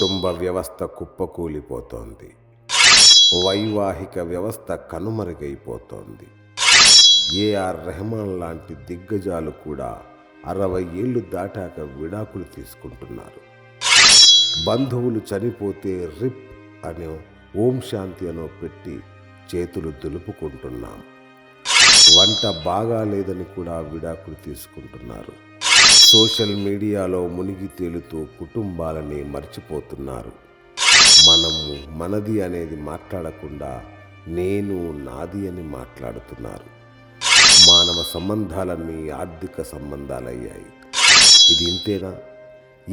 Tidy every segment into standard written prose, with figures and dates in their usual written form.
కుటుంబ వ్యవస్థ కుప్పకూలిపోతోంది. వైవాహిక వ్యవస్థ కనుమరుగైపోతోంది. ఏఆర్ రెహమాన్ లాంటి దిగ్గజాలు కూడా 60 ఏళ్లు దాటాక విడాకులు తీసుకుంటున్నారు. బంధువులు చనిపోతే రిప్ అనో ఓం శాంతి అనో పెట్టి చేతులు దులుపుకుంటున్నాం. వంట బాగాలేదని కూడా విడాకులు తీసుకుంటున్నారు. సోషల్ మీడియాలో మునిగి తేలుతూ కుటుంబాలని మర్చిపోతున్నారు. మనము మనది అనేది మాట్లాడకుండా నేను నాది అని మాట్లాడుతున్నారు. మానవ సంబంధాలన్నీ ఆర్థిక సంబంధాలయ్యాయి. ఇది ఇంతేనా?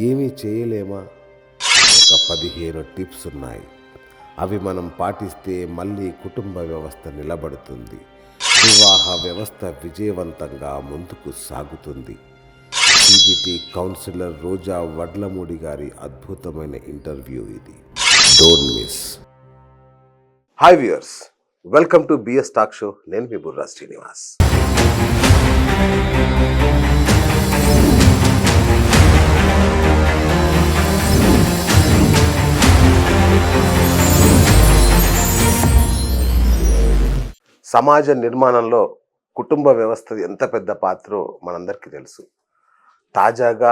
ఏమీ చేయలేమా? ఒక 15 టిప్స్ ఉన్నాయి. అవి మనం పాటిస్తే మళ్ళీ కుటుంబ వ్యవస్థ నిలబడుతుంది. వివాహ వ్యవస్థ విజయవంతంగా ముందుకు సాగుతుంది. సిబిటి కౌన్సిలర్ రోజా వడ్లమూడి గారి అద్భుతమైన ఇంటర్వ్యూ ఇది. Don't miss. Hi viewers, welcome to BS talk show. నేను మీ బుర్రా శ్రీనివాస్. సమాజ నిర్మాణంలో కుటుంబ వ్యవస్థ ఎంత పెద్ద పాత్రో మనందరికీ తెలుసు. తాజాగా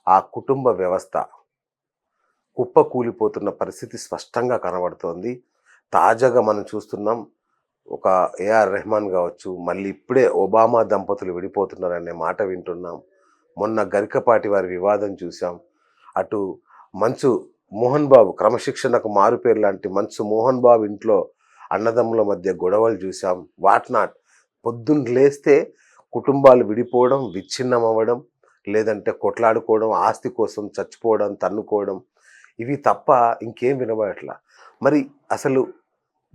ఆ కుటుంబ వ్యవస్థ కుప్పకూలిపోతున్న పరిస్థితి స్పష్టంగా కనబడుతోంది. తాజాగా మనం చూస్తున్నాం, ఒక ఏఆర్ రెహమాన్ కావచ్చు, మళ్ళీ ఇప్పుడే ఒబామా దంపతులు విడిపోతున్నారనే మాట వింటున్నాం. మొన్న గరికపాటి వారి వివాదం చూసాం. అటు మంచు మోహన్ బాబు, క్రమశిక్షణకు మారుపేరు లాంటి మంచు మోహన్ బాబు ఇంట్లో అన్నదమ్ముల మధ్య గొడవలు చూసాం. వాట్ నాట్, పొద్దున్న లేస్తే కుటుంబాలు విడిపోవడం, విచ్ఛిన్నం అవ్వడం, లేదంటే కొట్లాడుకోవడం, ఆస్తి కోసం చచ్చిపోవడం, తన్నుకోవడం, ఇవి తప్ప ఇంకేం వినబడట్లా. మరి అసలు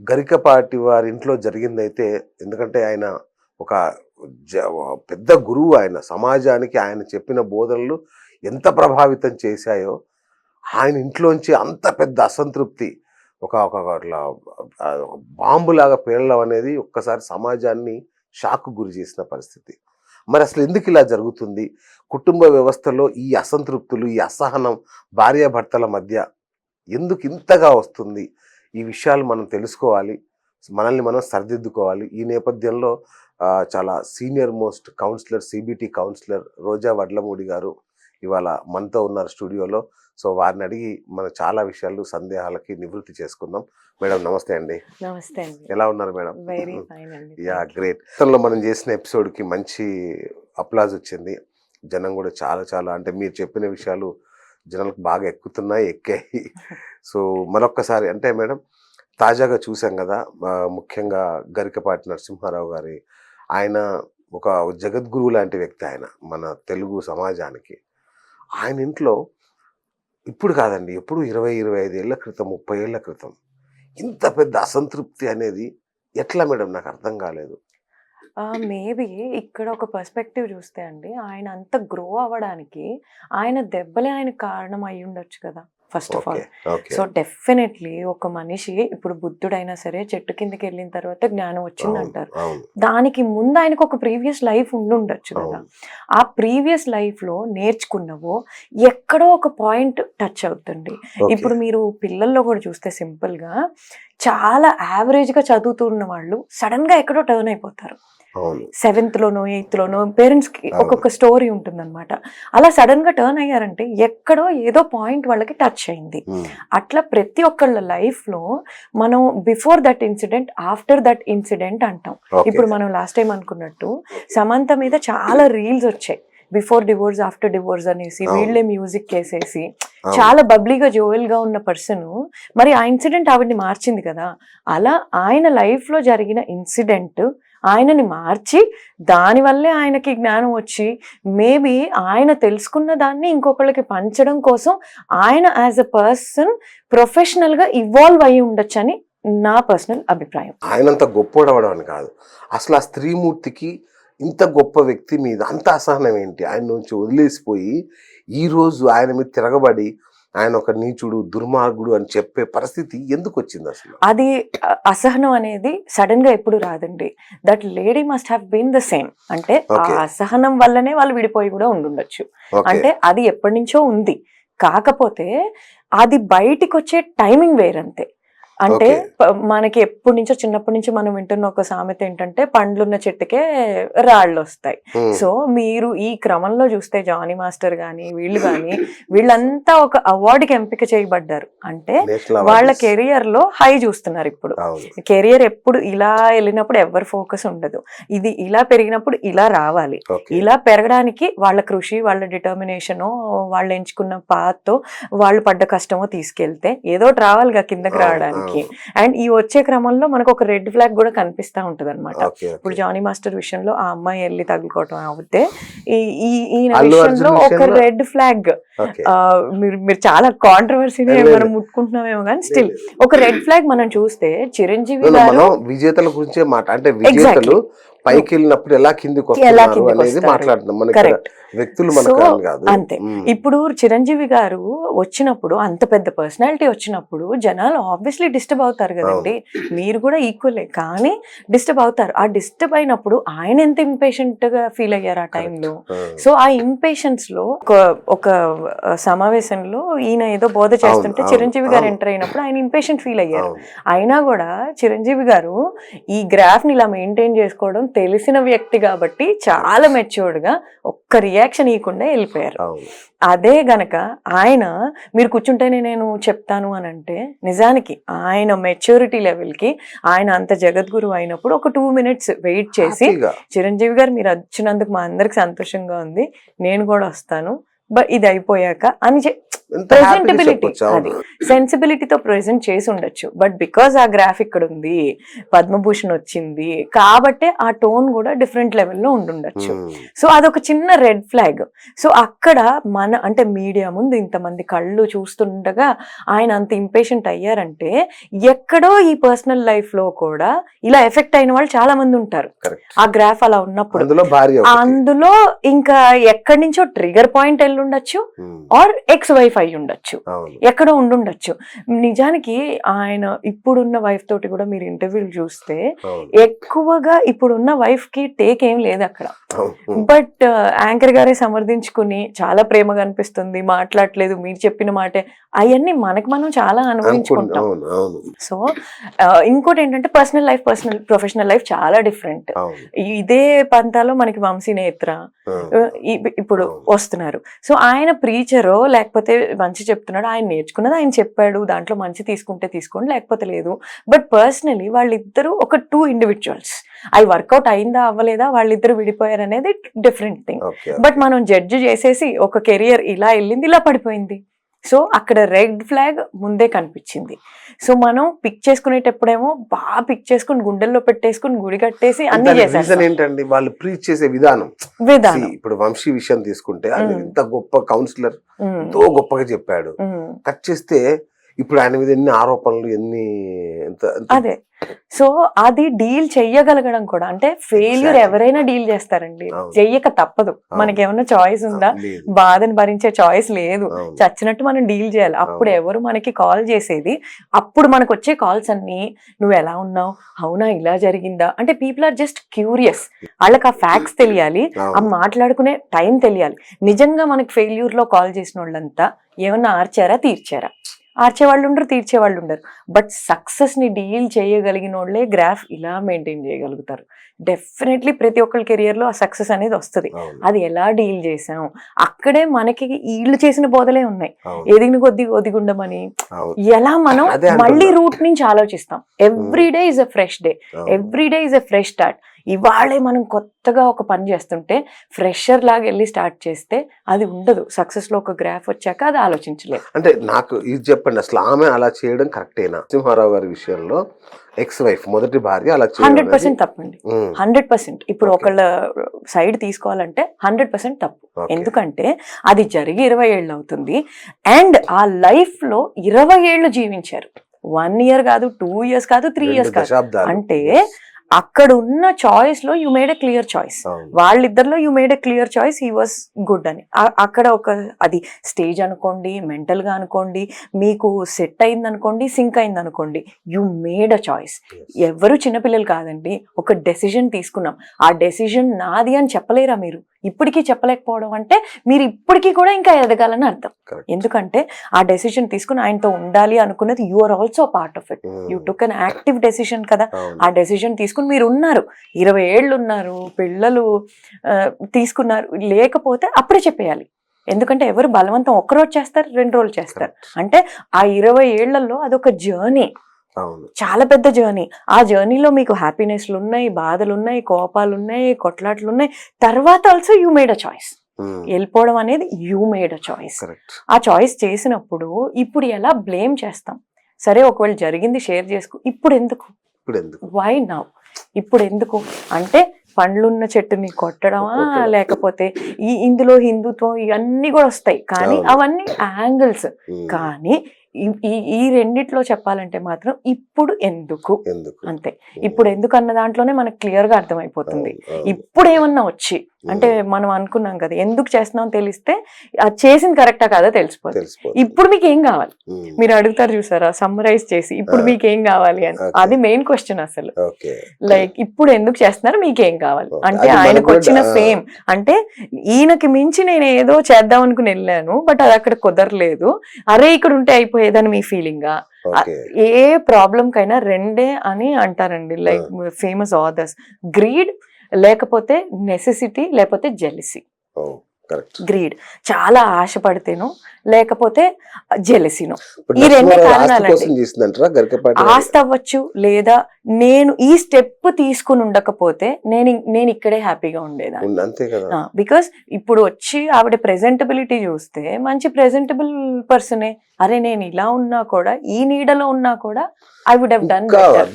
గరికపాటి వారి ఇంట్లో జరిగిందైతే, ఎందుకంటే ఆయన ఒక పెద్ద గురువు, ఆయన సమాజానికి ఆయన చెప్పిన బోధనలు ఎంత ప్రభావితం చేశాయో, ఆయన ఇంట్లోంచి అంత పెద్ద అసంతృప్తి ఒక బాంబులాగా పేలడం అనేది ఒక్కసారి సమాజాన్ని షాక్ గురి చేసిన పరిస్థితి. మరి అసలు ఎందుకు ఇలా జరుగుతుంది? కుటుంబ వ్యవస్థలో ఈ అసంతృప్తులు, ఈ అసహనం భార్యాభర్తల మధ్య ఎందుకు ఇంతగా వస్తుంది? ఈ విషయాలు మనం తెలుసుకోవాలి, మనల్ని మనం సరిదిద్దుకోవాలి. ఈ నేపథ్యంలో చాలా senior most counsellor, CBT counsellor Roja Vadlamudi garu ఇవాళ మనతో ఉన్నారు స్టూడియోలో. సో వారిని అడిగి మనం చాలా విషయాలు, సందేహాలకి నివృత్తి చేసుకుందాం. మేడం నమస్తే అండి. నమస్తే అండి. ఎలా ఉన్నారు మేడం? వెరీ ఫైన్ అండి. Yeah, great. గతంలో మనం చేసిన ఎపిసోడ్కి మంచి అప్లాజ్ వచ్చింది. జనం కూడా చాలా చాలా, అంటే మీరు చెప్పిన విషయాలు జనాలకు బాగా ఎక్కాయి. సో మరొక్కసారి, అంటే మేడం తాజాగా చూసాం కదా, ముఖ్యంగా గరికపాటి నరసింహారావు గారి, ఆయన ఒక జగద్గురువు లాంటి వ్యక్తి. ఆయన మన తెలుగు సమాజానికి. ఆయన ఇంట్లో ఇప్పుడు కాదండి, ఎప్పుడు 20-25 ఏళ్ల క్రితం, 30 ఏళ్ల క్రితం ఇంత పెద్ద అసంతృప్తి అనేది ఎట్లా మేడం? నాకు అర్థం కాలేదు. మేబీ ఇక్కడ ఒక పర్స్పెక్టివ్ చూస్తే అండి, ఆయన అంత గ్రో అవ్వడానికి ఆయన దెబ్బలే ఆయన కారణం అయి ఉండొచ్చు కదా, first of all. So definitely ఒక మనిషి, ఇప్పుడు బుద్ధుడైనా సరే చెట్టు కిందకి వెళ్ళిన తర్వాత జ్ఞానం వచ్చింది అంటారు. దానికి ముందు ఆయనకు ఒక ప్రీవియస్ లైఫ్ ఉండుండొచ్చు కదా. ఆ ప్రీవియస్ లైఫ్ లో నేర్చుకున్నవో ఎక్కడో ఒక పాయింట్ టచ్ అవుతుంది. ఇప్పుడు మీరు పిల్లల్లో కూడా చూస్తే సింపుల్ గా చాలా యావరేజ్ గా చదువుతున్న వాళ్ళు సడన్ గా ఎక్కడో టర్న్ అయిపోతారు. 7th లోనో 8th లోనో పేరెంట్స్ కి ఒక్కొక్క స్టోరీ ఉంటుందన్నమాట. అలా సడన్ గా టర్న్ అయ్యారంటే ఎక్కడో ఏదో పాయింట్ వాళ్ళకి టచ్ అయింది. అట్లా ప్రతి ఒక్కళ్ళ లైఫ్ లో మనం before that incident, after that incident అంటాం. ఇప్పుడు మనం లాస్ట్ టైం అనుకున్నట్టు సమంత మీద చాలా రీల్స్ వచ్చాయి, బిఫోర్ డివోర్స్, ఆఫ్టర్ డివోర్స్ అనేసి. వీళ్ళే మ్యూజిక్ వేసేసి చాలా బబ్లీగా జోవెల్ గా ఉన్న పర్సన్, మరి ఆ ఇన్సిడెంట్ ఆవిడ్ని మార్చింది కదా. అలా ఆయన లైఫ్ లో జరిగిన ఇన్సిడెంట్ ఆయనని మార్చి, దానివల్లే ఆయనకి జ్ఞానం వచ్చి, మేబీ ఆయన తెలుసుకున్న దాన్ని ఇంకొకళ్ళకి పంచడం కోసం ఆయన యాజ్ ఎ పర్సన్ ప్రొఫెషనల్ గా ఇవాల్వ్ అయ్యి ఉండొచ్చు అని నా పర్సనల్ అభిప్రాయం. ఆయనంత గొప్పవాడవడం అని కాదు, అసలు ఆ స్త్రీమూర్తికి ఇంత గొప్ప వ్యక్తి మీద అంత అసహనం ఏంటి? ఆయన నుంచి వదిలేసిపోయి ఈరోజు ఆయన మీద తిరగబడి ఆయన ఒక నీచుడు, దుర్మార్గుడు అని చెప్పే పరిస్థితి ఎందుకు వచ్చింది అసలు? అది అసహనం అనేది సడన్ గా ఎప్పుడు రాదండి. That lady must have been the same. అంటే ఆ అసహనం వల్లనే వాళ్ళు విడిపోయి కూడా ఉండుండొచ్చు. అంటే అది ఎప్పటి నుంచో ఉంది. కాకపోతే అది బయటికి వచ్చే టైమింగ్ వేరంతే. అంటే మనకి ఎప్పటి నుంచో చిన్నప్పటి నుంచి మనం వింటున్న ఒక సామెత ఏంటంటే పండ్లున్న చెట్టుకే రాళ్ళు వస్తాయి. సో మీరు ఈ క్రమంలో చూస్తే జానీ మాస్టర్ గాని వీళ్ళు గాని వీళ్ళంతా ఒక అవార్డుకి ఎంపిక చేయబడ్డారు. అంటే వాళ్ళ కెరియర్ లో హై చూస్తున్నారు. ఇప్పుడు కెరియర్ ఎప్పుడు ఇలా వెళ్ళినప్పుడు ఎవరు ఫోకస్ ఉండదు, ఇది ఇలా పెరిగినప్పుడు ఇలా రావాలి. ఇలా పెరగడానికి వాళ్ళ కృషి, వాళ్ళ డిటర్మినేషన్, వాళ్ళు ఎంచుకున్న పాత్ తో వాళ్ళు పడ్డ కష్టమో తీసుకెళ్తే ఏదో రావాలిగా కిందకి రావడానికి. అండ్ ఈ వచ్చే క్రమంలో మనకు ఒక రెడ్ ఫ్లాగ్ కూడా కనిపిస్తా ఉంటది అనమాట. ఇప్పుడు జానీ మాస్టర్ విషయంలో ఆ అమ్మాయి వెళ్ళి తగులుకోవటం అవుతే ఈయన విషయంలో ఒక రెడ్ ఫ్లాగ్. మీరు చాలా కాంట్రవర్సీని మనం ముట్టుకుంటున్నామేమో కానీ స్టిల్ ఒక రెడ్ ఫ్లాగ్ మనం చూస్తే చిరంజీవి గారు విజేతల గురించే మాట, అంటే విజేతలు పైకి వెళ్ళినప్పుడు ఎలా కిందికి వస్తున్నారు అనేది మాట్లాడుతున్నాం. మనకి వ్యక్తులు అంతే. ఇప్పుడు చిరంజీవి గారు వచ్చినప్పుడు, అంత పెద్ద పర్సనాలిటీ వచ్చినప్పుడు జనాలు ఆబ్వియస్లీ డిస్టర్బ్ అవుతారు కదండి. మీరు కూడా ఈక్వలే, కానీ డిస్టర్బ్ అవుతారు. ఆ డిస్టర్బ్ అయినప్పుడు ఆయన ఎంత ఇంపేషెంట్ గా ఫీల్ అయ్యారు ఆ టైంలో. సో ఆ ఇంపేషెన్స్ లో ఒక సమావేశంలో ఈయన ఏదో బోధ చేస్తుంటే చిరంజీవి గారు ఎంటర్ అయినప్పుడు ఆయన ఇంపేషెంట్ ఫీల్ అయ్యారు. అయినా కూడా చిరంజీవి గారు ఈ గ్రాఫ్ ని ఇలా మెయింటైన్ చేసుకోవడం తెలిసిన వ్యక్తి కాబట్టి చాలా మెచ్యూర్డ్ గా ఒక్క రియాక్షన్ ఇవ్వకుండా వెళ్ళిపోయారు. అదే గనక ఆయన మీరు కూర్చుంటేనే నేను చెప్తాను అని అంటే, నిజానికి ఆయన మెచ్యూరిటీ లెవెల్ కి ఆయన అంత జగద్గురు అయినప్పుడు ఒక 2 minutes వెయిట్ చేసి చిరంజీవి గారు మీరు వచ్చినందుకు మా అందరికి సంతోషంగా ఉంది, నేను కూడా వస్తాను, బట్ ఇది అయిపోయాక అని ప్రెజెంటబిలిటీ, అది సెన్సిబిలిటీతో ప్రెజెంట్ చేసి ఉండొచ్చు. బట్ బికాస్ ఆ గ్రాఫ్ ఇక్కడ ఉంది, పద్మభూషణ్ వచ్చింది కాబట్టి ఆ టోన్ కూడా డిఫరెంట్ లెవెల్లో ఉండుండొచ్చు. సో అదొక చిన్న రెడ్ ఫ్లాగ్. సో అక్కడ అంటే మీడియా ముందు ఇంతమంది కళ్ళు చూస్తుండగా ఆయన అంత ఇంపేషెంట్ అయ్యారంటే ఎక్కడో ఈ పర్సనల్ లైఫ్ లో కూడా ఇలా ఎఫెక్ట్ అయిన వాళ్ళు చాలా మంది ఉంటారు. ఆ గ్రాఫ్ అలా ఉన్నప్పుడు అందులో ఇంకా ఎక్కడి నుంచో ట్రిగర్ పాయింట్ వెళ్ళి ఉండొచ్చు, ఆర్ ఎక్స్ వైఫ్ అయి ఉండొచ్చు, ఎక్కడో ఉండుండొచ్చు. నిజానికి ఆయన ఇప్పుడున్న వైఫ్ తోటి కూడా మీరు ఇంటర్వ్యూలు చూస్తే ఎక్కువగా ఇప్పుడున్న వైఫ్ కి టేక్ ఏం లేదు అక్కడ. బట్ యాంకర్ గారే సమర్థించుకుని చాలా ప్రేమగా అనిపిస్తుంది, మాట్లాడలేదు, మీరు చెప్పిన మాటే, అవన్నీ మనకు మనం చాలా అనుభవించుకుంటాం. సో ఇంకోటి ఏంటంటే పర్సనల్ లైఫ్, ప్రొఫెషనల్ లైఫ్ చాలా డిఫరెంట్. ఇదే పంతాలో మనకి వంశీ నేత్ర ఇప్పుడు వస్తున్నారు. సో ఆయన ప్రీచరో లేకపోతే మంచి చెప్తున్నాడు, ఆయన నేర్చుకున్నది ఆయన చెప్పాడు, దాంట్లో మంచి తీసుకుంటే తీసుకోండి లేకపోతే లేదు. బట్ పర్సనలీ వాళ్ళిద్దరూ ఒక 2 individuals. అవి వర్కౌట్ అయిందా అవ్వలేదా, వాళ్ళిద్దరు విడిపోయారు అనేది డిఫరెంట్ థింగ్. బట్ మనం జడ్జి చేసేసి ఒక కెరియర్ ఇలా వెళ్ళింది, ఇలా పడిపోయింది, సో అక్కడ రెడ్ ఫ్లాగ్ ముందే కనిపించింది. సో మనం పిక్ చేసుకునేటప్పుడేమో బాగా పిక్ చేసుకుని గుండెల్లో పెట్టేసుకుని గుడి కట్టేసి అన్ని చేసేస్తాం. ఏంటండి వాళ్ళు ప్రీచ్ చేసే విధానం. ఇప్పుడు వంశీ విషయం తీసుకుంటే అది ఎంత గొప్ప కౌన్సిలర్, ఎంతో గొప్పగా చెప్పాడు. కట్ చేస్తే ఇప్పుడు ఆయన మీద ఎన్ని ఆరోపణలు, ఎన్ని అదే. సో అది డీల్ చెయ్యగలగడం కూడా, అంటే ఫెయిల్యూర్ ఎవరైనా డీల్ చేస్తారండి, చెయ్యక తప్పదు. మనకేమన్నా చాయిస్ ఉందా? బాధను భరించే చాయిస్ లేదు, చచ్చినట్టు మనం డీల్ చేయాలి. అప్పుడు ఎవరు మనకి కాల్ చేసేది, అప్పుడు మనకు వచ్చే కాల్స్ అన్ని నువ్వు ఎలా ఉన్నావు, అవునా ఇలా జరిగిందా, అంటే పీపుల్ ఆర్ జస్ట్ క్యూరియస్. వాళ్ళకి ఆ ఫ్యాక్ట్స్ తెలియాలి, ఆ మాట్లాడుకునే టైం తెలియాలి. నిజంగా మనకి ఫెయిల్యూర్ లో కాల్ చేసిన వాళ్ళంతా ఏమన్నా ఆర్చారా, తీర్చారా? ఆర్చేవాళ్ళు ఉండరు, తీర్చేవాళ్ళు ఉండరు. బట్ సక్సెస్ ని డీల్ చేయగలిగిన వాళ్ళే గ్రాఫ్ ఇలా మెయింటైన్ చేయగలుగుతారు. డెఫినెట్లీ ప్రతి ఒక్కరి కెరియర్ లో ఆ సక్సెస్ అనేది వస్తుంది. అది ఎలా డీల్ చేసాం, అక్కడే మనకి వీళ్ళు చేసిన బోధలే ఉన్నాయి. ఎదిగిన కొద్ది ఒదిగుండమని, ఎలా మనం మళ్ళీ రూట్ నుంచి ఆలోచిస్తాం. Every day is a fresh day, every day is a fresh start. ఇవాళే మనం కొత్తగా ఒక పని చేస్తుంటే ఫ్రెషర్ లాగా వెళ్ళి స్టార్ట్ చేస్తే అది ఉండదు. సక్సెస్ లో ఒక గ్రాఫ్ వచ్చాక అది ఆలోచించలేదు. అంటే నాకు ఇది చెప్పండి, అసలు ఆమె అలా చేయడం కరెక్టేనా? సింహారావు గారి విషయంలో ఎక్స్ వైఫ్, మొదటి భార్య అలా 100% తప్పండి. 100%. ఇప్పుడు ఒకళ్ళ సైడ్ తీసుకోవాలంటే 100% తప్పు. ఎందుకంటే అది జరిగి 20 ఏళ్ళు అవుతుంది, అండ్ ఆ లైఫ్ లో 20 ఏళ్ళు జీవించారు. 1 year కాదు, 2 years కాదు, 3 years కాదు. అంటే అక్కడ ఉన్న చాయిస్ లో you made a clear choice. వాళ్ళిద్దరిలో you made a clear choice, he was good అని. అక్కడ ఒక అది స్టేజ్ అనుకోండి, మెంటల్ గా అనుకోండి, మీకు సెట్ అయింది అనుకోండి, సింక్ అయింది అనుకోండి, యూ మేడ్ అ చాయిస్. ఎవరు చిన్నపిల్లలు కాదండి, ఒక డెసిజన్ తీసుకున్నాం, ఆ డెసిజన్ నాది అని చెప్పలేరా మీరు? ఇప్పటికీ చెప్పలేకపోవడం అంటే మీరు ఇప్పటికీ కూడా ఇంకా ఎదగాలని అర్థం. ఎందుకంటే ఆ డెసిషన్ తీసుకుని ఆయనతో ఉండాలి అనుకున్నది you are also part of it. You took an active decision కదా. ఆ డెసిషన్ తీసుకుని మీరు ఉన్నారు, 20 ఏళ్ళు ఉన్నారు, పిల్లలు తీసుకున్నారు. లేకపోతే అప్పుడే చెప్పేయాలి. ఎందుకంటే ఎవరు బలవంతం ఒక్కరోజు చేస్తారు, 2 రోజులు చేస్తారు. అంటే ఆ 20 ఏళ్లలో అదొక జర్నీ, చాలా పెద్ద జర్నీ. ఆ జర్నీలో మీకు హ్యాపీనెస్లు ఉన్నాయి, బాధలు ఉన్నాయి, కోపాలు ఉన్నాయి, కొట్లాట్లు ఉన్నాయి. తర్వాత also you made a choice. వెళ్ళిపోవడం అనేది యూ మేడ్ అ చాయిస్. ఆ చాయిస్ చేసినప్పుడు ఇప్పుడు ఎలా బ్లేమ్ చేస్తాం? సరే ఒకవేళ జరిగింది షేర్ చేసుకో, ఇప్పుడు ఎందుకు, వై నౌ, ఇప్పుడు ఎందుకు అంటే పండ్లున్న చెట్టుని కొట్టడమా, లేకపోతే ఇందులో హిందుత్వం ఇవన్నీ కూడా వస్తాయి, కానీ అవన్నీ యాంగిల్స్. కానీ ఈ రెండిట్లో చెప్పాలంటే మాత్రం ఇప్పుడు ఎందుకు అంతే. ఇప్పుడు ఎందుకు అన్న దాంట్లోనే మనకు క్లియర్ గా అర్థమైపోతుంది. ఇప్పుడు ఏమన్నా వచ్చి అంటే మనం అనుకున్నాం కదా ఎందుకు చేస్తున్నాం తెలిస్తే అది చేసింది కరెక్టా కాదా తెలిసిపోతుంది. ఇప్పుడు మీకు ఏం కావాలి మీరు అడుగుతారు చూసారా, సమ్మరైజ్ చేసి ఇప్పుడు మీకు ఏం కావాలి అని. అది మెయిన్ క్వశ్చన్ అసలు. లైక్ ఇప్పుడు ఎందుకు చేస్తున్నారు, మీకేం కావాలి అంటే ఆయనకు వచ్చిన ఫేమ్ అంటే ఈయనకి మించి నేను ఏదో చేద్దాం అనుకుని వెళ్ళాను, బట్ అది అక్కడ కుదరలేదు, అరే ఇక్కడ ఉంటే అయిపోయేదని మీ ఫీలింగా. ఏ ప్రాబ్లం కైనా రెండే అని అంటారండి, లైక్ ఫేమస్ ఆథర్స్, గ్రీడ్ లేకపోతే నెసెసిటీ లేకపోతే జెలసీ. గ్రీడ్ చాలా ఆశపడితేను లేకపోతే జెలసీను, ఈ రెండే కారణాలండి. ఆస్తి అవ్వచ్చు, లేదా నేను ఈ స్టెప్ తీసుకుని ఉండకపోతే నేను ఇక్కడే హ్యాపీగా ఉండేదాన్ని. బికాస్ ఇప్పుడు వచ్చి ఆవిడ ప్రెజెంటబిలిటీ చూస్తే మంచి ప్రెజెంటబుల్ పర్సనే. అరే నేను ఇలా ఉన్నా కూడా, ఈ నీడలో ఉన్నా కూడా I would have done better.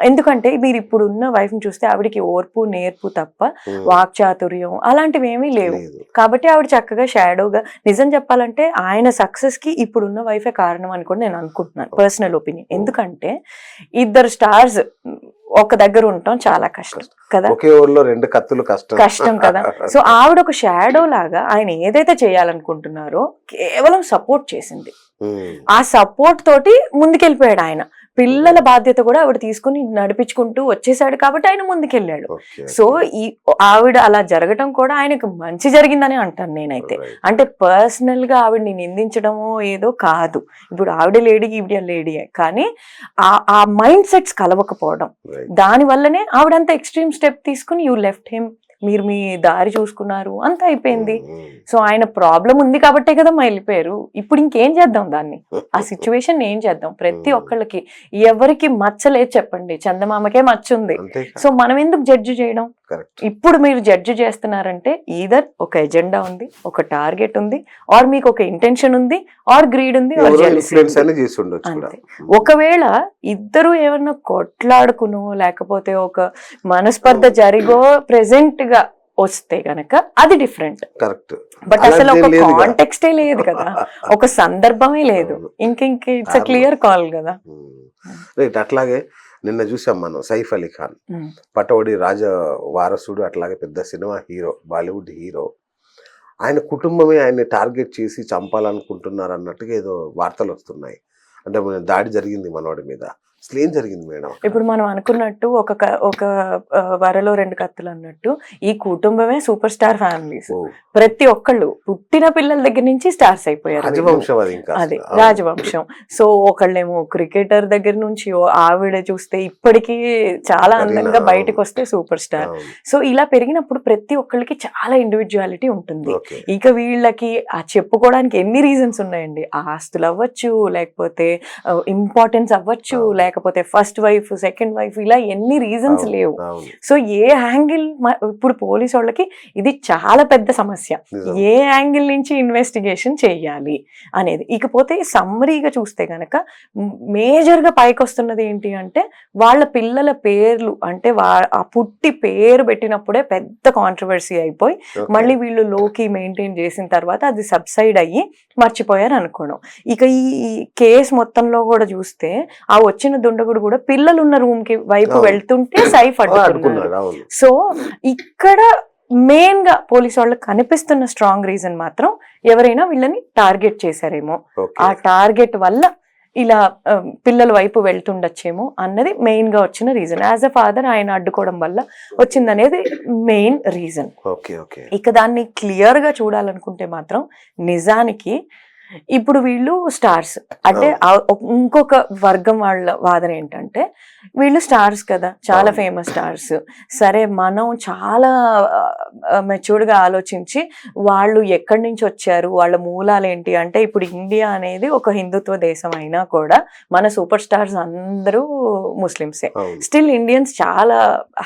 ఎందుకంటే మీరు ఇప్పుడు ఉన్న వైఫ్ ని చూస్తే ఆవిడకి ఓర్పు నేర్పు తప్ప వాక్చాతుర్యం అలాంటివి ఏమీ లేవు. కాబట్టి ఆవిడ చక్కగా షాడోగా, నిజం చెప్పాలంటే ఆయన సక్సెస్ కి ఇప్పుడున్న వైఫే కారణం అని కూడా నేను అనుకుంటున్నాను, పర్సనల్ ఒపీనియన్. ఎందుకంటే ఇద్దరు స్టార్స్ ఒక దగ్గర ఉండటం చాలా కష్టం కదా, ఒకే ఊర్లో 2 కత్తులు కష్టం కదా. సో ఆవిడ ఒక షాడో లాగా ఆయన ఏదైతే చేయాలనుకుంటున్నారో కేవలం సపోర్ట్ చేసింది. ఆ సపోర్ట్ తోటి ముందుకెళ్ళిపోయాడు ఆయన. పిల్లల బాధ్యత కూడా ఆవిడ తీసుకుని నడిపించుకుంటూ వచ్చేసాడు కాబట్టి ఆయన ముందుకెళ్ళాడు. సో ఈ ఆవిడ అలా జరగటం కూడా ఆయనకు మంచి జరిగిందని అంటాను నేనైతే. అంటే పర్సనల్ గా ఆవిడని నిందించడమో ఏదో కాదు. ఇప్పుడు ఆవిడ లేడీ ఈవిడ లేడీయే, కానీ ఆ మైండ్ సెట్స్ కలవకపోవడం, దాని వల్లనే ఆవిడంత ఎక్స్ట్రీమ్ స్టెప్ తీసుకుని యూ లెఫ్ట్ హిమ్, మీరు మీ దారి చూసుకున్నారు, అంత అయిపోయింది. సో ఆయన ప్రాబ్లం ఉంది కాబట్టే కదా వెళ్ళిపోయారు. ఇప్పుడు ఇంకేం చేద్దాం దాన్ని, ఆ సిచ్యువేషన్ ఏం చేద్దాం? ప్రతి ఒక్కళ్ళకి ఎవరికి మచ్చలేదు చెప్పండి, చందమామకే మచ్చ ఉంది. సో మనం ఎందుకు జడ్జి చేయడం? ఇప్పుడు మీరు జడ్జి చేస్తున్నారంటే ఈదర్ ఒక ఎజెండా ఉంది, ఒక టార్గెట్ ఉంది, ఆర్ మీకు ఒక ఇంటెన్షన్ ఉంది, ఆర్ గ్రీడ్ ఉంది, ఒకవేళ ఇద్దరు ఏమన్నా కొట్లాడుకునో లేకపోతే ఒక మనస్పర్ధ జరిగో ప్రెసెంట్ గా వస్తే గనక అది డిఫరెంట్. బట్ అసలు ఒక కాంటెక్స్టే లేదు కదా, ఒక సందర్భమే లేదు, ఇంక ఇట్స్ క్లియర్ కాల్ కదా. అట్లాగే నిన్న చూసాం మనం సైఫ్ అలీ ఖాన్, పటోడి రాజ వారసుడు, అట్లాగే పెద్ద సినిమా హీరో, బాలీవుడ్ హీరో. ఆయన కుటుంబమే ఆయన్ని టార్గెట్ చేసి చంపాలనుకుంటున్నారు అన్నట్టుగా ఏదో వార్తలు వస్తున్నాయి. అంటే దాడి జరిగింది మనవాడి మీద. అసలు ఏం జరిగింది మేడం? ఇప్పుడు మనం అనుకున్నట్టు ఒక వరలో 2 కత్తులు అన్నట్టు ఈ కుటుంబమే సూపర్ స్టార్ ఫ్యామిలీస్. ప్రతి ఒక్కళ్ళు పుట్టిన పిల్లల దగ్గర నుంచి స్టార్స్ అయిపోయారు. అదే రాజవంశం. సో ఒకళ్ళేమో క్రికెటర్ దగ్గర నుంచి, ఆవిడ చూస్తే ఇప్పటికీ చాలా అందంగా బయటకు వస్తే సూపర్ స్టార్. సో ఇలా పెరిగినప్పుడు ప్రతి ఒక్కళ్ళకి చాలా ఇండివిజువాలిటీ ఉంటుంది. ఇక వీళ్ళకి ఆ చెప్పుకోవడానికి ఎన్ని రీజన్స్ ఉన్నాయండి. ఆస్తులు అవ్వచ్చు, లేకపోతే ఇంపార్టెన్స్ అవ్వచ్చు, లేకపోతే ఫస్ట్ వైఫ్, సెకండ్ వైఫ్, ఇలా ఎన్ని రీజన్స్ లేవు. సో ఏ యాంగిల్, ఇప్పుడు పోలీసు వాళ్ళకి ఇది చాలా పెద్ద సమస్య, ఏ యాంగిల్ నుంచి ఇన్వెస్టిగేషన్ చేయాలి అనేది. ఇకపోతే సమ్మరీగా చూస్తే గనక మేజర్ గా పైకి వస్తున్నది ఏంటి అంటే వాళ్ళ పిల్లల పేర్లు, అంటే ఆ పుట్టి పేరు పెట్టినప్పుడే పెద్ద కాంట్రవర్సీ అయిపోయి మళ్ళీ వీళ్ళు లోకి మెయింటైన్ చేసిన తర్వాత అది సబ్సైడ్ అయ్యి మర్చిపోయారు అనుకోవడం. ఇక ఈ కేసు మొత్తంలో కూడా చూస్తే ఆ వచ్చిన దుండగుడు కూడా పిల్లలు ఉన్న రూమ్ కి వైపు వెళ్తుంటే సైఫ్ అడ్డుకున్నాడు. సో ఇక్కడ మెయిన్ గా పోలీసు వాళ్ళకి కనిపిస్తున్న స్ట్రాంగ్ రీజన్ మాత్రం ఎవరైనా వీళ్ళని టార్గెట్ చేశారేమో, ఆ టార్గెట్ వల్ల ఇలా పిల్లల వైపు వెళ్తుండొచ్చేమో అన్నది మెయిన్ గా వచ్చిన రీజన్. యాజ్ అ ఫాదర్ ఆయన అడ్డుకోవడం వల్ల వచ్చిందనేది మెయిన్ రీజన్. ఇక దాన్ని క్లియర్ గా చూడాలనుకుంటే మాత్రం నిజానికి ఇప్పుడు వీళ్ళు స్టార్స్ అంటే ఇంకొక వర్గం వాళ్ళ వాదన ఏంటంటే వీళ్ళు స్టార్స్ కదా, చాలా ఫేమస్ స్టార్స్. సరే మనం చాలా మెచ్యూర్డ్ గా ఆలోచించి వాళ్ళు ఎక్కడి నుంచి వచ్చారు, వాళ్ళ మూలాలు ఏంటి అంటే, ఇప్పుడు ఇండియా అనేది ఒక హిందుత్వ దేశం అయినా కూడా మన సూపర్ స్టార్స్ అందరూ ముస్లిమ్సే. స్టిల్ ఇండియన్స్ చాలా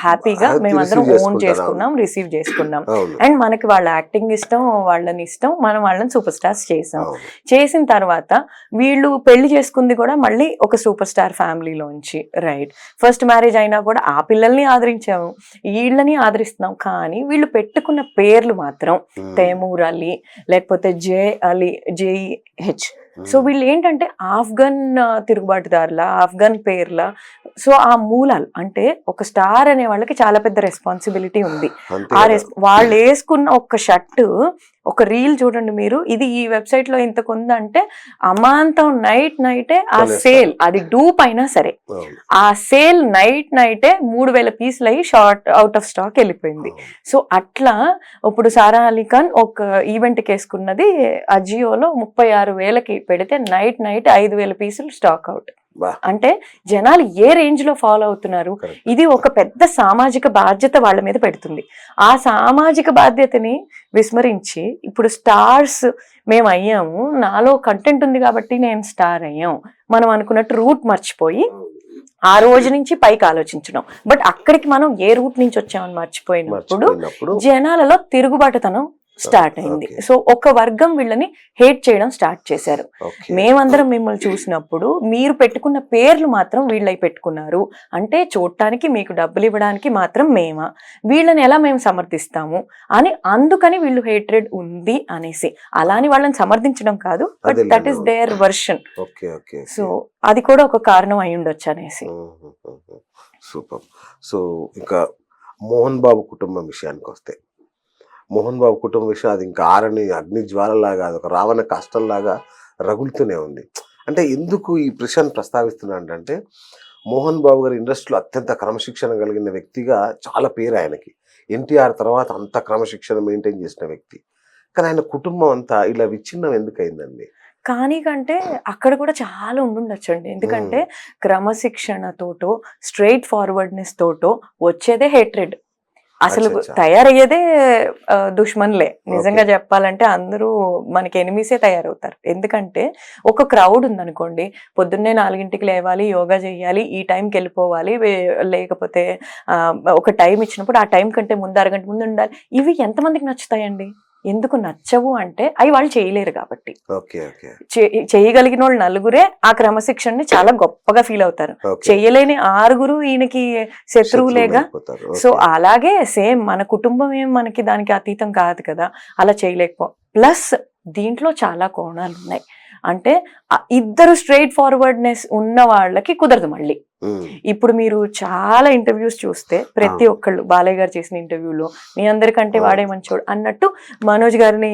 హ్యాపీగా మేమందరం ఓన్ చేసుకున్నాం, రిసీవ్ చేసుకున్నాం. అండ్ మనకి వాళ్ళ యాక్టింగ్ ఇష్టం, వాళ్ళని ఇష్టం, మనం వాళ్ళని సూపర్ స్టార్స్ చేసాం. చేసిన తర్వాత వీళ్ళు పెళ్లి చేసుకుంది కూడా మళ్ళీ ఒక సూపర్ స్టార్ ఫ్యామిలీలోంచి, రైట్? ఫస్ట్ మ్యారేజ్ అయినా కూడా ఆ పిల్లల్ని ఆదరించాము, వీళ్ళని ఆదరిస్తున్నాం. కానీ వీళ్ళు పెట్టుకున్న పేర్లు మాత్రం తైమూర్ అలీ, లేకపోతే JEH. సో వీళ్ళు ఏంటంటే ఆఫ్ఘన్ తిరుగుబాటుదారుల, ఆఫ్ఘన్ పేర్ల. సో ఆ మూలాలు అంటే ఒక స్టార్ అనే వాళ్ళకి చాలా పెద్ద రెస్పాన్సిబిలిటీ ఉంది. వాళ్ళు వేసుకున్న ఒక షర్టు, ఒక రీల్ చూడండి మీరు, ఇది ఈ వెబ్సైట్ లో ఇంతకు ఉందంటే అమాంతం నైటే ఆ సేల్, అది డూప్ అయినా సరే ఆ సేల్ నైటే 3000 పీసులు అయ్యి షార్ట్ అవుట్ ఆఫ్ స్టాక్ వెళ్ళిపోయింది. సో అట్లా ఇప్పుడు సారా అలీ ఖాన్ ఒక ఈవెంట్ వేసుకున్నది అజియోలో 36,000కి పెడితే నైట్ 5,000 పీసులు స్టాక్ అవుట్. అంటే జనాలు ఏ రేంజ్ లో ఫాలో అవుతున్నారు. ఇది ఒక పెద్ద సామాజిక బాధ్యత వాళ్ళ మీద పెడుతుంది. ఆ సామాజిక బాధ్యతని విస్మరించి ఇప్పుడు స్టార్స్ మేము అయ్యాము, నాలో కంటెంట్ ఉంది కాబట్టి నేను స్టార్ అయ్యాం మనం అనుకున్నట్టు రూట్ మర్చిపోయి ఆ రోజు నుంచి పైకి ఆలోచించడం. బట్ అక్కడికి మనం ఏ రూట్ నుంచి వచ్చామని మర్చిపోయినప్పుడు జనాలలో తిరుగుబాటుతనం స్టార్ట్ అయింది. సో ఒక వర్గం వీళ్ళని హేట్ చేయడం స్టార్ట్ చేశారు. మేమందరం మిమ్మల్ని చూసినప్పుడు మీరు పెట్టుకున్న పేర్లు మాత్రం వీళ్ళై పెట్టుకున్నారు అంటే చూడటానికి మీకు డబ్బులు ఇవ్వడానికి మాత్రం మేమా, వీళ్ళని ఎలా మేము సమర్థిస్తాము అని, అందుకని వీళ్ళు హేట్రెడ్ ఉంది అనేసి. అలాని వాళ్ళని సమర్థించడం కాదు, but that is their version. So అది కూడా ఒక కారణం అయి ఉండొచ్చు అనేసి. సూపర్. సో ఇంకా మోహన్ బాబు కుటుంబం విషయానికి వస్తే, మోహన్ బాబు కుటుంబ విషయం అది ఇంకా అగ్ని జ్వాలలాగా, అదొక రావణ కష్టంలాగా రగులుతూనే ఉంది. అంటే ఎందుకు ఈ ప్రశ్న ప్రస్తావిస్తున్నానంటే, మోహన్ బాబు గారు ఇండస్ట్రీలో అత్యంత క్రమశిక్షణ కలిగిన వ్యక్తిగా చాలా పేరు ఆయనకి. ఎన్టీఆర్ తర్వాత అంత క్రమశిక్షణ మెయింటైన్ చేసిన వ్యక్తి. కానీ ఆయన కుటుంబం అంతా ఇలా విచ్ఛిన్నం ఎందుకు అయిందండి? కానీ కంటే అక్కడ కూడా చాలా ఉండుండొచ్చు అండి. ఎందుకంటే క్రమశిక్షణతోటో స్ట్రైట్ ఫార్వర్డ్నెస్ తోటో వచ్చేదే హేట్రెడ్. అసలు తయారయ్యేదే దుష్మన్లే. నిజంగా చెప్పాలంటే అందరూ మనకి ఎనిమిసే తయారవుతారు. ఎందుకంటే ఒక క్రౌడ్ ఉందనుకోండి, పొద్దున్నే 4ంటికి లేవాలి, యోగా చేయాలి, ఈ టైంకి వెళ్ళిపోవాలి, లేకపోతే ఒక టైం ఇచ్చినప్పుడు ఆ టైం కంటే ముందు అరగంట ముందు ఉండాలి. ఇవి ఎంతమందికి నచ్చుతాయండి? ఎందుకు నచ్చవు అంటే అవి వాళ్ళు చేయలేరు కాబట్టి. చేయగలిగిన వాళ్ళు 4గురే ఆ క్రమశిక్షణని చాలా గొప్పగా ఫీల్ అవుతారు. చేయలేని 6గురు ఈయనకి శత్రువులేగా. సో అలాగే సేమ్ మన కుటుంబం ఏం మనకి దానికి అతీతం కాదు కదా, అలా చేయలేకపో. ప్లస్ దీంట్లో చాలా కోణాలు ఉన్నాయి. అంటే ఇద్దరు స్ట్రైట్ ఫార్వర్డ్నెస్ ఉన్న వాళ్ళకి కుదరదు మళ్ళీ. ఇప్పుడు మీరు చాలా ఇంటర్వ్యూస్ చూస్తే ప్రతి ఒక్కళ్ళు బాలయ్య గారు చేసిన ఇంటర్వ్యూలో మీ అందరికంటే వాడే మంచోడు అన్నట్టు మనోజ్ గారిని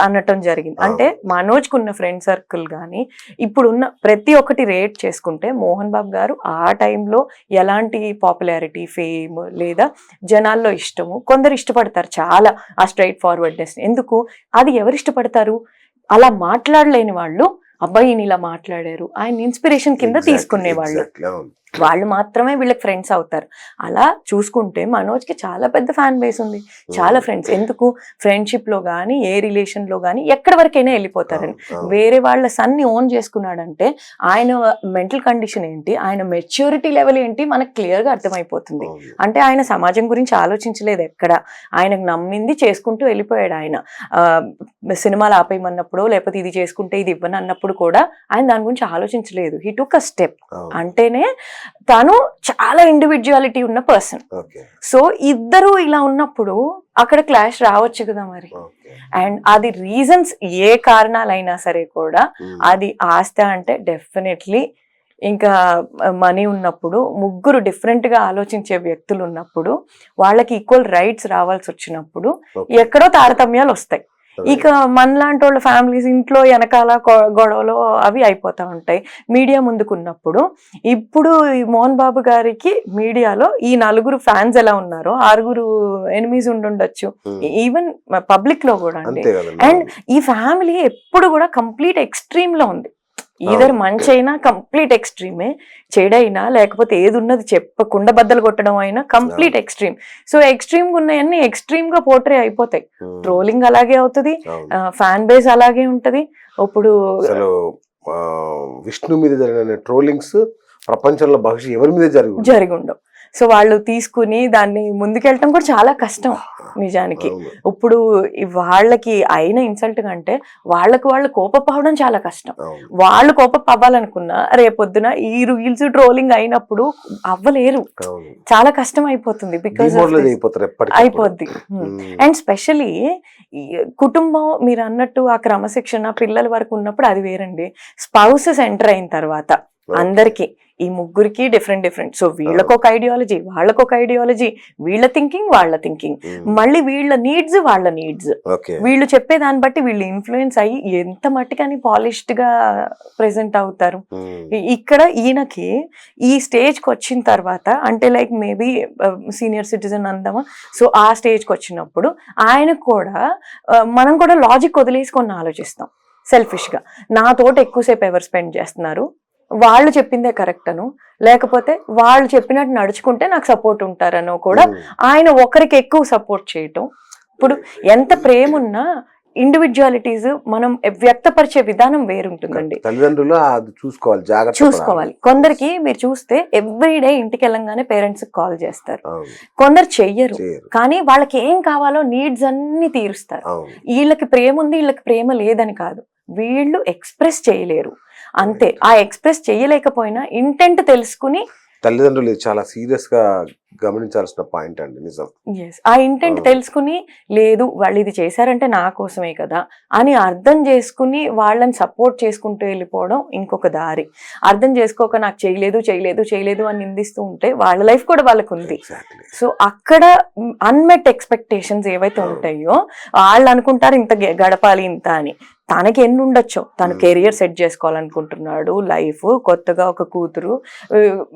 అనటం జరిగింది. అంటే మనోజ్ కున్న ఫ్రెండ్ సర్కిల్ కానీ ఇప్పుడున్న ప్రతి ఒక్కటి రేట్ చేసుకుంటే మోహన్ బాబు గారు ఆ టైంలో ఎలాంటి పాపులారిటీ, ఫేమ్ లేదా జనాల్లో ఇష్టము, కొందరు ఇష్టపడతారు చాలా ఆ స్ట్రైట్ ఫార్వర్డ్నెస్. ఎందుకు అది ఎవరు ఇష్టపడతారు? అలా మాట్లాడలేని వాళ్ళు, అబ్బాయి ఇలా మాట్లాడారు, ఆయన ఇన్స్పిరేషన్ కింద తీసుకునేవాళ్ళు, వాళ్ళు మాత్రమే వీళ్ళకి ఫ్రెండ్స్ అవుతారు. అలా చూసుకుంటే మనోజ్కి చాలా పెద్ద ఫ్యాన్ బేస్ ఉంది, చాలా ఫ్రెండ్స్. ఎందుకు? ఫ్రెండ్షిప్ లో కానీ ఏ రిలేషన్ లో కానీ ఎక్కడి వరకైనా వెళ్ళిపోతారని. వేరే వాళ్ళ సన్ని ఓన్ చేసుకున్నాడంటే ఆయన మెంటల్ కండిషన్ ఏంటి, ఆయన మెచ్యూరిటీ లెవెల్ ఏంటి మనకు క్లియర్ గా అర్థమైపోతుంది. అంటే ఆయన సమాజం గురించి ఆలోచించలేదు ఎక్కడ, ఆయనకు నమ్మింది చేసుకుంటూ వెళ్ళిపోయాడు. ఆయన సినిమాలు ఆపేయమన్నప్పుడు లేకపోతే ఇది చేసుకుంటే ఇది ఇవ్వను అన్నప్పుడు కూడా ఆయన దాని గురించి ఆలోచించలేదు. He took a step. అంటేనే తను చాలా ఇండివిజువాలిటీ ఉన్న పర్సన్. సో ఇద్దరు ఇలా ఉన్నప్పుడు అక్కడ క్లాష్ రావచ్చు కదా మరి. అండ్ అది రీజన్స్ ఏ కారణాలైనా సరే కూడా, అది ఆస్తి అంటే డెఫినెట్లీ ఇంకా మనీ ఉన్నప్పుడు, ముగ్గురు డిఫరెంట్ గా ఆలోచించే వ్యక్తులు ఉన్నప్పుడు, వాళ్ళకి ఈక్వల్ రైట్స్ రావాల్సి వచ్చినప్పుడు ఎక్కడో తారతమ్యాలు వస్తాయి. ఇక మనలాంటి వాళ్ళ ఫ్యామిలీస్ ఇంట్లో వెనకాల గొడవలు అవి అయిపోతా ఉంటాయి మీడియా ముందుకున్నప్పుడు. ఇప్పుడు ఈ మోహన్ బాబు గారికి మీడియాలో ఈ 4 ఫ్యాన్స్ ఎలా ఉన్నారో 6 ఎనిమీస్ ఉండుండొచ్చు ఈవెన్ పబ్లిక్ లో కూడా అండి. అండ్ ఈ ఫ్యామిలీ ఎప్పుడు కూడా కంప్లీట్ ఎక్స్ట్రీమ్ లో ఉంది. ఈధర్ మంచి అయినా కంప్లీట్ ఎక్స్ట్రీమే, చెడైనా లేకపోతే ఏది ఉన్నది చెప్పకుండా బద్దలు కొట్టడం అయినా కంప్లీట్ ఎక్స్ట్రీమ్. సో ఎక్స్ట్రీమ్ ఉన్నాయన్నీ ఎక్స్ట్రీమ్ గా పోర్ట్రే అయిపోతాయి. ట్రోలింగ్ అలాగే అవుతుంది, ఫ్యాన్ బేస్ అలాగే ఉంటది. ఇప్పుడు విష్ణు మీద జరిగిన ట్రోలింగ్స్ ప్రపంచంలో బహుశా ఎవరి మీద జరిగి ఉండవు. సో వాళ్ళు తీసుకుని దాన్ని ముందుకెళ్ళటం కూడా చాలా కష్టం నిజానికి. ఇప్పుడు వాళ్ళకి అయిన ఇన్సల్ట్ కంటే వాళ్ళు కోపపడడం చాలా కష్టం. వాళ్ళు కోపవ్వాలనుకున్నా రేపొద్దున ఈ రీల్స్ ట్రోలింగ్ అయినప్పుడు అవ్వలేరు, చాలా కష్టం అయిపోతుంది. బికాస్ అయిపోద్ది. అండ్ స్పెషలీ కుటుంబం మీరు అన్నట్టు ఆ క్రమశిక్షణ పిల్లల వరకు ఉన్నప్పుడు అది వేరండి. స్పౌసెస్ ఎంటర్ అయిన తర్వాత అందరికి ఈ ముగ్గురికి డిఫరెంట్. సో వీళ్ళకొక ఐడియాలజీ, వాళ్ళకొక ఐడియాలజీ, వీళ్ళ థింకింగ్ వాళ్ళ థింకింగ్, మళ్ళీ వీళ్ళ నీడ్స్ వాళ్ళ నీడ్స్, వీళ్ళు చెప్పే దాన్ని బట్టి వీళ్ళు ఇన్ఫ్లుయెన్స్ అయ్యి ఎంత మట్టుకని పాలిష్డ్ గా ప్రెజెంట్ అవుతారు. ఇక్కడ ఈయనకి ఈ స్టేజ్ కి వచ్చిన తర్వాత అంటే లైక్ మేబీ సీనియర్ సిటిజన్ అందామా, సో ఆ స్టేజ్ కి వచ్చినప్పుడు ఆయనకు కూడా మనం కూడా లాజిక్ వదిలేసుకొని ఆలోచిస్తాం సెల్ఫిష్ గా. నాతోటి ఎక్కువసేపు ఎవరు స్పెండ్ చేస్తున్నారు, వాళ్ళు చెప్పిందే కరెక్ట్ అను, లేకపోతే వాళ్ళు చెప్పినట్టు నడుచుకుంటే నాకు సపోర్ట్ ఉంటారనో కూడా ఆయన ఒకరికి ఎక్కువ సపోర్ట్ చేయటం. ఇప్పుడు ఎంత ప్రేమ ఉన్నా ఇండివిజువాలిటీస్ మనం వ్యక్తపరిచే విధానం వేరుంటుందండి. తల్లిదండ్రులు చూసుకోవాలి. కొందరికి మీరు చూస్తే ఎవ్రీడే ఇంటికి వెళ్ళంగానే పేరెంట్స్ కాల్ చేస్తారు, కొందరు చెయ్యరు. కానీ వాళ్ళకి ఏం కావాలో నీడ్స్ అన్ని తీరుస్తారు. వీళ్ళకి ప్రేమ ఉంది, వీళ్ళకి ప్రేమ లేదని కాదు, వీళ్ళు ఎక్స్ప్రెస్ చేయలేరు అంతే. ఆ ఎక్స్ప్రెస్ చేయలేకపోయినా ఇంటెంట్ తెలుసుకుని తల్లిదండ్రులు చాలా సీరియస్ గా గమనించాల్సిన పాయింట్ అండి, నిజం. ఆ ఇంటెంట్ తెలుసుకుని లేదు వాళ్ళు ఇది చేశారంటే నా కోసమే కదా అని అర్థం చేసుకుని వాళ్ళని సపోర్ట్ చేసుకుంటూ వెళ్ళిపోవడం ఇంకొక దారి. అర్థం చేసుకోక నాకు చేయలేదు అని నిందిస్తూ ఉంటే వాళ్ళ లైఫ్ కూడా వాళ్ళకు ఉంది. సో అక్కడ అన్మెట్ ఎక్స్పెక్టేషన్స్ ఏవైతే ఉంటాయో వాళ్ళు అనుకుంటారు ఇంత గడపాలి ఇంత అని. తనకి ఎన్ని ఉండొచ్చో, తను కెరియర్ సెట్ చేసుకోవాలనుకుంటున్నాడు, లైఫ్ కొత్తగా ఒక కూతురు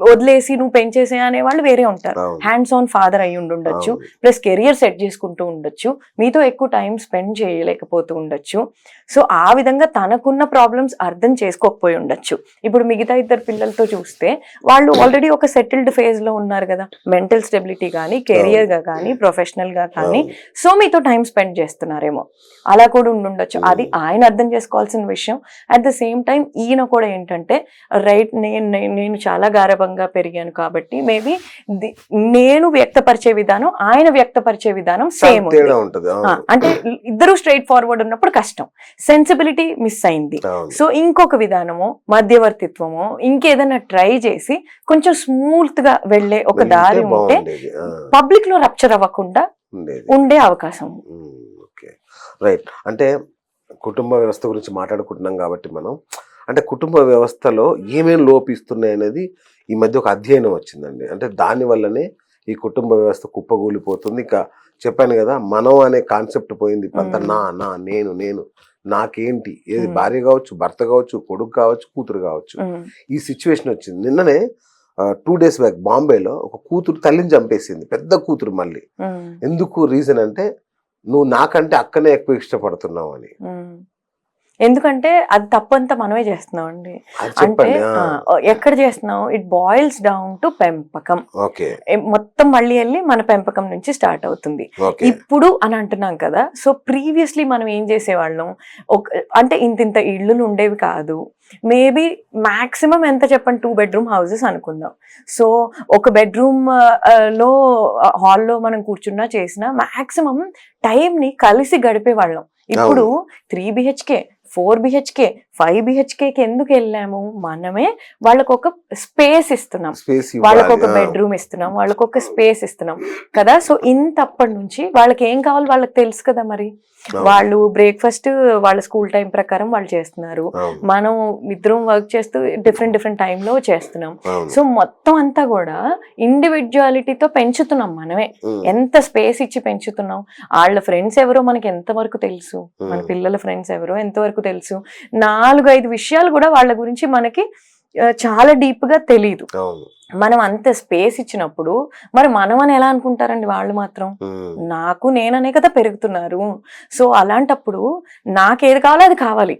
వదిలేసి నువ్వు పెంచేసే అనే వాళ్ళు వేరే ఉంటారు. హ్యాండ్స్ ఆన్ ఫాదర్ అయి ఉండొచ్చు, ప్లస్ కెరియర్ సెట్ చేసుకుంటూ ఉండొచ్చు, మీతో ఎక్కువ టైం స్పెండ్ చేయలేకపోతూ ఉండొచ్చు. సో ఆ విధంగా తనకున్న ప్రాబ్లమ్స్ అర్థం చేసుకోకపోయి ఉండొచ్చు. ఇప్పుడు మిగతా 2 పిల్లలతో చూస్తే వాళ్ళు ఆల్రెడీ ఒక సెటిల్డ్ ఫేజ్ లో ఉన్నారు కదా, మెంటల్ స్టెబిలిటీ కానీ కెరియర్ గా కానీ ప్రొఫెషనల్ గా కానీ. సో మీతో టైం స్పెండ్ చేస్తున్నారేమో, అలా కూడా ఉండొచ్చు. అది ఆయన అర్థం చేసుకోవాల్సిన విషయం. అట్ ద సేమ్ టైం ఈయన కూడా ఏంటంటే రైట్, నేను చాలా గారభంగా పెరిగాను కాబట్టి మేబీ నేను వ్యక్తపరిచే విధానం ఆయన వ్యక్తపరిచే విధానం సేమ్ ఉంటుంది. అంటే ఇద్దరు స్ట్రైట్ ఫార్వర్డ్ ఉన్నప్పుడు కష్టం, సెన్సిబిలిటీ మిస్ అయింది. సో ఇంకొక విధానము మధ్యవర్తిత్వము ఇంకేదైనా ట్రై చేసి కొంచెం స్మూత్ గా వెళ్లే ఒక దారి ఉంటే పబ్లిక్ లో రప్చర్ అవ్వకుండా ఉండే అవకాశం. రైట్. అంటే కుటుంబ వ్యవస్థ గురించి మాట్లాడుకుంటున్నాం కాబట్టి మనం, అంటే కుటుంబ వ్యవస్థలో ఏమేమి లోపిస్తున్నాయి అనేది ఈ మధ్య ఒక అధ్యయనం వచ్చిందండి. అంటే దానివల్లనే ఈ కుటుంబ వ్యవస్థ కుప్పగూలిపోతుంది. ఇంకా చెప్పాను కదా, మనం అనే కాన్సెప్ట్ పోయింది. అంత నా నేను నాకేంటి, ఏది భార్య కావచ్చు, భర్త కావచ్చు, కొడుకు కావచ్చు, కూతురు కావచ్చు, ఈ సిచ్యువేషన్ వచ్చింది. నిన్ననే 2 days బ్యాక్ బాంబేలో ఒక కూతురు తల్లిని చంపేసింది, పెద్ద కూతురు. మళ్ళీ ఎందుకు రీజన్ అంటే నువ్వు నాకంటే అక్కనే ఎక్కువ ఇష్టపడుతున్నావు అని. ఎందుకంటే అది తప్పంతా మనమే చేస్తున్నాం అండి. అంటే ఎక్కడ చేస్తున్నాం, ఇట్ బాయిల్స్ డౌన్ టు పెంపకం. మొత్తం మళ్ళీ వెళ్ళి మన పెంపకం నుంచి స్టార్ట్ అవుతుంది ఇప్పుడు అని అంటున్నాం కదా. సో ప్రీవియస్లీ మనం ఏం చేసేవాళ్ళం, అంటే ఇంత ఇళ్ళు ఉండేవి కాదు. మేబీ మాక్సిమం ఎంత చెప్పండి 2 bedroom houses అనుకుందాం. సో ఒక బెడ్రూమ్ లో హాల్లో మనం కూర్చున్నా చేసినా మాక్సిమం టైం ని కలిసి గడిపే వాళ్ళం. ఇప్పుడు 3 BHK 4 BHK 5 BHKకి ఎందుకు వెళ్ళాము? మనమే వాళ్ళకు ఒక స్పేస్ ఇస్తున్నాం, వాళ్ళకు ఒక బెడ్రూమ్ ఇస్తున్నాం, వాళ్ళకు ఒక స్పేస్ ఇస్తున్నాం కదా. సో ఇంతప్పటి నుంచి వాళ్ళకి ఏం కావాలి వాళ్ళకి తెలుసు కదా. మరి వాళ్ళు బ్రేక్ఫాస్ట్ వాళ్ళ స్కూల్ టైం ప్రకారం వాళ్ళు చేస్తున్నారు, మనం ఇద్దరం వర్క్ చేస్తూ డిఫరెంట్ టైంలో చేస్తున్నాం. సో మొత్తం అంతా కూడా ఇండివిజువాలిటీతో పెంచుతున్నాం మనమే. ఎంత స్పేస్ ఇచ్చి పెంచుతున్నాం. వాళ్ళ ఫ్రెండ్స్ ఎవరో మనకి ఎంతవరకు తెలుసు, మన పిల్లల ఫ్రెండ్స్ ఎవరో ఎంతవరకు తెలుసు, 4-5 విషయాలు కూడా వాళ్ళ గురించి మనకి చాలా డీప్ గా తెలీదు. మనం అంత స్పేస్ ఇచ్చినప్పుడు మరి మనం అని ఎలా అనుకుంటారండి వాళ్ళు మాత్రం? నాకు నేననే కదా పెరుగుతున్నారు. సో అలాంటప్పుడు నాకేది కావాలో అది కావాలి,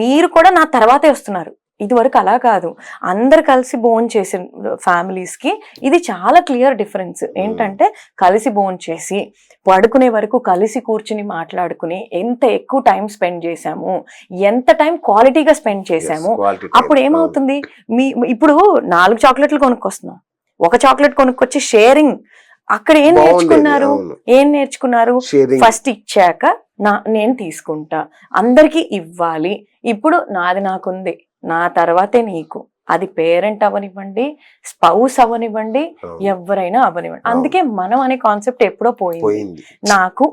మీరు కూడా నా తర్వాతే వస్తున్నారు. ఇది వరకు అలా కాదు, అందరు కలిసి భోజనం చేసిన ఫ్యామిలీస్ కి ఇది చాలా క్లియర్ డిఫరెన్స్. ఏంటంటే కలిసి భోజనం చేసి పడుకునే వరకు కలిసి కూర్చుని మాట్లాడుకుని ఎంత ఎక్కువ టైం స్పెండ్ చేసాము, ఎంత టైం క్వాలిటీగా స్పెండ్ చేసాము. అప్పుడు ఏమవుతుంది, ఇప్పుడు 4 చాక్లెట్లు కొనుక్కొస్తున్నాం, ఒక చాక్లెట్ కొనుక్కొచ్చి షేరింగ్. అక్కడ ఏం నేర్చుకున్నారు? ఫస్ట్ ఇచ్చాక నేను తీసుకుంటా, అందరికి ఇవ్వాలి, ఇప్పుడు నాది నాకుంది, నా తర్వాతే నీకు. అది పేరెంట్ అవనివ్వండి, స్పౌస్ అవనివ్వండి, ఎవరైనా అవనివ్వండి. అందుకే మనం అనే కాన్సెప్ట్ ఎప్పుడో పోయింది. నాకు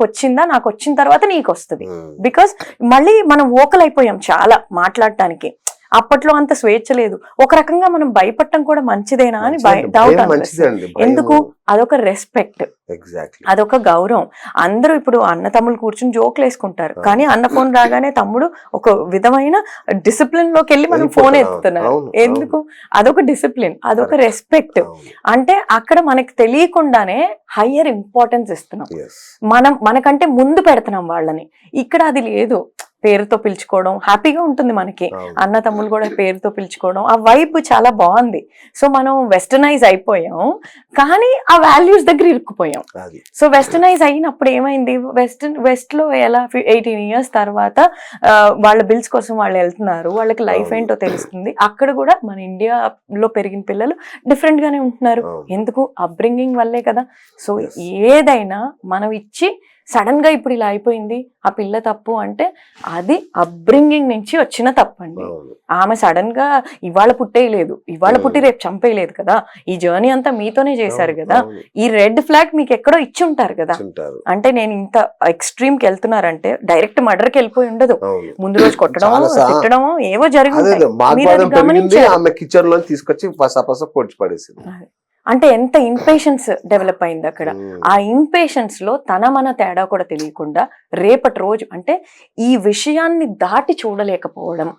వచ్చిన తర్వాత నీకు వస్తుంది. బికాస్ మళ్ళీ మనం వోకల్ అయిపోయాం చాలా మాట్లాడటానికి. అప్పట్లో అంత స్వేచ్ఛ లేదు. ఒక రకంగా మనం భయపడటం కూడా మంచిదేనా అని డౌట్ అనిపిస్తుంది. ఎందుకు? అదొక రెస్పెక్ట్, అదొక గౌరవం. అందరూ ఇప్పుడు అన్న తమ్ముళ్ళు కూర్చుని జోకులు వేసుకుంటారు, కానీ అన్న ఫోన్ రాగానే తమ్ముడు ఒక విధమైన డిసిప్లిన్ లోకి వెళ్ళి మనం ఫోన్ ఎత్తుతున్నారు. ఎందుకు? అదొక డిసిప్లిన్, అదొక రెస్పెక్ట్. అంటే అక్కడ మనకి తెలియకుండానే హయ్యర్ ఇంపార్టెన్స్ ఇస్తున్నాం, మనకంటే ముందు పెడుతున్నాం వాళ్ళని. ఇక్కడ అది లేదు. పేరుతో పిలుచుకోవడం హ్యాపీగా ఉంటుంది మనకి, అన్న తమ్ముళ్ళు కూడా పేరుతో పిలుచుకోవడం, ఆ వైబ్ చాలా బాగుంది. సో మనం వెస్టర్నైజ్ అయిపోయాం, కానీ ఆ వాల్యూస్ దగ్గర ఇరుక్కుపోయాం. సో వెస్టర్నైజ్ అయినప్పుడు ఏమైంది, వెస్ట్ లో ఎలా 18 years తర్వాత వాళ్ళ బిల్స్ కోసం వాళ్ళు వెళ్తున్నారు, వాళ్ళకి లైఫ్ ఏంటో తెలుస్తుంది. అక్కడ కూడా మన ఇండియాలో పెరిగిన పిల్లలు డిఫరెంట్ గానే ఉంటున్నారు. ఎందుకు? అప్బ్రింగింగ్ వల్లే కదా. సో ఏదైనా మనం ఇచ్చి సడన్ గా ఇప్పుడు ఇలా అయిపోయింది ఆ పిల్ల తప్పు అంటే అది అప్బ్రింగింగ్ నుంచి వచ్చిన తప్పు అండి. ఆమె సడన్ గా ఇవాళ పుట్టేయలేదు, ఇవాళ పుట్టి రేపు చంపేయలేదు కదా. ఈ జర్నీ అంతా మీతోనే చేశారు కదా. ఈ రెడ్ ఫ్లాగ్ మీకు ఎక్కడో ఇచ్చి ఉంటారు కదా. అంటే నేను ఇంత ఎక్స్ట్రీమ్ కి వెళ్తున్నారంటే డైరెక్ట్ మర్డర్ కి వెళ్ళిపోయి ఉండదు. ముందు రోజు కొట్టడం తిట్టడం ఏవో జరిగింది. అంటే ఎంత ఇంపేషన్స్ డెవలప్ అయింది అక్కడ. ఆ ఇంపేషన్స్ లో మన తేడా కూడా తెలియకుండా రేపటి రోజు అంటే ఈ విషయాన్ని దాటి చూడలేకపోవడం,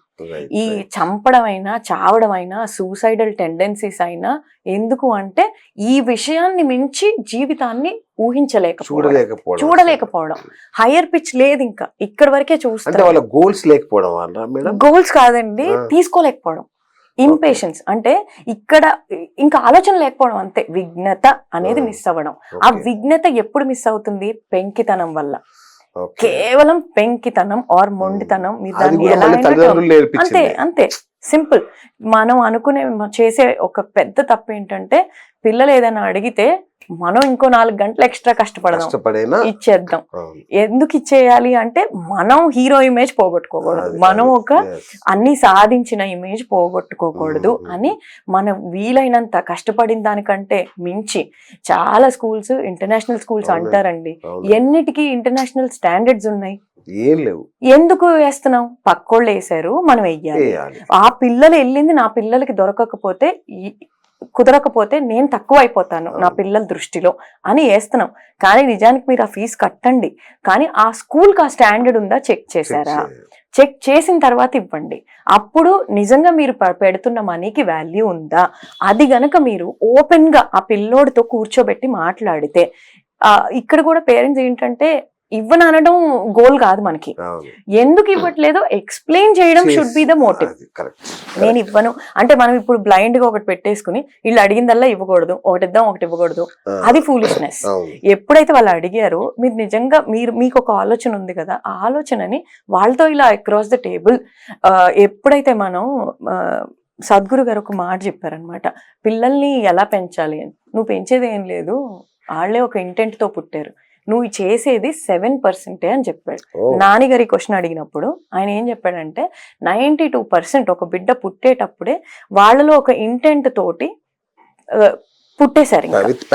ఈ చంపడం అయినా చావడం అయినా సూసైడల్ టెండెన్సీస్ అయినా, ఎందుకు అంటే ఈ విషయాన్ని మించి జీవితాన్ని చూడలేకపోవడం. హైయర్ పిచ్ లేదు, ఇంకా ఇక్కడ వరకే చూస్తారు. గోల్స్ కాదండి, తీసుకోలేకపోవడం. ఇంపేషన్స్ అంటే ఇక్కడ ఇంకా ఆలోచన లేకపోవడం, అంతే. విఘ్నత అనేది మిస్ అవ్వడం. ఆ విఘ్నత ఎప్పుడు మిస్ అవుతుంది? పెంకితనం వల్ల. కేవలం పెంకితనం ఆర్ మొండితనం, మీరు దాన్ని ఎలా అంతే అంతే సింపుల్. మనం చేసే ఒక పెద్ద తప్పు ఏంటంటే, పిల్లలు ఏదైనా అడిగితే మనం ఇంకో 4 గంటలు ఎక్స్ట్రా కష్టపడదాం, ఇచ్చేద్దాం. ఎందుకు ఇచ్చేయాలి అంటే మనం హీరో ఇమేజ్ పోగొట్టుకోకూడదు, మనం ఒక అన్ని సాధించిన ఇమేజ్ పోగొట్టుకోకూడదు అని మనం వీలైనంత కష్టపడిన దానికంటే మించి. చాలా స్కూల్స్ ఇంటర్నేషనల్ స్కూల్స్ అంటారండి, ఎన్నిటికీ ఇంటర్నేషనల్ స్టాండర్డ్స్ ఉన్నాయి. ఎందుకు వేస్తున్నాం? పక్కోళ్ళు వేసారు, మనం వెయ్యాలి. ఆ పిల్లలు వెళ్ళింది నా పిల్లలకి కుదరకపోతే నేను తక్కువ అయిపోతాను నా పిల్లల దృష్టిలో అని వేస్తున్నాం. కానీ నిజానికి మీరు ఆ ఫీజు కట్టండి, కానీ ఆ స్కూల్కి ఆ స్టాండర్డ్ ఉందా చెక్ చేశారా? చెక్ చేసిన తర్వాత ఇవ్వండి. అప్పుడు నిజంగా మీరు పెడుతున్న మనీకి వాల్యూ ఉందా? అది గనక మీరు ఓపెన్ గా ఆ పిల్లోడితో కూర్చోబెట్టి మాట్లాడితే, ఇక్కడ కూడా పేరెంట్స్ ఏంటంటే ఇవ్వననడం గోల్ కాదు మనకి. ఎందుకు ఇవ్వట్లేదో ఎక్స్ప్లెయిన్ చేయడం షుడ్ బి ద మోటివ్. నేను ఇవ్వను అంటే మనం ఇప్పుడు బ్లైండ్ గా ఒకటి పెట్టేసుకుని వీళ్ళు అడిగిందల్లా ఇవ్వకూడదు, ఒకటి ఇద్దాం ఒకటి ఇవ్వకూడదు, అది ఫూలిష్నెస్. ఎప్పుడైతే వాళ్ళు అడిగారో మీరు నిజంగా మీకు ఒక ఆలోచన ఉంది కదా, ఆ ఆలోచనని వాళ్ళతో ఇలా అక్రాస్ ద టేబుల్. ఎప్పుడైతే మనం సద్గురు గారు ఒక మాట చెప్పారనమాట, పిల్లల్ని ఎలా పెంచాలి అని. నువ్వు పెంచేది ఏం లేదు, వాళ్ళే ఒక ఇంటెంట్ తో పుట్టారు, నువ్వు చేసేది 7% అని చెప్పాడు. నాన్నగారి క్వశ్చన్ అడిగినప్పుడు ఆయన ఏం చెప్పాడంటే 92% ఒక బిడ్డ పుట్టేటప్పుడే వాళ్ళలో ఒక ఇంటెంట్ తోటి పుట్టేశారు, విత్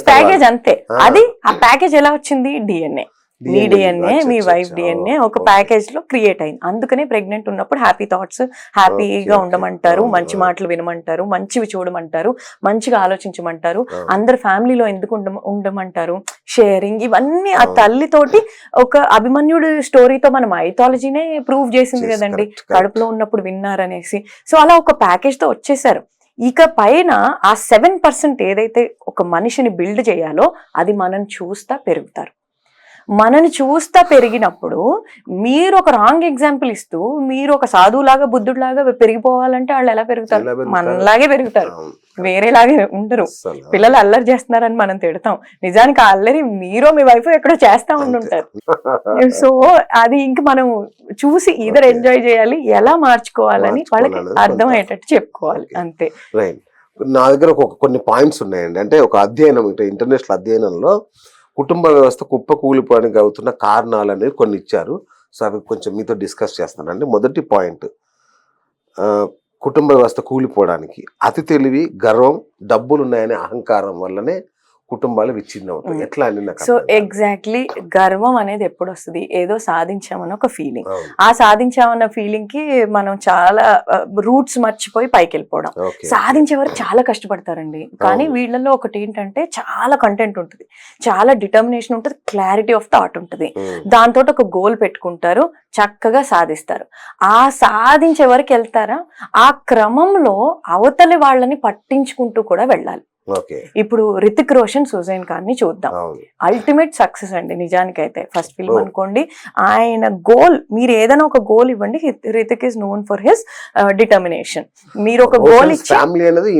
ప్యాకేజ్ అంతే. అది ఆ ప్యాకేజ్ ఎలా వచ్చింది? DNA, మీ డిఎన్ఏ, మీ వైఫ్ డిఎన్ఏ ఒక ప్యాకేజ్ లో క్రియేట్ అయింది. అందుకనే ప్రెగ్నెంట్ ఉన్నప్పుడు హ్యాపీ థాట్స్, హ్యాపీగా ఉండమంటారు, మంచి మాటలు వినమంటారు, మంచివి చూడమంటారు, మంచిగా ఆలోచించమంటారు, అందరు ఫ్యామిలీలో ఎందుకు ఉండమంటారు, షేరింగ్, ఇవన్నీ ఆ తల్లితోటి ఒక అభిమన్యుడు స్టోరీతో మన మైథాలజీనే ప్రూవ్ చేసింది కదండి, కడుపులో ఉన్నప్పుడు విన్నారనేసి. సో అలా ఒక ప్యాకేజ్ తో వచ్చేసారు. ఇక పైన ఆ 7% ఏదైతే ఒక మనిషిని బిల్డ్ చేయాలో అది మనం చూస్తా పెరుగుతారు. మనని చూస్తా పెరిగినప్పుడు మీరు ఒక రాంగ్ ఎగ్జాంపుల్ ఇస్తూ మీరు ఒక సాధువులాగా బుద్ధుడిలాగా పెరిగిపోవాలంటే వాళ్ళు ఎలా పెరుగుతారు? మనలాగే పెరుగుతారు, వేరేలాగే ఉండరు. పిల్లలు అల్లరి చేస్తున్నారని మనం తిడతాం, నిజానికి ఆ అల్లరి మీరు మీ వైఫ్ ఎక్కడో చేస్తా ఉండుంటారు. సో అది ఇంక మనం చూసి ఇద్దరు ఎంజాయ్ చేయాలి, ఎలా మార్చుకోవాలని వాళ్ళకి అర్థమయ్యేటట్టు చెప్పుకోవాలి, అంతే. నా దగ్గర కొన్ని పాయింట్స్ ఉన్నాయండి. అంటే ఒక అధ్యయనం, ఇంటర్నేషనల్ అధ్యయనంలో కుటుంబ వ్యవస్థ కుప్పకూలిపోవడానికి అవుతున్న కారణాలు అనేది కొన్ని ఇచ్చారు. సో అవి కొంచెం మీతో డిస్కస్ చేస్తానండి. మొదటి పాయింట్, కుటుంబ వ్యవస్థ కూలిపోవడానికి అతి తెలివి, గర్వం, డబ్బులు ఉన్నాయనే అహంకారం వల్లనే కుటుంబాలు విచ్ఛిన్నం అవుతాయి. ఎట్లా అండి? సో ఎగ్జాక్ట్లీ, గర్వం అనేది ఎప్పుడు వస్తుంది? ఏదో సాధించామన్న ఒక ఫీలింగ్, ఆ సాధించామన్న ఫీలింగ్ కి మనం చాలా రూట్స్ మర్చిపోయి పైకి వెళ్ళిపోవడం. సాధించే వరకు చాలా కష్టపడతారండి, కానీ వీళ్ళలో ఒకటి ఏంటంటే చాలా కంటెంట్ ఉంటుంది, చాలా డిటర్మినేషన్ ఉంటుంది, క్లారిటీ ఆఫ్ థాట్ ఉంటుంది. దాంతో ఒక గోల్ పెట్టుకుంటారు, చక్కగా సాధిస్తారు. ఆ సాధించే వరకు వెళ్తారా, ఆ క్రమంలో అవతలి వాళ్ళని పట్టించుకుంటూ కూడా వెళ్ళాలి. ఇప్పుడు రితిక్ రోషన్, సుజైన్ ఖాన్ ని చూద్దాం. అల్టిమేట్ సక్సెస్ అండి నిజానికైతే. ఫస్ట్ ఫిల్మ్ అనుకోండి, ఆయన గోల్, మీరు ఏదైనా ఒక గోల్ ఇవ్వండి, Hrithik is known for his determination. మీరు ఒక గోల్ ఇచ్చి,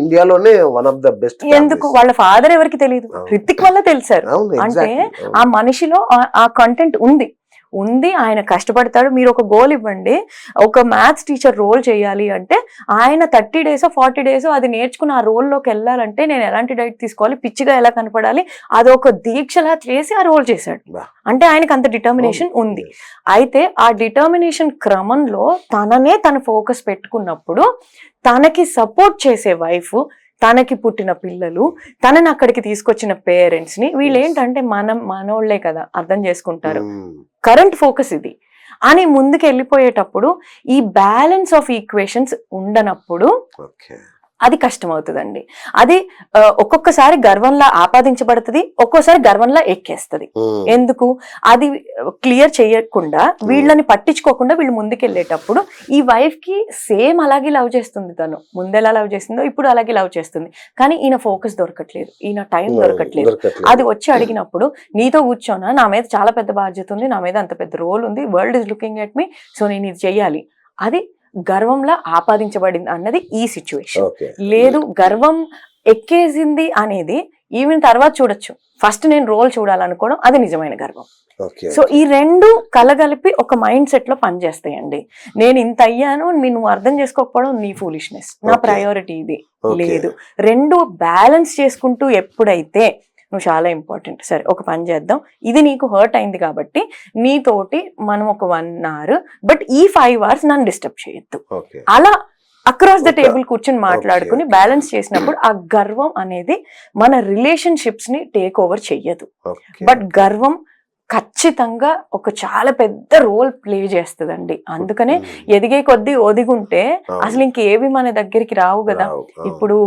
ఇండియాలోనే వన్ ఆఫ్ ద బెస్ట్. ఎందుకు వాళ్ళ ఫాదర్ ఎవరికి తెలియదు, రితిక్ వల్ల తెలిసారు. అంటే ఆ మనిషిలో ఆ కంటెంట్ ఉంది, ఆయన కష్టపడతాడు. మీరు ఒక గోల్ ఇవ్వండి, ఒక మ్యాథ్స్ టీచర్ రోల్ చేయాలి అంటే ఆయన 30 days 40 days అది నేర్చుకుని ఆ రోల్లోకి వెళ్ళాలంటే నేను ఎలాంటి డైట్ తీసుకోవాలి, పిచ్చిగా ఎలా కనపడాలి, అదొక దీక్షలా చేసి ఆ రోల్ చేశాడు. అంటే ఆయనకు అంత డిటర్మినేషన్ ఉంది. అయితే ఆ డిటర్మినేషన్ క్రమంలో తన ఫోకస్ పెట్టుకున్నప్పుడు తనకి సపోర్ట్ చేసే వైఫ్, తనకి పుట్టిన పిల్లలు, తనని అక్కడికి తీసుకొచ్చిన పేరెంట్స్ ని, వీళ్ళు ఏంటంటే మనోళ్లే కదా, అర్థం చేసుకుంటారు, కరెంట్ ఫోకస్ ఇది అని ముందుకు వెళ్ళిపోయేటప్పుడు ఈ బ్యాలెన్స్ ఆఫ్ ఈక్వేషన్స్ ఉండనప్పుడు అది కష్టం అవుతుందండి. అది ఒక్కొక్కసారి గర్వంలా ఆపాదించబడుతుంది, ఒక్కోసారి గర్వంలా ఎక్కేస్తుంది. ఎందుకు? అది క్లియర్ చేయకుండా, వీళ్ళని పట్టించుకోకుండా వీళ్ళు ముందుకెళ్ళేటప్పుడు ఈ వైఫ్ కి సేమ్ అలాగే లవ్ చేస్తుంది, తను ముందెలా లవ్ చేస్తుందో ఇప్పుడు అలాగే లవ్ చేస్తుంది. కానీ ఈయన ఫోకస్ దొరకట్లేదు, ఈయన టైం దొరకట్లేదు. అది వచ్చి అడిగినప్పుడు, నీతో కూర్చోనా, నా మీద చాలా పెద్ద బాధ్యత ఉంది, నా మీద అంత పెద్ద రోల్ ఉంది, world is looking at me, so నేను ఇది చెయ్యాలి, అది గర్వంలా ఆపాదించబడింది అన్నది ఈ సిచ్యువేషన్. లేదు, గర్వం ఎక్కేసింది అనేది ఈవెన్ తర్వాత చూడొచ్చు, ఫస్ట్ నేను రోల్ చూడాలనుకోవడం అది నిజమైన గర్వం. సో ఈ రెండు కలగలిపి ఒక మైండ్ సెట్ లో పనిచేస్తాయండి. నేను ఇంత అయ్యాను, నువ్వు అర్థం చేసుకోకపోవడం నీ ఫూలిష్నెస్, నా ప్రయారిటీ ఇది లేదు. రెండు బ్యాలెన్స్ చేసుకుంటూ ఎప్పుడైతే నువ్వు చాలా ఇంపార్టెంట్, సరే ఒక పని చేద్దాం, ఇది నీకు హర్ట్ అయింది కాబట్టి నీతోటి మనం ఒక 1 hour, బట్ ఈ 5 hours నన్ను డిస్టర్బ్ చేయొద్దు, అలా అక్రాస్ ద టేబుల్ కూర్చొని మాట్లాడుకుని బ్యాలెన్స్ చేసినప్పుడు ఆ గర్వం అనేది మన రిలేషన్షిప్స్ ని టేక్ ఓవర్ చెయ్యదు. బట్ గర్వం ఖచ్చితంగా ఒక చాలా పెద్ద రోల్ ప్లే చేస్తుందండి. అందుకనే ఎదిగే కొద్దీ ఒదిగుంటే అసలు ఇంకేవి మన దగ్గరికి రావు కదా. ఇప్పుడు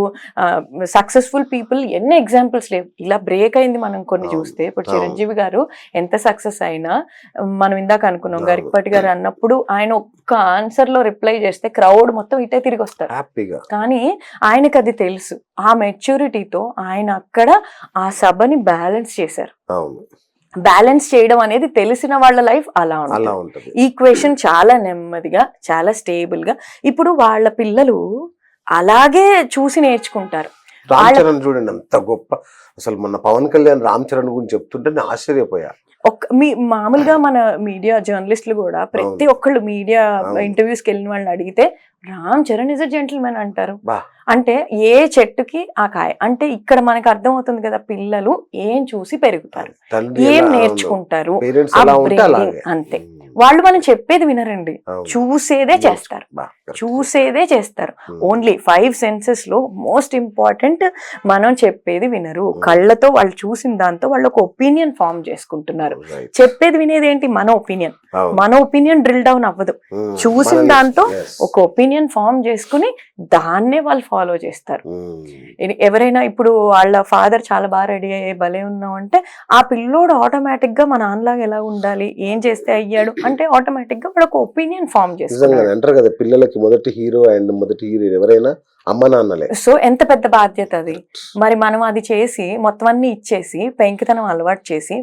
సక్సెస్ఫుల్ పీపుల్ ఎన్ని ఎగ్జాంపుల్స్ లేవు, ఇలా బ్రేక్ అయింది మనం కొన్ని చూస్తే. ఇప్పుడు చిరంజీవి గారు ఎంత సక్సెస్ అయినా, మనం ఇందాక అనుకున్నాం గరికపాటి గారు అన్నప్పుడు ఆయన ఒక్క ఆన్సర్ లో రిప్లై చేస్తే క్రౌడ్ మొత్తం ఇటే తిరిగి వస్తారు. కానీ ఆయనకు అది తెలుసు, ఆ మెచ్యూరిటీతో ఆయన అక్కడ ఆ సభని బ్యాలెన్స్ చేశారు. బ్యాలెన్స్ చేయడం అనేది తెలిసిన వాళ్ళ లైఫ్ అలా ఉంటుంది. ఈక్వేషన్ చాలా నెమ్మదిగా, చాలా స్టేబుల్ గా. ఇప్పుడు వాళ్ళ పిల్లలు అలాగే చూసి నేర్చుకుంటారు. రామ్ చరణ్ చూడండి అంత గొప్ప, అసలు మొన్న పవన్ కళ్యాణ్ రామ్ చరణ్ గురించి చెప్తుంటే నేను ఆశ్చర్యపోయా. మామూలుగా మన మీడియా జర్నలిస్టులు కూడా ప్రతి ఒక్కళ్ళు మీడియా ఇంటర్వ్యూస్కి వెళ్ళిన వాళ్ళని అడిగితే Ram Charan is a gentlemen అంటారు. అంటే ఏ చెట్టుకి ఆ కాయ అంటే ఇక్కడ మనకు అర్థం అవుతుంది కదా, పిల్లలు ఏం చూసి పెరుగుతారు, ఏం నేర్చుకుంటారు, అంతే. వాళ్ళు మనం చెప్పేది వినరండి, చూసేదే చేస్తారు, చూసేదే చేస్తారు. ఓన్లీ 5 సెన్సెస్ లో మోస్ట్ ఇంపార్టెంట్ మనం చెప్పేది వినరు. కళ్ళతో వాళ్ళు చూసిన దాంతో వాళ్ళు ఒక ఒపీనియన్ ఫామ్ చేసుకుంటున్నారు. చెప్పేది వినేది ఏంటి, మన ఒపీనియన్. మన ఒపీనియన్ డ్రిల్ డౌన్ అవ్వదు, చూసిన దాంతో ఒక ఒపీనియన్ ఫామ్ చేసుకుని దాన్నే వాళ్ళు ఫాలో చేస్తారు. ఎవరైనా ఇప్పుడు వాళ్ళ ఫాదర్ చాలా బాగా రెడీ అయ్యే భలే ఉన్నావు అంటే ఆ పిల్లోడు ఆటోమేటిక్ గా మా నాన్నలాగా ఎలా ఉండాలి, ఏం చేస్తే అయ్యాడు అంటే ఆటోమేటిక్ గా వాడు ఒక ఒపీనియన్ ఫామ్ చేస్తారు. అంటారు కదా పిల్లలకి మొదటి హీరో అండ్ మొదటి హీరోయిన్ ఎవరైనా అమ్మ నాన్నలే. సో ఎంత పెద్ద బాధ్యత అది. మరి మనం అది చేసి మొత్తం అన్ని ఇచ్చేసి పెంకితనం అలవాటు చేసి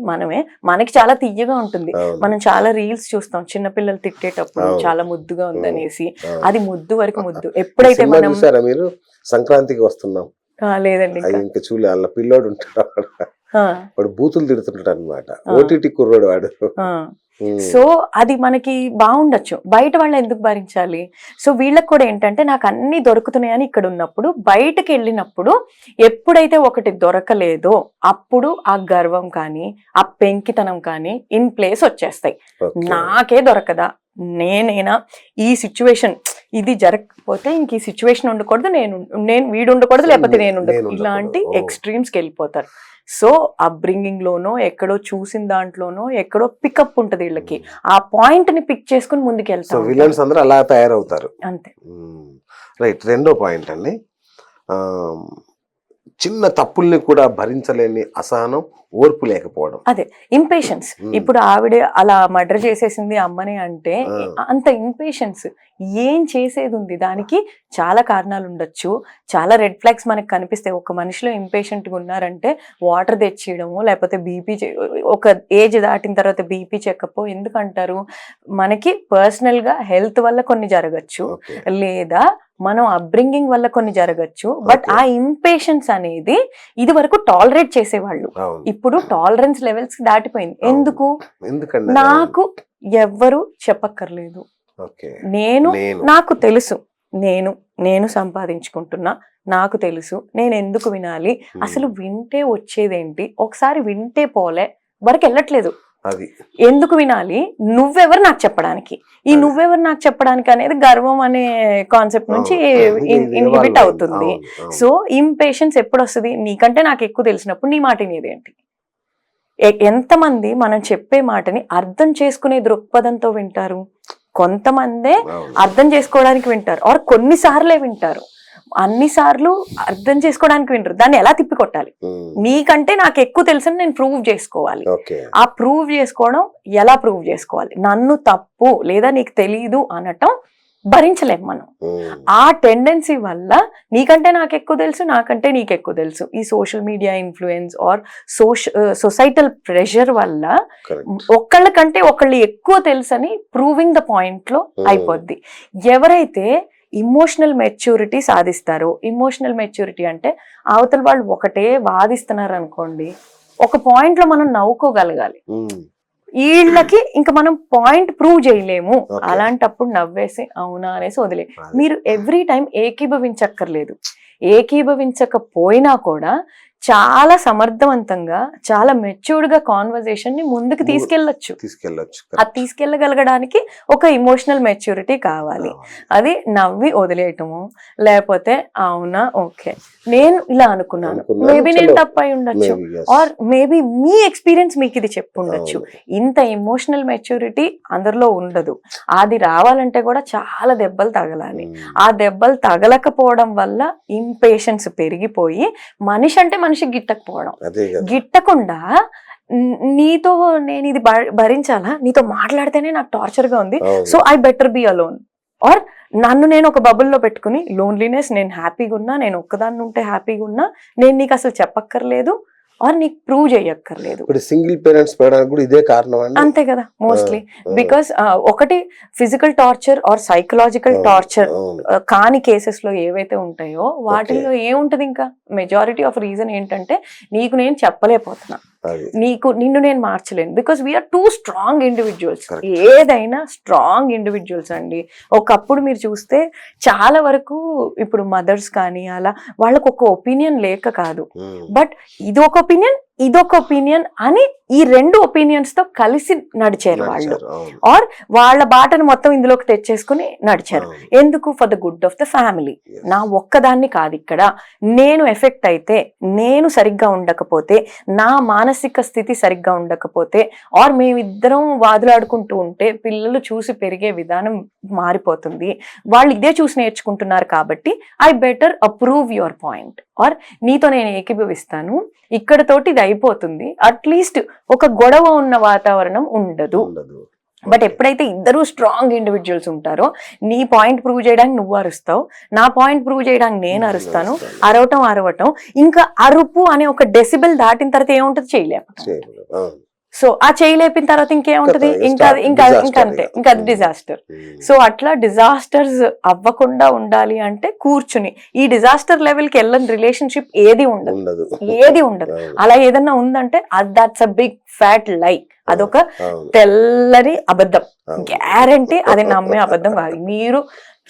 మనకి చాలా తీయగా ఉంటుంది. మనం చాలా రీల్స్ చూస్తాం చిన్నపిల్లలు తిట్టేటప్పుడు చాలా ముద్దుగా ఉందనేసి, అది ముద్దు వరకు ముద్దు. ఎప్పుడైతే మనం మీరు సంక్రాంతికి వస్తున్నాం లేదండి ఇంకా చూలే వాళ్ళ పిల్లోడు ఉంటాడు, వాడు బూతులు తిడుతుంటాడు అనమాట, ఓటీటీ కుర్రోడు వాడు. సో అది మనకి బాగుండొచ్చు, బయట వాళ్ళు ఎందుకు భరించాలి? సో వీళ్ళకి కూడా ఏంటంటే నాకు అన్ని దొరుకుతున్నాయని ఇక్కడ ఉన్నప్పుడు బయటకు వెళ్ళినప్పుడు ఎప్పుడైతే ఒకటి దొరకలేదో అప్పుడు ఆ గర్వం కానీ ఆ పెంకితనం కానీ ఇన్ ప్లేస్ వచ్చేస్తాయి. నాకే దొరకదా, నేనేనా ఈ సిచ్యువేషన్, ఇది జరగకపోతే ఇంక ఈ సిచ్యువేషన్ ఉండకూడదు, నేను వీడు ఉండకూడదు, లేకపోతే నేను ఉండకూడదు, ఇలాంటి ఎక్స్ట్రీమ్స్కి వెళ్ళిపోతారు. సో అప్బ్రింగింగ్ లోనో ఎక్కడో చూసిన దాంట్లోనో ఎక్కడో పికప్ ఉంటది వీళ్ళకి, ఆ పాయింట్ ని పిక్ చేసుకుని ముందుకు వెళ్తారు. విలన్స్ అందరూ అలా తయారవుతారు అంతే. రైట్. రెండో పాయింట్ అండి, చిన్న తప్పుల్ని కూడా భరించలేని అసహనం, ఓర్పు లేకపోవడం. అదే ఇంపేషెన్స్. ఇప్పుడు ఆవిడ అలా మర్డర్ చేసేసింది అమ్మని అంటే అంత ఇంపేషెన్స్. ఏం చేసేది ఉంది, దానికి చాలా కారణాలు ఉండొచ్చు, చాలా రెడ్ ఫ్లాగ్స్ మనకు కనిపిస్తాయి. ఒక మనిషిలో ఇంపేషెంట్గా ఉన్నారంటే వాటర్ తెచ్చియడము, లేకపోతే బీపీ, ఒక ఏజ్ దాటిన తర్వాత బీపీ చెకప్ ఎందుకంటారు, మనకి పర్సనల్ గా హెల్త్ వల్ల కొన్ని జరగచ్చు, లేదా మనం అప్బ్రింగింగ్ వల్ల కొన్ని జరగచ్చు. బట్ ఆ ఇంపేషెన్స్ అనేది ఇది వరకు టాలరేట్ చేసేవాళ్ళు, ఇప్పుడు టాలరెన్స్ లెవెల్స్ దాటిపోయింది. ఎందుకు? నాకు ఎవ్వరు చెప్పక్కర్లేదు, నాకు తెలుసు, నేను సంపాదించుకుంటున్నా, నాకు తెలుసు, నేను ఎందుకు వినాలి, అసలు వింటే వచ్చేదేంటి, ఒకసారి వింటే పోలే వరకు వెళ్ళట్లేదు, ఎందుకు వినాలి, నువ్వెవరు నాకు చెప్పడానికి. ఈ నువ్వెవరు నాకు చెప్పడానికి అనేది గర్వం అనే కాన్సెప్ట్ నుంచి ఇన్హిబిట్ అవుతుంది. సో ఇంపేషెన్స్ ఎప్పుడు వస్తుంది, నీకంటే నాకు ఎక్కువ తెలిసినప్పుడు నీ మాట వినేదేంటి. ఎంతమంది మనం చెప్పే మాటని అర్థం చేసుకునే దృక్పథంతో వింటారు, కొంతమందే అర్థం చేసుకోవడానికి వింటారు, ఆర్ కొన్నిసార్లే వింటారు, అన్నిసార్లు అర్థం చేసుకోవడానికి వింటారు. దాన్ని ఎలా తిప్పికొట్టాలి, నీకంటే నాకు ఎక్కువ తెలుసని నేను ప్రూవ్ చేసుకోవాలి. ఆ ప్రూవ్ చేసుకోవడం ఎలా ప్రూవ్ చేసుకోవాలి, నన్ను తప్పు లేదా నీకు తెలీదు అనటం భరించలేం మనం. ఆ టెండెన్సీ వల్ల నీకంటే నాకు ఎక్కువ తెలుసు, నాకంటే నీకు ఎక్కువ తెలుసు, ఈ social media influence or societal pressure వల్ల ఒకళ్ళకంటే ఒకళ్ళు ఎక్కువ తెలుసు అని ప్రూవింగ్ ద పాయింట్ లో అయిపోద్ది. ఎవరైతే ఇమోషనల్ మెచ్యూరిటీ సాధిస్తారో, ఇమోషనల్ మెచ్యూరిటీ అంటే అవతల వాళ్ళు ఒకటే వాదిస్తున్నారు అనుకోండి, ఒక పాయింట్ లో మనం నవ్వుకోగలగాలి. వీళ్ళకి ఇంకా మనం పాయింట్ ప్రూవ్ చేయలేము, అలాంటప్పుడు నవ్వేసి అవునా అనేసి వదిలే. మీరు ఎవ్రీ టైం ఏకీభవించక్కర్లేదు, ఏకీభవించకపోయినా కూడా చాలా సమర్థవంతంగా చాలా మెచ్యూర్డ్ గా కాన్వర్జేషన్ ని ముందుకు తీసుకెళ్ళొచ్చు. అది తీసుకెళ్ళగలగడానికి ఒక ఇమోషనల్ మెచ్యూరిటీ కావాలి. అది నవ్వి వదిలేయటము, లేకపోతే అవునా ఓకే నేను ఇలా అనుకున్నాను, మేబీ నేను తప్పై ఉండొచ్చు, ఆర్ మేబీ మీ ఎక్స్పీరియన్స్ మీకు ఇది చెప్పుండొచ్చు. ఇంత ఇమోషనల్ మెచ్యూరిటీ అందరిలో ఉండదు. అది రావాలంటే కూడా చాలా దెబ్బలు తగలాలి. ఆ దెబ్బలు తగలకపోవడం వల్ల ఇంపేషెన్స్ పెరిగిపోయి మనిషి అంటే మనిషి గిట్టకపోవడం, గిట్టకుండా నీతో నేను ఇది భరించాలా, నీతో మాట్లాడితేనే నాకు టార్చర్ గా ఉంది, so I better be alone, or నన్ను నేను ఒక బబుల్లో పెట్టుకుని లోన్లీనెస్, నేను హ్యాపీగా ఉన్నా, నేను ఒక్కదాన్ని ఉంటే హ్యాపీగా ఉన్నా, నేను నీకు అసలు చెప్పక్కర్లేదు, ఆర్ నీకు ప్రూవ్ చేయక్కర్లేదు. ఇప్పుడు సింగిల్ పేరెంట్స్ పెరగడానికి కూడా ఇదే కారణం అండి. అంతే కదా మోస్ట్లీ. బికాస్ ఒకటి physical torture or psychological torture కాని కేసెస్ లో ఏవైతే ఉంటాయో వాటిల్లో ఏముంటది, ఇంకా మెజారిటీ ఆఫ్ రీజన్ ఏంటంటే నీకు నేను చెప్పలేకపోతున్నా, నిన్ను నేను మార్చలేను. Because we are two strong individuals. ఏదైనా స్ట్రాంగ్ ఇండివిజువల్స్ అండి. ఒకప్పుడు మీరు చూస్తే చాలా వరకు ఇప్పుడు మదర్స్ కానీ అలా వాళ్ళకు ఒక ఒపీనియన్ లేక కాదు, బట్ ఇదొక ఒపీనియన్ ఇదొక ఒపీనియన్ అని ఈ రెండు ఒపీనియన్స్ తో కలిసి నడిచారు వాళ్ళు, ఆర్ వాళ్ళ బాటను మొత్తం ఇందులోకి తెచ్చేసుకుని నడిచారు. ఎందుకు? For the good of the family. నా ఒక్కదాన్ని కాదు ఇక్కడ, నేను ఎఫెక్ట్ అయితే, నేను సరిగ్గా ఉండకపోతే, నా మానసిక స్థితి సరిగ్గా ఉండకపోతే, ఆర్ మేమిద్దరం వాదులాడుకుంటూ ఉంటే పిల్లలు చూసి పెరిగే విధానం మారిపోతుంది. వాళ్ళు ఇదే చూసి నేర్చుకుంటున్నారు కాబట్టి I better approve your point, or నీతో నేను ఏకీభవిస్తాను, ఇక్కడతోటి ఇది అయిపోతుంది. అట్లీస్ట్ ఒక గొడవ ఉన్న వాతావరణం ఉండదు. బట్ ఎప్పుడైతే ఇద్దరు స్ట్రాంగ్ ఇండివిజువల్స్ ఉంటారో నీ పాయింట్ ప్రూవ్ చేయడానికి నువ్వు అరుస్తావు, నా పాయింట్ ప్రూవ్ చేయడానికి నేను అరుస్తాను, అరవటం ఇంకా అరుపు అనే ఒక డెసిబెల్ దాటిన తర్వాత ఏముంటది? చేయలేకపోతాం. సో ఆ చేయలేపిన తర్వాత ఇంకేముంటది? అంతే, ఇంకా అది డిజాస్టర్. సో అట్లా డిజాస్టర్స్ అవ్వకుండా ఉండాలి అంటే కూర్చుని ఈ డిజాస్టర్ లెవెల్ కి వెళ్ళని రిలేషన్షిప్ ఏది ఉండదు. అలా ఏదన్నా ఉందంటే దట్స్ అ బిగ్ ఫ్యాట్ లై. అదొక తెల్లని అబద్ధం, గ్యారంటీ. అది నమ్మే అబద్ధం కాదు. మీరు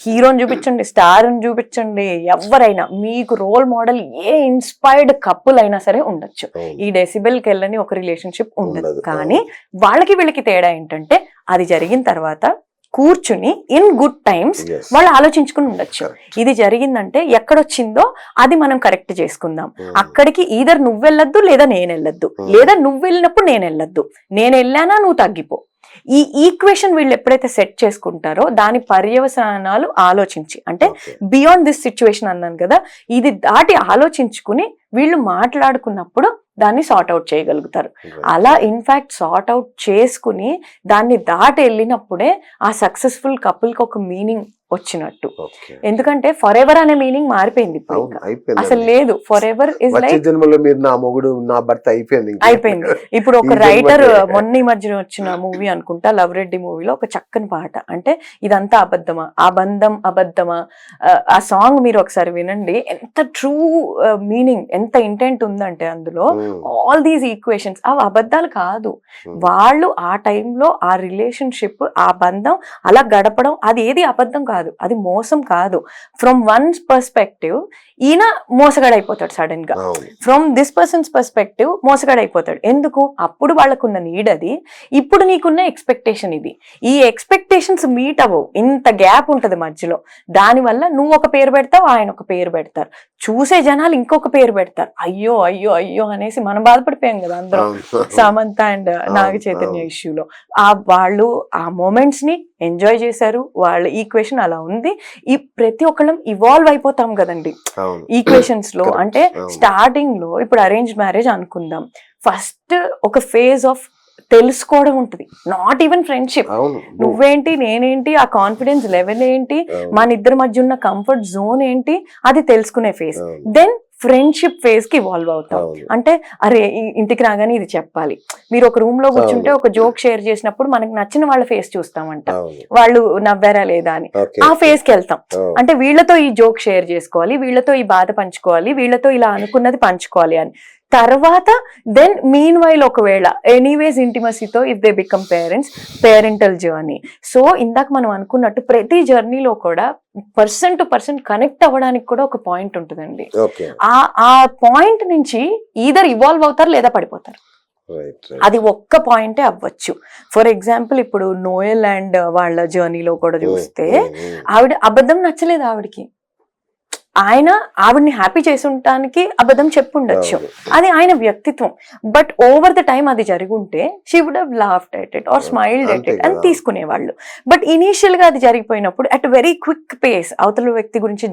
హీరోని చూపించండి, స్టార్ని చూపించండి, ఎవరైనా మీకు రోల్ మోడల్ ఏ ఇన్స్పైర్డ్ కపుల్ అయినా సరే ఉండొచ్చు, ఈ డెసిబెల్కి వెళ్ళని ఒక రిలేషన్షిప్ ఉండదు. కానీ వాళ్ళకి వీళ్ళకి తేడా ఏంటంటే అది జరిగిన తర్వాత కూర్చుని ఇన్ గుడ్ టైమ్స్ వాళ్ళు ఆలోచించుకుని ఉండొచ్చు. ఇది జరిగిందంటే ఎక్కడొచ్చిందో అది మనం కరెక్ట్ చేసుకుందాం. అక్కడికి ఈధర్ నువ్వు వెళ్ళొద్దు లేదా నేను వెళ్ళొద్దు, లేదా నువ్వు వెళ్ళినప్పుడు నేను వెళ్ళొద్దు, నేను వెళ్ళానా నువ్వు తగ్గిపో. ఈ ఈక్వేషన్ వీళ్ళు ఎప్పుడైతే సెట్ చేసుకుంటారో దాని పర్యవసానాలు ఆలోచించి, అంటే బియాండ్ దిస్ సిచ్యువేషన్ అన్నాను కదా, ఇది దాటి ఆలోచించుకుని వీళ్ళు మాట్లాడుకున్నప్పుడు దాన్ని సార్ట్ అవుట్ చేయగలుగుతారు. అలా ఇన్ఫాక్ట్ సార్ట్ అవుట్ చేసుకుని దాన్ని దాటి వెళ్ళినప్పుడే ఆ సక్సెస్ఫుల్ కపుల్ కి ఒక మీనింగ్ వచ్చినట్టు. ఎందుకంటే ఫర్ ఎవర్ అనే మీనింగ్ మారిపోయింది ఇప్పుడు, అసలు లేదు. ఫర్ ఎవర్ ఇస్ లైక్ అయిపోయింది. ఇప్పుడు ఒక రైటర్ మొన్న ఈ మధ్యన వచ్చిన మూవీ అనుకుంటా, లవ్ రెడ్డి మూవీలో ఒక చక్కని పాట, అంటే ఇదంతా అబద్ధమా, ఆ బంధం అబద్ధమా, ఆ సాంగ్ మీరు ఒకసారి వినండి. ఎంత ట్రూ మీనింగ్, ఎంత ఇంటెంట్ ఉందంటే అందులో. ఆల్ దీస్ ఈక్వేషన్స్ అవి అబద్ధాలు కాదు. వాళ్ళు ఆ టైంలో ఆ రిలేషన్షిప్, ఆ బంధం అలా గడపడం, అది ఏది అబద్ధం కాదు, అది మోసం కాదు. ఫ్రమ్ వన్స్ పర్స్పెక్టివ్ ఈయన మోసగాడైపోతాడు సడన్ గా, ఫ్రమ్ దిస్ పర్సన్స్ పర్స్పెక్టివ్ మోసగాడైపోతాడు. ఎందుకు? అప్పుడు వాళ్ళకున్న నీడ్ అది, ఇప్పుడు నీకున్న ఎక్స్పెక్టేషన్ ఇది. ఈ ఎక్స్పెక్టేషన్స్ మీట్ అవ్వవు, ఇంత గ్యాప్ ఉంటది మధ్యలో. దానివల్ల నువ్వు ఒక పేరు పెడతావు, ఆయన ఒక పేరు పెడతారు, చూసే జనాలు ఇంకొక పేరు పెడతారు. అయ్యో అయ్యో అయ్యో అనేసి మనం బాధపడిపోయాం కదా అందరం సమంత అండ్ నాగ చైతన్య ఇష్యూలో. వాళ్ళు ఆ మూమెంట్స్ ని ఎంజాయ్ చేశారు, వాళ్ళ ఈక్వేషన్ అలా ఉంది. ఈ ప్రతి ఒక్కళ్ళం ఇవాల్వ్ అయిపోతాం కదండి ఈక్వేషన్స్ లో. అంటే స్టార్టింగ్ లో ఇప్పుడు అరేంజ్ మ్యారేజ్ అనుకుందాం, ఫస్ట్ ఒక ఫేజ్ ఆఫ్ తెలుసుకోవడం ఉంటుంది, నాట్ ఈవెన్ ఫ్రెండ్షిప్. నువ్వేంటి నేనేంటి, ఆ కాన్ఫిడెన్స్ లెవెల్ ఏంటి, మన ఇద్దరి మధ్య ఉన్న కంఫర్ట్ జోన్ ఏంటి, అది తెలుసుకునే ఫేజ్. దెన్ ఫ్రెండ్షిప్ ఫేజ్ కి ఇవాల్వ్ అవుతాం. అంటే అరే ఇంటికి రాగానే ఇది చెప్పాలి, మీరు ఒక రూమ్ లో కూర్చుంటే ఒక జోక్ షేర్ చేసినప్పుడు మనకి నచ్చిన వాళ్ళ ఫేస్ చూస్తామంట, వాళ్ళు నవ్వారా లేదా అని. ఆ ఫేజ్ కి వెళ్తాం, అంటే వీళ్ళతో ఈ జోక్ షేర్ చేసుకోవాలి, వీళ్ళతో ఈ బాధ పంచుకోవాలి, వీళ్ళతో ఇలా అనుకున్నది పంచుకోవాలి అని. తర్వాత దెన్ మీన్ వైల్ ఒకవేళ ఎనీవేస్ ఇంటిమసీతో if they become parents, parental journey. So ఇందాక మనం అనుకున్నట్టు ప్రతి జర్నీలో కూడా పర్సన్ టు పర్సన్ కనెక్ట్ అవ్వడానికి కూడా ఒక పాయింట్ ఉంటుందండి. ఆ పాయింట్ నుంచి ఈధర్ ఇవాల్వ్ అవుతారు లేదా పడిపోతారు. అది ఒక్క పాయింటే అవ్వచ్చు. ఫర్ ఎగ్జాంపుల్ ఇప్పుడు నోయల్ అండ్ వాళ్ళ జర్నీలో కూడా చూస్తే ఆవిడ అబద్ధం నచ్చలేదు ఆవిడకి, ఆయన ఆవిడ్ని హ్యాపీ చేసి ఉండటానికి అబద్ధం చెప్పుండొచ్చు, అది ఆయన వ్యక్తిత్వం. బట్ ఓవర్ ద టైమ్ అది జరుగుంటే she would have laughed at it or smiled at it అని తీసుకునేవాళ్ళు. బట్ ఇనీషియల్ గా అది జరిగిపోయినప్పుడు అట్ వెరీ క్విక్ పేస్, అవతల వ్యక్తి గురించి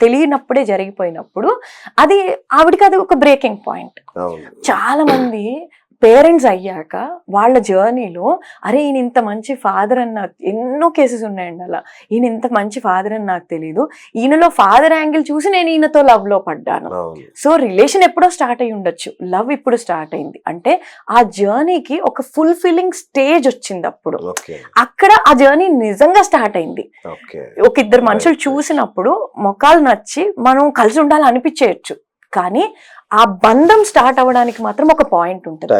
తెలియనప్పుడే జరిగిపోయినప్పుడు అది ఆవిడకి అది ఒక బ్రేకింగ్ పాయింట్. చాలా మంది పేరెంట్స్ అయ్యాక వాళ్ళ జర్నీలో అరే ఈయన ఇంత మంచి ఫాదర్ అని నాకు ఎన్నో కేసెస్ ఉన్నాయండి అలా. ఈయన ఇంత మంచి ఫాదర్ అని నాకు తెలీదు, ఈయనలో ఫాదర్ యాంగిల్ చూసి నేను ఈయనతో లవ్ లో పడ్డాను. సో రిలేషన్ ఎప్పుడో స్టార్ట్ అయ్యి ఉండొచ్చు, లవ్ ఇప్పుడు స్టార్ట్ అయింది అంటే ఆ జర్నీకి ఒక ఫుల్ఫిల్లింగ్ స్టేజ్ వచ్చింది. అప్పుడు అక్కడ ఆ జర్నీ నిజంగా స్టార్ట్ అయింది. ఒక ఇద్దరు మనుషులు చూసినప్పుడు మొఖాలు నచ్చి మనం కలిసి ఉండాలి అనిపించేయచ్చు, కానీ ఆ బంధం స్టార్ట్ అవ్వడానికి మాత్రం ఒక పాయింట్ ఉంటుంది,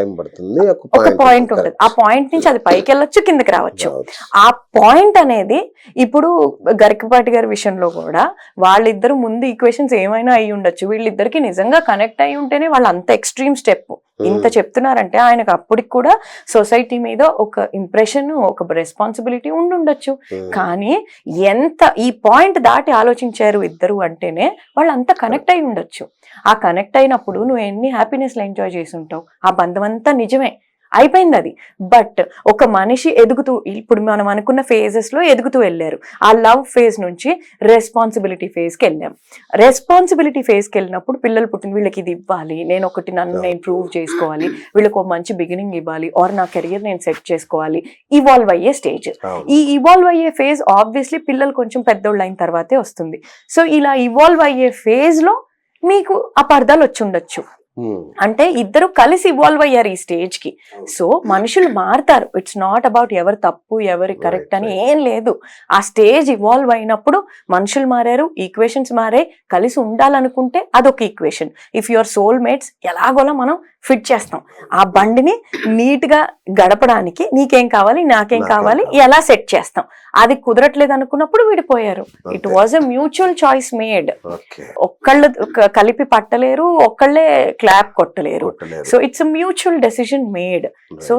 ఒక పాయింట్ ఉంటుంది. ఆ పాయింట్ నుంచి అది పైకి వెళ్ళొచ్చు, కిందకి రావచ్చు. ఆ పాయింట్ అనేది ఇప్పుడు గరికపాటి గారి విషయంలో కూడా వాళ్ళిద్దరు ముందు ఈక్వేషన్స్ ఏమైనా అయి ఉండొచ్చు, వీళ్ళిద్దరికి నిజంగా కనెక్ట్ అయి ఉంటేనే వాళ్ళు అంత ఎక్స్ట్రీమ్ స్టెప్ ఇంత చెప్తున్నారంటే ఆయనకు అప్పటికి కూడా సొసైటీ మీద ఒక ఇంప్రెషన్, ఒక రెస్పాన్సిబిలిటీ ఉండుండొచ్చు. కానీ ఎంత ఈ పాయింట్ దాటి ఆలోచించారు ఇద్దరు అంటేనే వాళ్ళు అంత కనెక్ట్ అయి ఉండొచ్చు. ఆ కనెక్ట్ అయినప్పుడు నువ్వు ఎన్ని హ్యాపీనెస్లు ఎంజాయ్ చేసి ఉంటావు, ఆ బంధం అంతా నిజమే అయిపోయింది అది. బట్ ఒక మనిషి ఎదుగుతూ, ఇప్పుడు మనం అనుకున్న ఫేజెస్ లో ఎదుగుతూ వెళ్ళారు. ఆ లవ్ ఫేజ్ నుంచి రెస్పాన్సిబిలిటీ ఫేజ్కి వెళ్ళాం. రెస్పాన్సిబిలిటీ ఫేజ్కి వెళ్ళినప్పుడు పిల్లలు పుట్టిన వీళ్ళకి ఇది ఇవ్వాలి, నేను ఒకటి నన్ను నేను ప్రూవ్ చేసుకోవాలి, వీళ్ళకి ఒక మంచి బిగినింగ్ ఇవ్వాలి, ఆర్ నా కెరియర్ నేను సెట్ చేసుకోవాలి, ఇవాల్వ్ అయ్యే స్టేజ్. ఈ ఇవాల్వ్ అయ్యే ఫేజ్ ఆబ్వియస్లీ పిల్లలు కొంచెం పెద్దోళ్ళు అయిన తర్వాతే వస్తుంది. సో ఇలా ఇవాల్వ్ అయ్యే ఫేజ్ లో మీకు అపార్థాలు వచ్చి ఉండొచ్చు. అంటే ఇద్దరు కలిసి ఇవాల్వ్ అయ్యారు ఈ స్టేజ్ కి. సో మనుషులు మారుతారు, ఇట్స్ నాట్ అబౌట్ ఎవరు తప్పు ఎవరు కరెక్ట్ అని ఏం లేదు. ఆ స్టేజ్ ఇవాల్వ్ అయినప్పుడు మనుషులు మారారు, ఈక్వేషన్స్ మారాయి. కలిసి ఉండాలనుకుంటే అదొక equation. If your soul mates ఎలాగోలా మనం ఫిట్ చేస్తాం. ఆ బండిని నీట్ గా గడపడానికి నీకేం కావాలి నాకేం కావాలి ఎలా సెట్ చేస్తాం. అది కుదరట్లేదు అనుకున్నప్పుడు విడిపోయారు. It was a mutual choice made. ఒక్కళ్ళు కలిపి పట్టలేరు, ఒక్కళ్ళే క్లాప్ కొట్టలేరు. So it's a mutual decision made. So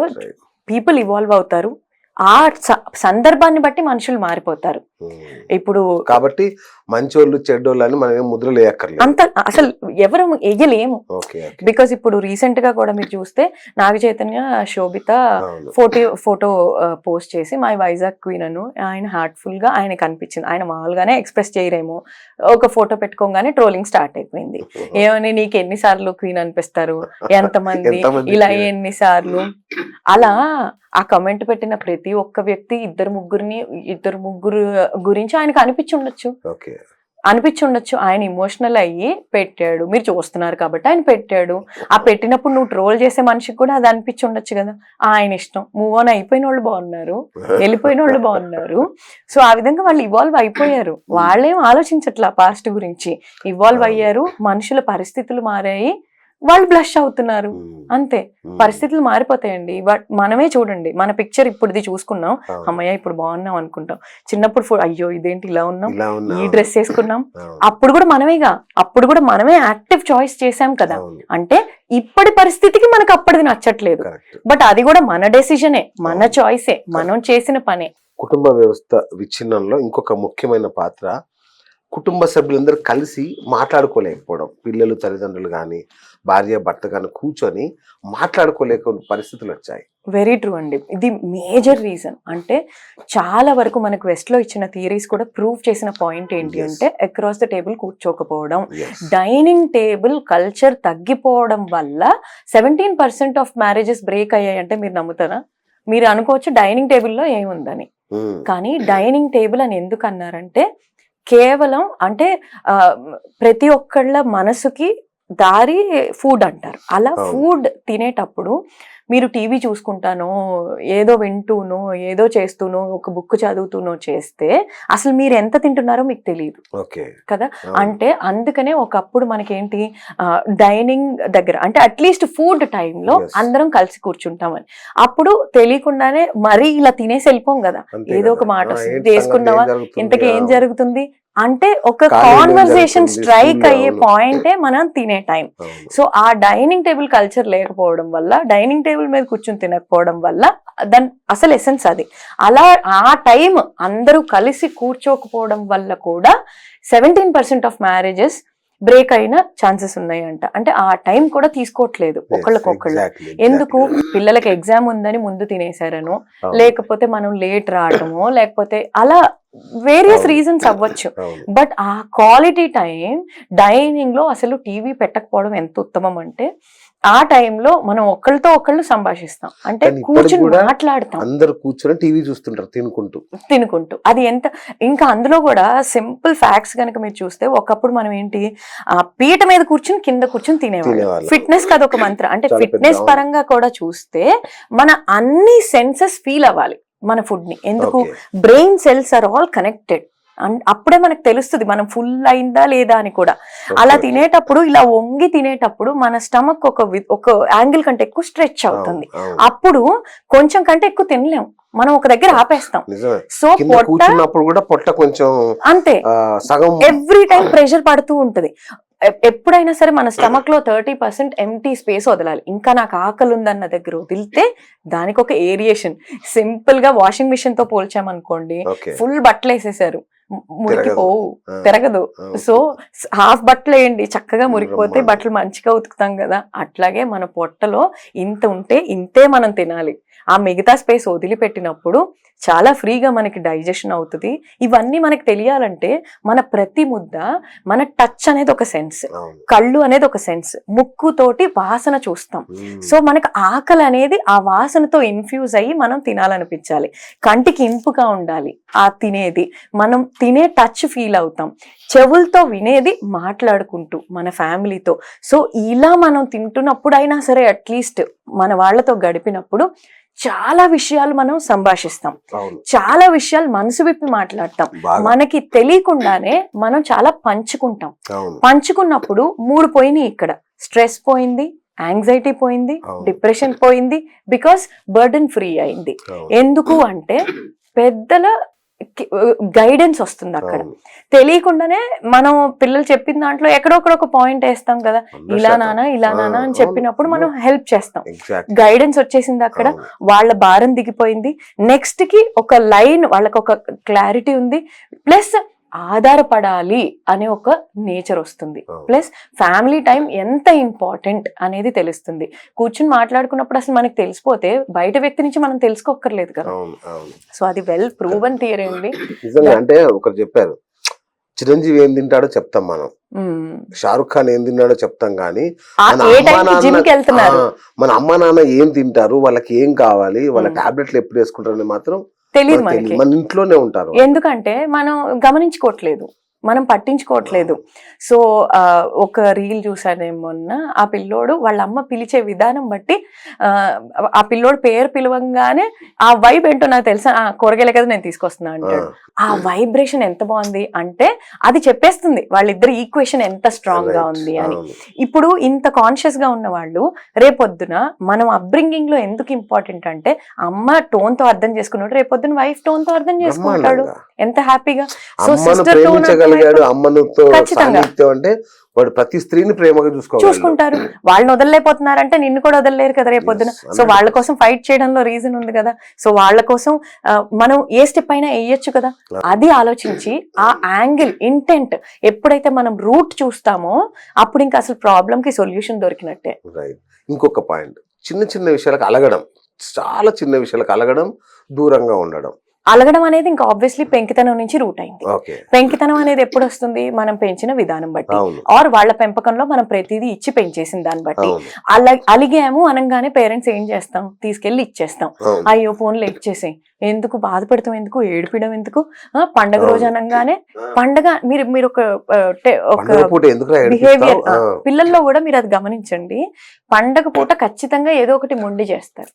people evolve అవుతారు, ఆ సందర్భాన్ని బట్టి మనుషులు మారిపోతారు. ఇప్పుడు కాబట్టి మంచోళ్ళు చెడ్డోళ్ళు అని మనం ముద్రలు వేయక్కర్లేదు, అంత అసలు ఎవరు వేయలేము. బికాస్ ఇప్పుడు రీసెంట్ గా కూడా మీరు చూస్తే నాగ చైతన్య శోభిత ఫోటో పోస్ట్ చేసి మై వైజాగ్ క్వీన్ అను ఆయన హార్ట్ఫుల్ గా ఆయనకు అనిపించింది. ఆయన మామూలుగానే ఎక్స్ప్రెస్ చేయరేమో, ఒక ఫోటో పెట్టుకోగానే ట్రోలింగ్ స్టార్ట్ అయిపోయింది. ఏమని నీకు ఎన్నిసార్లు క్వీన్ అనిపిస్తారు, ఎంతమంది ఇలా ఎన్నిసార్లు. అలా ఆ కమెంట్ పెట్టిన ప్రతి ఒక్క వ్యక్తి ఇద్దరు ముగ్గురు గురించి ఆయనకు అనిపించి ఉండొచ్చు. ఆయన ఇమోషనల్ అయ్యి పెట్టాడు, మీరు చూస్తున్నారు కాబట్టి ఆయన పెట్టాడు. ఆ పెట్టినప్పుడు నువ్వు ట్రోల్ చేసే మనిషికి కూడా అది అనిపించి ఉండొచ్చు కదా. ఆయన ఇష్టం, మూవ్ ఆన్ అయిపోయిన వాళ్ళు బాగున్నారు, వెళ్ళిపోయిన వాళ్ళు బాగున్నారు. సో ఆ విధంగా వాళ్ళు ఇవాల్వ్ అయిపోయారు. వాళ్ళేం ఆలోచించట్లా పాస్ట్ గురించి, ఇవాల్వ్ అయ్యారు. మనుషుల పరిస్థితులు మారాయి, వాళ్ళు బ్లష్ అవుతున్నారు అంతే. పరిస్థితులు మారిపోతాయండి. బట్ మనమే చూడండి, మన పిక్చర్ ఇప్పుడుది చూసుకున్నాం, అమ్మయ్య ఇప్పుడు బాగున్నాం అనుకుంటాం. చిన్నప్పుడు అయ్యో ఇదేంటి ఇలా ఉన్నాం, ఈ డ్రెస్ వేసుకున్నాం, అప్పుడు కూడా మనమేగా, అప్పుడు కూడా మనమే యాక్టివ్ చాయిస్ చేసాం కదా. అంటే ఇప్పటి పరిస్థితికి మనకు అప్పటిది నచ్చట్లేదు, బట్ అది కూడా మన డెసిజనే, మన చాయిసే, మనం చేసిన పనే. కుటుంబ వ్యవస్థ విచ్ఛిన్నంలో ఇంకొక ముఖ్యమైన పాత్ర కుటుంబ సభ్యులందరూ కలిసి మాట్లాడుకోలేకపోవడం. పిల్లలు తల్లిదండ్రులు కానీ భార్య భర్త కానీ కూర్చొని మాట్లాడుకోలేక పరిస్థితులు వచ్చాయి. వెరీ ట్రూ అండి, ఇది మేజర్ రీజన్. అంటే చాలా వరకు మనకు వెస్ట్ లో ఇచ్చిన థియరీస్ కూడా ప్రూవ్ చేసిన పాయింట్ ఏంటి అంటే అక్రాస్ ద టేబుల్ కూర్చోకపోవడం, డైనింగ్ టేబుల్ కల్చర్ తగ్గిపోవడం వల్ల 17% ఆఫ్ మ్యారేజెస్ బ్రేక్ అయ్యాయి. అంటే మీరు నమ్ముతారా? మీరు అనుకోవచ్చు డైనింగ్ టేబుల్లో ఏముందని, కానీ డైనింగ్ టేబుల్ అని ఎందుకు అన్నారంటే కేవలం అంటే ప్రతి ఒక్కళ్ళ మనసుకి దారి ఫుడ్ అంటారు. అలా ఫుడ్ తినేటప్పుడు మీరు టీవీ చూసుకుంటానో, ఏదో వింటూనో, ఏదో చేస్తూనో, ఒక బుక్ చదువుతూనో చేస్తే అసలు మీరు ఎంత తింటున్నారో మీకు తెలియదు కదా. అంటే అందుకనే ఒకప్పుడు మనకేంటి డైనింగ్ దగ్గర అంటే అట్లీస్ట్ ఫుడ్ టైంలో అందరం కలిసి కూర్చుంటామని. అప్పుడు తెలియకుండానే మరీ ఇలా తినేసి వెళ్ళిపోం కదా, ఏదో ఒక మాట వస్తుంది, వేసుకున్నావా ఇంతకీ ఏం జరుగుతుంది అంటే ఒక కాన్వర్సేషన్ స్ట్రైక్ అయ్యే పాయింటే మనం తినే టైం. సో ఆ డైనింగ్ టేబుల్ కల్చర్ లేకపోవడం వల్ల, డైనింగ్ టేబుల్ మీద కూర్చొని తినకపోవడం వల్ల దాని అసలు ఎసెన్స్ అది. అలా ఆ టైం అందరూ కలిసి కూర్చోకపోవడం వల్ల కూడా 17% ఆఫ్ మ్యారేజెస్ బ్రేక్ అయిన ఛాన్సెస్ ఉన్నాయి అంట. అంటే ఆ టైం కూడా తీసుకోవట్లేదు ఒకళ్ళకొకళ్ళు. ఎందుకు? పిల్లలకి ఎగ్జామ్ ఉందని ముందు తినేసారనో, లేకపోతే మనం లేట్ రావటమో, లేకపోతే అలా వేరియస్ రీజన్స్ అవ్వచ్చు. బట్ ఆ క్వాలిటీ టైం డైనింగ్ లో అసలు టీవీ పెట్టకపోవడం ఎంత ఉత్తమం అంటే ఆ టైంలో మనం ఒకళ్ళతో ఒకళ్ళు సంభాషిస్తాం, అంటే కానీ ఇప్పటికి కూర్చుని కూడా మాట్లాడతాం అందరు కూర్చొని టీవీ చూస్తుంటారు తినుకుంటూ. అది ఎంత, ఇంకా అందులో కూడా సింపుల్ ఫ్యాక్ట్స్ కనుక మీరు చూస్తే, ఒకప్పుడు మనం ఏంటి, ఆ పీట మీద కూర్చుని కింద కూర్చుని తినేవాళ్ళం. తినేవాళ్ళం. ఫిట్నెస్ కి అదొక మంత్రం. అంటే చాలా పెద్ద, ఫిట్నెస్ అవును. పరంగా కూడా చూస్తే మన అన్ని సెన్సెస్ ఫీల్ అవ్వాలి మన ఫుడ్ ని. ఎందుకు, okay. Brain cells are all connected. అప్పుడే మనకు తెలుస్తుంది మనం ఫుల్ అయిందా లేదా అని కూడా. అలా ఓకే. తినేటప్పుడు, ఇలా వంగి తినేటప్పుడు మన స్టమక్ ఒక యాంగిల్ కంటే ఎక్కువ స్ట్రెచ్ అవుతుంది. అవును. అప్పుడు కొంచెం కంటే ఎక్కువ తినలేం, మనం ఒక దగ్గర ఆపేస్తాం. నిజమే. సో కింద పొట్ట కూర్చున్నప్పుడు కూడా పొట్ట కొంచెం అంతే, సగం ఎవ్రీ టైం ప్రెషర్ పడుతూ ఉంటది. ఎప్పుడైనా సరే మన స్టమక్ లో 30% ఎంటీ స్పేస్ వదలాలి. ఇంకా నాకు ఆకలి ఉందన్న దగ్గర వదిలితే దానికి ఒక ఏరియేషన్. సింపుల్ గా వాషింగ్ మిషన్ తో పోల్చామనుకోండి, ఓకే. ఫుల్ బట్టలు వేసేసారు, మురికిపోవు, ఆ. తిరగదు. ఓకే. సో హాఫ్ బట్టలు వేయండి, చక్కగా మురికిపోతే బ్రహ్మాండం. బట్టలు మంచిగా ఉతుకుతాం కదా. అట్లాగే మన పొట్టలో ఇంత ఉంటే ఇంతే మనం తినాలి. ఆ మిగతా స్పేస్ వదిలిపెట్టినప్పుడు చాలా ఫ్రీగా మనకి డైజెషన్ అవుతుంది. ఇవన్నీ మనకి తెలియాలంటే మన ప్రతి ముద్ద, మన టచ్ అనేది ఒక సెన్స్, అవును. కళ్ళు అనేది ఒక సెన్స్, ముక్కుతోటి వాసన చూస్తాం. సో మనకు ఆకలి అనేది ఆ వాసనతో ఇన్ఫ్యూజ్ అయ్యి మనం తినాలనిపించాలి. కంటికి ఇంపుగా ఉండాలి ఆ తినేది, మనం తినే టచ్ ఫీల్ అవుతాం. చెవులతో వినేది మాట్లాడుకుంటూ మన ఫ్యామిలీతో. సో ఇలా మనం తింటున్నప్పుడు అయినా సరే, అట్లీస్ట్ మన వాళ్ళతో గడిపినప్పుడు చాలా విషయాలు మనం సంభాషిస్తాం, అవును. చాలా విషయాలు మనసు విప్పి మాట్లాడతాం. బాగా. మనకి తెలియకుండానే మనం చాలా పంచుకుంటాం. అవును. పంచుకున్నప్పుడు 3 పోయినాయి ఇక్కడ. స్ట్రెస్ పోయింది, యాంగ్జైటీ పోయింది, అవును. డిప్రెషన్ పోయింది, బికాస్ బర్డెన్ ఫ్రీ అయింది. అవును. ఎందుకు అంటే పెద్దల గైడెన్స్ వస్తుంది అక్కడ. అవును. తెలియకుండానే మనం పిల్లలు చెప్పిన దాంట్లో ఎక్కడొక్కడ ఒక పాయింట్ వేస్తాం కదా, 100% ఇలా నానా ఇలా నానా అని చెప్పినప్పుడు మనం హెల్ప్ చేస్తాం. Exactly. గైడెన్స్ వచ్చేసింది అక్కడ, అవును. వాళ్ళ భారం దిగిపోయింది. నెక్స్ట్ కి ఒక లైన్, వాళ్ళకి ఒక క్లారిటీ ఉంది, ప్లస్ ఆధారపడాలి అనే ఒక నేచర్ వస్తుంది, అవును. ప్లస్ ఫ్యామిలీ టైం ఎంత ఇంపార్టెంట్ అనేది తెలుస్తుంది. కూర్చుని మాట్లాడుకున్నప్పుడు అసలు మనకి తెలిసిపోతే బయట వ్యక్తి నుంచి మనం తెలుసుకోక్కర్లేదు కదా. అవును. అవును. సో అది వెల్ ప్రూవన్ థియరీ అండి. నిజంగా అంటే ఒకరు చెప్పారు, చిరంజీవి ఏం తింటాడో చెప్తాం మనం, షారుఖ్ ఖాన్ ఏం తిన్నాడో చెప్తాం, కానీ జిమ్ కి వెళ్తున్నారు, మన అమ్మ నాన్న ఏం తింటారు, వాళ్ళకి ఏం కావాలి, వాళ్ళ టాబ్లెట్లు ఎప్పుడు వేసుకుంటారని మాత్రం తెలియదు మనకు మనకి. మన ఇంట్లోనే ఉంటారు. ఎందుకంటే మనం గమనించుకోవట్లేదు, మనం పట్టించుకోవట్లేదు. సో ఒక రీల్ చూసాను మొన్న, ఆ పిల్లోడు వాళ్ళ అమ్మ పిలిచే విధానం బట్టి, ఆ పిల్లోడు పేరు పిలవంగానే ఆ వైబ్ ఏంటో నాకు తెలుసా, కూరగాయలే కదా నేను తీసుకొస్తున్నా అంటాడు. ఆ వైబ్రేషన్ ఎంత బాగుంది అంటే అది చెప్పేస్తుంది వాళ్ళిద్దరు ఈక్వేషన్ ఎంత స్ట్రాంగ్ గా ఉంది అని. ఇప్పుడు ఇంత కాన్షియస్ గా ఉన్న వాళ్ళు రేపొద్దున మనం అప్బ్రింగింగ్ లో ఎందుకు ఇంపార్టెంట్ అంటే, అమ్మ టోన్ తో అర్థం చేసుకున్నాడు, రేపొద్దున వైఫ్ టోన్ తో అర్థం చేసుకుంటాడు, ఎంత హ్యాపీగా. సో సిస్టర్ టోన్ అమ్మనుతో సాన్నిహిత్యం అంటే వాడు ప్రతి స్త్రీని ప్రేమగా చూసుకుంటారు. వాళ్ళని వదలలేకపోతున్నారంటే నిన్ను కూడా వదలలేరు కదా రేపొద్దున. సో వాళ్ళ కోసం ఫైట్ చేయడంలో రీజన్ ఉంది కదా. సో వాళ్ళ కోసం మనం ఏ స్టెప్ అయినా వేయొచ్చు కదా. అది ఆలోచించి ఆ యాంగిల్, ఇంటెంట్ ఎప్పుడైతే మనం రూట్ చూస్తామో అప్పుడు ఇంకా అసలు ప్రాబ్లం కి సొల్యూషన్ దొరికినట్టే. ఇంకొక పాయింట్, చిన్న చిన్న విషయాలకు అలగడం, చాలా చిన్న విషయాలకు అలగడం, దూరంగా ఉండడం. అలగడం అనేది ఇంకా ఆబ్వియస్లీ పెంకితనం నుంచి రూట్ అయింది. పెంకితనం అనేది ఎప్పుడు వస్తుంది, మనం పెంచిన విధానం బట్టి, ఆర్ వాళ్ళ పెంపకంలో మనం ప్రతిదీ ఇచ్చి పెంచేసిన దాన్ని బట్టి. అలిగాము అనగానే పేరెంట్స్ ఏం చేస్తాం, తీసుకెళ్లి ఇచ్చేస్తాం. అయ్యో ఫోన్లో ఇచ్చేసి ఎందుకు బాధ పెడతాం, ఎందుకు ఏడిపడం, ఎందుకు పండగ రోజు అనగానే పండగ. మీరు ఒక బిహేవియర్ పిల్లల్లో కూడా మీరు అది గమనించండి, పండగ పూట ఖచ్చితంగా ఏదో ఒకటి మొండి చేస్తారు.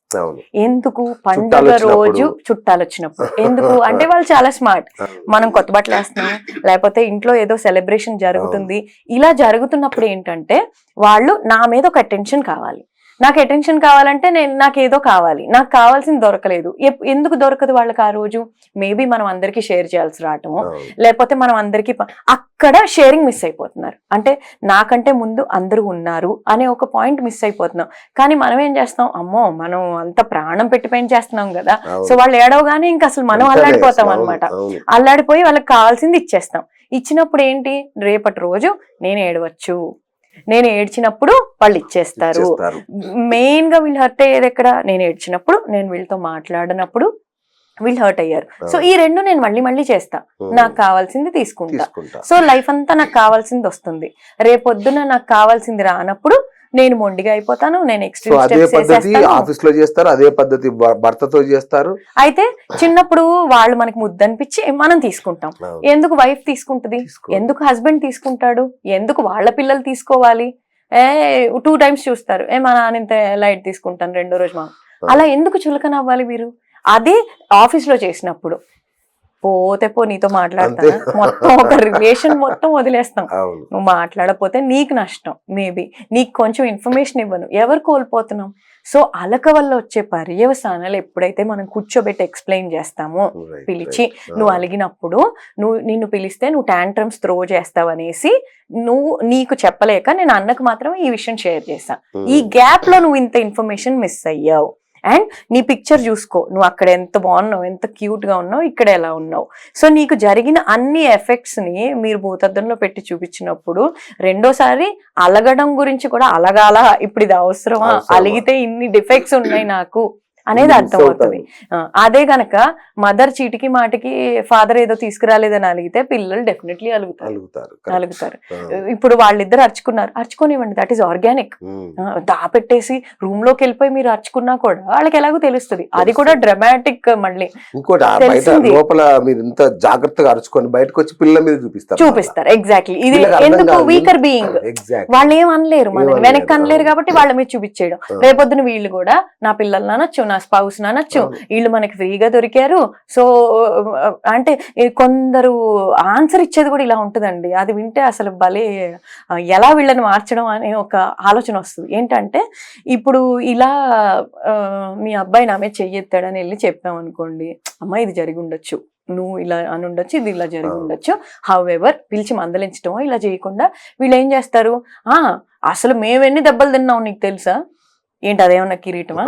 ఎందుకు, పండగ రోజు చుట్టాలు వచ్చినప్పుడు. ఎందుకు అంటే వాళ్ళు చాలా స్మార్ట్, మనం కొత్త బట్టలు వేస్తున్నాం, లేకపోతే ఇంట్లో ఏదో సెలబ్రేషన్ జరుగుతుంది, ఇలా జరుగుతున్నప్పుడు ఏంటంటే వాళ్ళు నా మీద ఒక అటెన్షన్ కావాలి, నాకు అటెన్షన్ కావాలంటే నాకు ఏదో కావాలి, నాకు కావాల్సింది దొరకలేదు. ఎందుకు దొరకదు వాళ్ళకి ఆ రోజు? మేబీ మనం అందరికీ షేర్ చేయాల్సి రావటము, లేకపోతే మనం అందరికీ అక్కడ షేరింగ్ మిస్ అయిపోతున్నారు. అంటే నాకంటే ముందు అందరూ ఉన్నారు అనే ఒక పాయింట్ మిస్ అయిపోతున్నాం. కానీ మనం ఏం చేస్తాం, అమ్మో మనం అంత ప్రాణం పెట్టి పని చేస్తున్నాం కదా, సో వాళ్ళు ఏడవగానే ఇంకా అసలు మనం అల్లాడిపోతాం అనమాట. అల్లాడిపోయి వాళ్ళకి కావాల్సింది ఇచ్చేస్తాం. ఇచ్చినప్పుడు ఏంటి, రేపటి రోజు నేను ఏడవచ్చు, నేను ఏడ్చినప్పుడు వాళ్ళు ఇచ్చేస్తారు. మెయిన్ గా వీళ్ళు హర్ట్ అయ్యేది ఎక్కడ, నేను ఏడ్చినప్పుడు, నేను వీళ్ళతో మాట్లాడినప్పుడు వీళ్ళు హర్ట్ అయ్యారు. సో ఈ రెండు నేను మళ్ళీ చేస్తా, నాకు కావాల్సింది తీసుకుంటా. సో లైఫ్ అంతా నాకు కావాల్సింది వస్తుంది. రేపొద్దున నాకు కావాల్సింది రానప్పుడు నేను మొండిగా అయిపోతాను, నేను సో ఎక్స్ట్రీమ్ అదే స్టెప్స్ పద్ధతి వేసేస్తాను. ఆఫీస్ లో చేస్తారు, అదే పద్ధతి భర్తతో చేస్తారు. అయితే చిన్నప్పుడు వాళ్ళు మనకి ముద్దనిపించి మనం తీసుకుంటాం. ఎందుకు వైఫ్ తీసుకుంటది, ఎందుకు హస్బెండ్ తీసుకుంటాడు, ఎందుకు వాళ్ళ పిల్లలు తీసుకోవాలి? 2 times చూస్తారు, మా నాన్న ఇంత లైట్ తీసుకుంటాను, రెండో రోజు మా అలా ఎందుకు చులకన అవ్వాలి మీరు? అదే ఆఫీస్ లో చేసినప్పుడు పోతే పో నీతో మాట్లాడతాను, మొత్తం ఒక రిలేషన్ మొత్తం వదిలేస్తాం. నువ్వు మాట్లాడకపోతే నీకు నష్టం, మేబీ నీకు కొంచెం ఇన్ఫర్మేషన్ ఇవ్వను, ఎవరు కోల్పోతున్నాం? సో అలక వల్ల వచ్చే పర్యవసానాలు ఎప్పుడైతే మనం కూర్చోబెట్టి ఎక్స్ప్లెయిన్ చేస్తామో, పిలిచి నువ్వు అలిగినప్పుడు నిన్ను పిలిస్తే నువ్వు టాంట్రమ్స్ త్రో చేస్తావు అనేసి నీకు చెప్పలేక నేను అన్నకు మాత్రం ఈ విషయం షేర్ చేశా. ఈ గ్యాప్ లో నువ్వు ఇంత ఇన్ఫర్మేషన్ మిస్ అయ్యావు. అండ్ నీ పిక్చర్ చూసుకో, నువ్వు అక్కడ ఎంత బాగున్నావు, ఎంత క్యూట్ గా ఉన్నావు, ఇక్కడ ఎలా ఉన్నావు. సో నీకు జరిగిన అన్ని ఎఫెక్ట్స్ ని మీరు భూతద్దంలో పెట్టి చూపించినప్పుడు రెండోసారి అలగడం గురించి కూడా అలగాల, ఇప్పుడు ఇది అవసరమా, అలిగితే ఇన్ని డిఫెక్ట్స్ ఉన్నాయి నాకు అనేది అర్థమవుతుంది. అదే గనక మదర్ చీటికి మాటికి ఫాదర్ ఏదో తీసుకురాలేదని అలిగితే పిల్లలు డెఫినెట్లీ అలుగుతారు. ఇప్పుడు వాళ్ళిద్దరు అర్చుకోనివ్వండి, దట్ ఈస్ ఆర్గానిక్. దాపెట్టేసి రూమ్ లోకి వెళ్ళిపోయి మీరు అర్చుకున్నా కూడా వాళ్ళకి ఎలాగో తెలుస్తుంది, అది కూడా డ్రామాటిక్. మళ్ళీ లోపల మీరు ఇంత జాగ్రత్తగా అరుచుకొని బయటకు వచ్చి పిల్లల మీద చూపిస్తారు. ఎగ్జాక్ట్లీ, ఇది ఎందుకు వీకర్ బీయింగ్, వాళ్ళు ఏం అనలేరు, మనం వెనక్కి అనలేరు కాబట్టి వాళ్ళ మీద చూపించేయడం. రేపొద్దున వీళ్ళు కూడా నా పిల్లలు అనొచ్చు, నా స్పౌస్ అనొచ్చు, వీళ్ళు మనకి ఫ్రీగా దొరికారు. సో అంటే కొందరు ఆన్సర్ ఇచ్చేది కూడా ఇలా ఉంటుందండి, అది వింటే అసలు భలే ఎలా వీళ్ళని మార్చడం అనే ఒక ఆలోచన వస్తుంది. ఏంటంటే ఇప్పుడు ఇలా మీ అబ్బాయి నా మీద చెయ్యెత్తాడని వెళ్ళి చెప్పాం అనుకోండి, అమ్మ ఇది జరిగి ఉండొచ్చు, నువ్వు ఇలా అని ఉండొచ్చు, ఇది ఇలా జరిగి ఉండొచ్చు, హౌఎవర్ పిలిచి మందలించడమో ఇలా చేయకుండా వీళ్ళు ఏం చేస్తారు, అసలు మేమెన్ని దెబ్బలు తిన్నావు నీకు తెలుసా, ఏంటి అదేమన్నా కిరీటమా,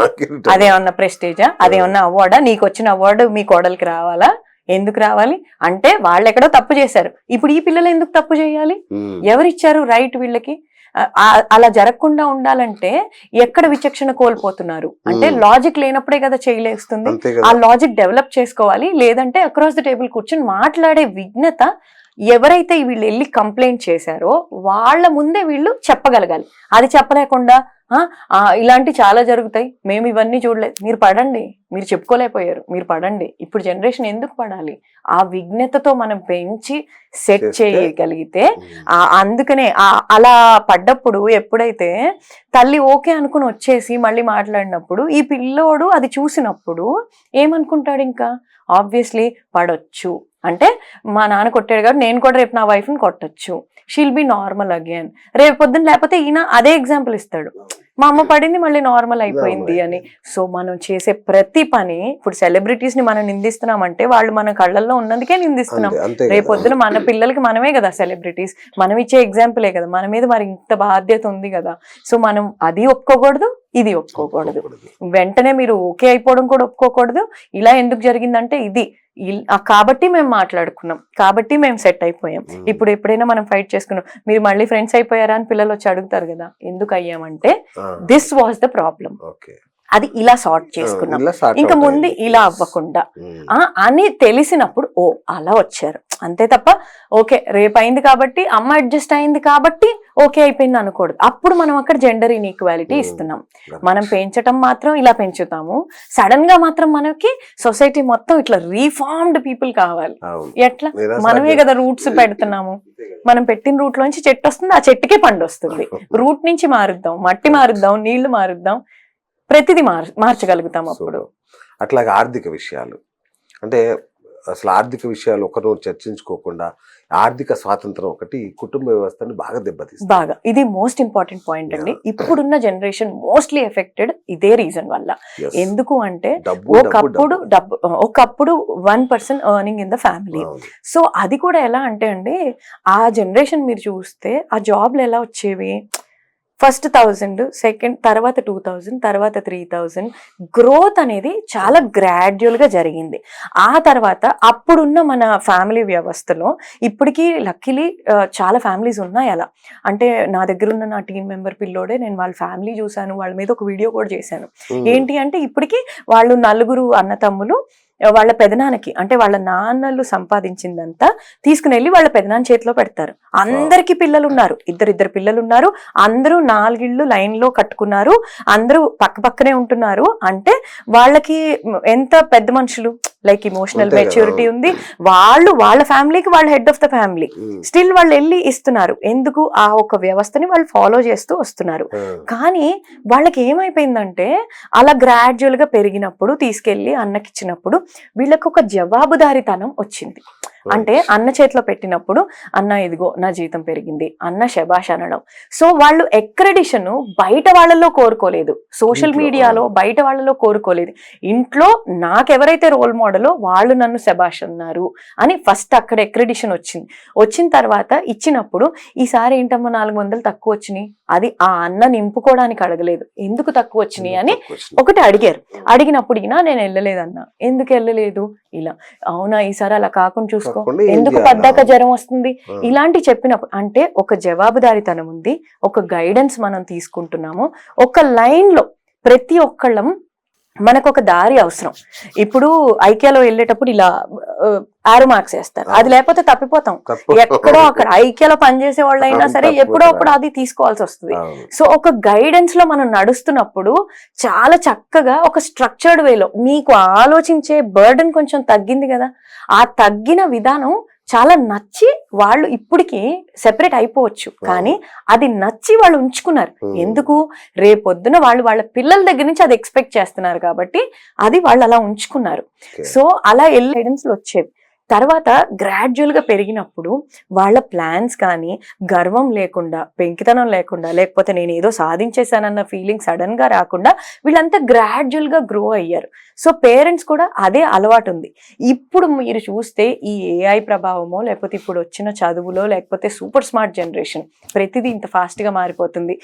అదేమన్నా ప్రెస్టేజా, అదేమన్నా అవార్డా, నీకు వచ్చిన అవార్డు మీ కోడలికి రావాలా, ఎందుకు రావాలి అంటే వాళ్ళు ఎక్కడో తప్పు చేశారు, ఇప్పుడు ఈ పిల్లలు ఎందుకు తప్పు చేయాలి, ఎవరిచ్చారు రైట్ వీళ్ళకి? అలా జరగకుండా ఉండాలంటే ఎక్కడ విచక్షణ కోల్పోతున్నారు అంటే లాజిక్ లేనప్పుడే కదా చేయలేస్తుంది. ఆ లాజిక్ డెవలప్ చేసుకోవాలి, లేదంటే అక్రాస్ ద టేబుల్ కూర్చొని మాట్లాడే విజ్ఞత ఎవరైతే వీళ్ళు వెళ్ళి కంప్లైంట్ చేశారో వాళ్ళ ముందే వీళ్ళు చెప్పగలగాలి. అది చెప్పలేకుండా ఇలాంటి చాలా జరుగుతాయి, మేము ఇవన్నీ చూడలేదు, మీరు పడండి, మీరు చెప్పుకోలేకపోయారు, మీరు పడండి. ఇప్పుడు జనరేషన్ ఎందుకు పడాలి? ఆ విజ్ఞతతో మనం పెంచి సెట్ చేయగలిగితే, అందుకనే అలా పడ్డప్పుడు ఎప్పుడైతే తల్లి ఓకే అనుకుని వచ్చేసి మళ్ళీ మాట్లాడినప్పుడు ఈ పిల్లోడు అది చూసినప్పుడు ఏమనుకుంటాడు, ఇంకా ఆబ్వియస్లీ పడొచ్చు అంటే మా నాన్న కొట్టాడు కాబట్టి నేను కూడా రేపు నా వైఫ్ని కొట్టచ్చు, షీల్ బి నార్మల్ అగైన్. రేపు పొద్దున్న లేకపోతే ఈయన అదే ఎగ్జాంపుల్ ఇస్తాడు, మా అమ్మ పడింది మళ్ళీ నార్మల్ అయిపోయింది అని. సో మనం చేసే ప్రతి పని, ఇప్పుడు సెలబ్రిటీస్ ని మనం నిందిస్తున్నామంటే వాళ్ళు మన కళ్ళల్లో ఉన్నందుకే నిందిస్తున్నాం. రేపొద్దున మన పిల్లలకి మనమే కదా సెలబ్రిటీస్, మనం ఇచ్చే ఎగ్జాంపులే కదా, మన మీద మరి ఇంత బాధ్యత ఉంది కదా. సో మనం అది ఒప్పుకోకూడదు, ఇది ఒప్పుకోకూడదు, వెంటనే మీరు ఓకే అయిపోవడం కూడా ఒప్పుకోకూడదు. ఇలా ఎందుకు జరిగిందంటే ఇది కాబట్టి మేము మాట్లాడుకున్నాం, కాబట్టి మేము సెట్ అయిపోయాం. ఇప్పుడు ఎప్పుడైనా మనం ఫైట్ చేసుకున్నాం, మీరు మళ్ళీ ఫ్రెండ్స్ అయిపోయారా అని పిల్లలు వచ్చి అడుగుతారు కదా, ఎందుకు అయ్యామంటే దిస్ వాజ్ ద ప్రాబ్లం, అది ఇలా సార్ట్ చేసుకున్నాం, ఇంకా ముందు ఇలా అవ్వకుండా అని తెలిసినప్పుడు ఓ అలా వచ్చారు అంతే తప్ప ఓకే రేపు అయింది కాబట్టి అమ్మ అడ్జస్ట్ అయింది కాబట్టి ఓకే అయిపోయింది అనకూడదు. అప్పుడు మనం అక్కడ జెండర్ ఇన్ఈక్వాలిటీ ఇస్తున్నాం. మనం పెంచటం మాత్రం ఇలా పెంచుతాము, సడన్ గా మాత్రం మనకి సొసైటీ మొత్తం ఇట్లా రీఫార్మ్డ్ పీపుల్ కావాలి. ఎట్లా? మనమే కదా రూట్స్ పెడుతున్నాము, మనం పెట్టిన రూట్ లోంచి చెట్టు వస్తుంది, ఆ చెట్టుకే పండు వస్తుంది. రూట్ నుంచి మారుద్దాం, మట్టి మారుద్దాం, నీళ్లు మారుద్దాం, ప్రతిదీ మార్చగలుగుతాం అప్పుడు. అట్లాగే ఆర్థిక విషయాలు అంటే అసలు ఆర్థిక విషయాలు ఒకరు చర్చించుకోకుండా ఆర్థిక స్వాతంత్రం ఒకటి కుటుంబ వ్యవస్థని బాగా దెబ్బతీస్తుంది. బాగా, ఇది మోస్ట్ ఇంపార్టెంట్ పాయింట్ అండి. ఇప్పుడున్న జనరేషన్ మోస్ట్లీ ఎఫెక్టెడ్ ఇదే రీజన్ వల్ల. ఎందుకు అంటే ఒకప్పుడు 1% earning in the family. So అది కూడా ఎలా అంటే అండి, ఆ జనరేషన్ మీరు చూస్తే ఆ జాబ్లు ఎలా వచ్చేవి, ఫస్ట్ 1000, సెకండ్ తర్వాత 2000, తర్వాత 3000, గ్రోత్ అనేది చాలా గ్రాడ్యువల్ గా జరిగింది. ఆ తర్వాత అప్పుడున్న మన ఫ్యామిలీ వ్యవస్థలో ఇప్పటికీ లక్కీలీ చాలా ఫ్యామిలీస్ ఉన్నాయి అలా. అంటే నా దగ్గర ఉన్న నా టీం మెంబర్ పిల్లోడే, నేను వాళ్ళ ఫ్యామిలీ చూసాను, వాళ్ళ మీద ఒక వీడియో కూడా చేశాను. ఏంటి అంటే ఇప్పటికీ వాళ్ళు 4 అన్నతమ్ములు, వాళ్ళ పెదనాన్నకి, అంటే వాళ్ళ నాన్నలు సంపాదించిందంతా తీసుకుని వెళ్ళి వాళ్ళ పెదనాన్న చేతిలో పెడతారు. అందరికి పిల్లలు ఉన్నారు, ఇద్దరు పిల్లలు ఉన్నారు, అందరూ 4 ఇళ్ళు లైన్ లో కట్టుకున్నారు, అందరూ పక్క పక్కనే ఉంటున్నారు. అంటే వాళ్ళకి ఎంత పెద్ద మనుషులు, లైక్ ఇమోషనల్ మెచ్యూరిటీ ఉంది, వాళ్ళు వాళ్ళ ఫ్యామిలీకి వాళ్ళు head of the family, still వాళ్ళు వెళ్ళి ఇస్తున్నారు. ఎందుకు? ఆ ఒక వ్యవస్థని వాళ్ళు ఫాలో చేస్తూ వస్తున్నారు. కానీ వాళ్ళకి ఏమైపోయిందంటే అలా గ్రాడ్యువల్ గా పెరిగినప్పుడు తీసుకెళ్లి అన్నకిచ్చినప్పుడు వీళ్ళకి ఒక జవాబుదారీతనం వచ్చింది. అంటే అన్న చేతిలో పెట్టినప్పుడు అన్న ఇదిగో నా జీతం పెరిగింది, అన్న శబాష్ అనడం. సో వాళ్ళు ఎక్రెడిషన్ బయట వాళ్ళలో కోరుకోలేదు, సోషల్ మీడియాలో బయట వాళ్ళలో కోరుకోలేదు, ఇంట్లో నాకెవరైతే రోల్ మోడలో వాళ్ళు నన్ను శబాష్ అన్నారు అని ఫస్ట్ అక్కడ ఎక్రెడిషన్ వచ్చింది. వచ్చిన తర్వాత ఇచ్చినప్పుడు ఈసారి ఏంటమ్మా 400 తక్కువ వచ్చినాయి, అది ఆ అన్న నింపుకోవడానికి అడగలేదు, ఎందుకు తక్కువ వచ్చినాయి అని ఒకటి అడిగారు. అడిగినప్పుడు ఈయన నేను వెళ్ళలేదన్నా, ఎందుకు వెళ్ళలేదు, ఇలా అవునా ఈసారి అలా కాకుండా చూసుకో, ఎందుకు పడ్డాక జ్వరం వస్తుంది, ఇలాంటి చెప్పినప్పుడు అంటే ఒక జవాబుదారీతనం ఉంది, ఒక గైడెన్స్ మనం తీసుకుంటున్నాము. ఒక లైన్ లో ప్రతి ఒక్కళ్ళం మనకు ఒక దారి అవసరం. ఇప్పుడు ఐక్యాలో వెళ్ళేటప్పుడు ఇలా ఆరో మార్క్స్ వేస్తారు, అది లేకపోతే తప్పిపోతాం. ఎక్కడో అక్కడ ఐక్యాలో పనిచేసే వాళ్ళు అయినా సరే ఎప్పుడో అప్పుడు అది తీసుకోవాల్సి వస్తుంది. సో ఒక గైడెన్స్ లో మనం నడుస్తున్నప్పుడు చాలా చక్కగా ఒక స్ట్రక్చర్డ్ వేలో మీకు ఆలోచించే బర్డెన్ కొంచెం తగ్గింది కదా, ఆ తగ్గిన విధానం చాలా నచ్చి వాళ్ళు ఇప్పటికి సెపరేట్ అయిపోవచ్చు, కానీ అది నచ్చి వాళ్ళు ఉంచుకున్నారు. ఎందుకు? రేపొద్దున వాళ్ళు వాళ్ళ పిల్లల దగ్గర నుంచి అది ఎక్స్పెక్ట్ చేస్తున్నారు కాబట్టి అది వాళ్ళు అలా ఉంచుకున్నారు. సో అలా గైడెన్స్లు వచ్చేవి. తర్వాత గ్రాడ్యువల్ గా పెరిగినప్పుడు వాళ్ళ ప్లాన్స్ కానీ గర్వం లేకుండా, పెంకితనం లేకుండా, లేకపోతే నేను ఏదో సాధించేశానన్న ఫీలింగ్ సడన్ గా రాకుండా వీళ్ళంతా గ్రాడ్యువల్ గా గ్రో అయ్యారు. సో పేరెంట్స్ కూడా అదే అలవాటు ఉంది. ఇప్పుడు మీరు చూస్తే ఈ ఏఐ ప్రభావమో లేకపోతే ఇప్పుడు వచ్చిన చదువులో లేకపోతే సూపర్ స్మార్ట్ జనరేషన్ ప్రతిదీ ఇంత ఫాస్ట్ గా మారిపోతుంది.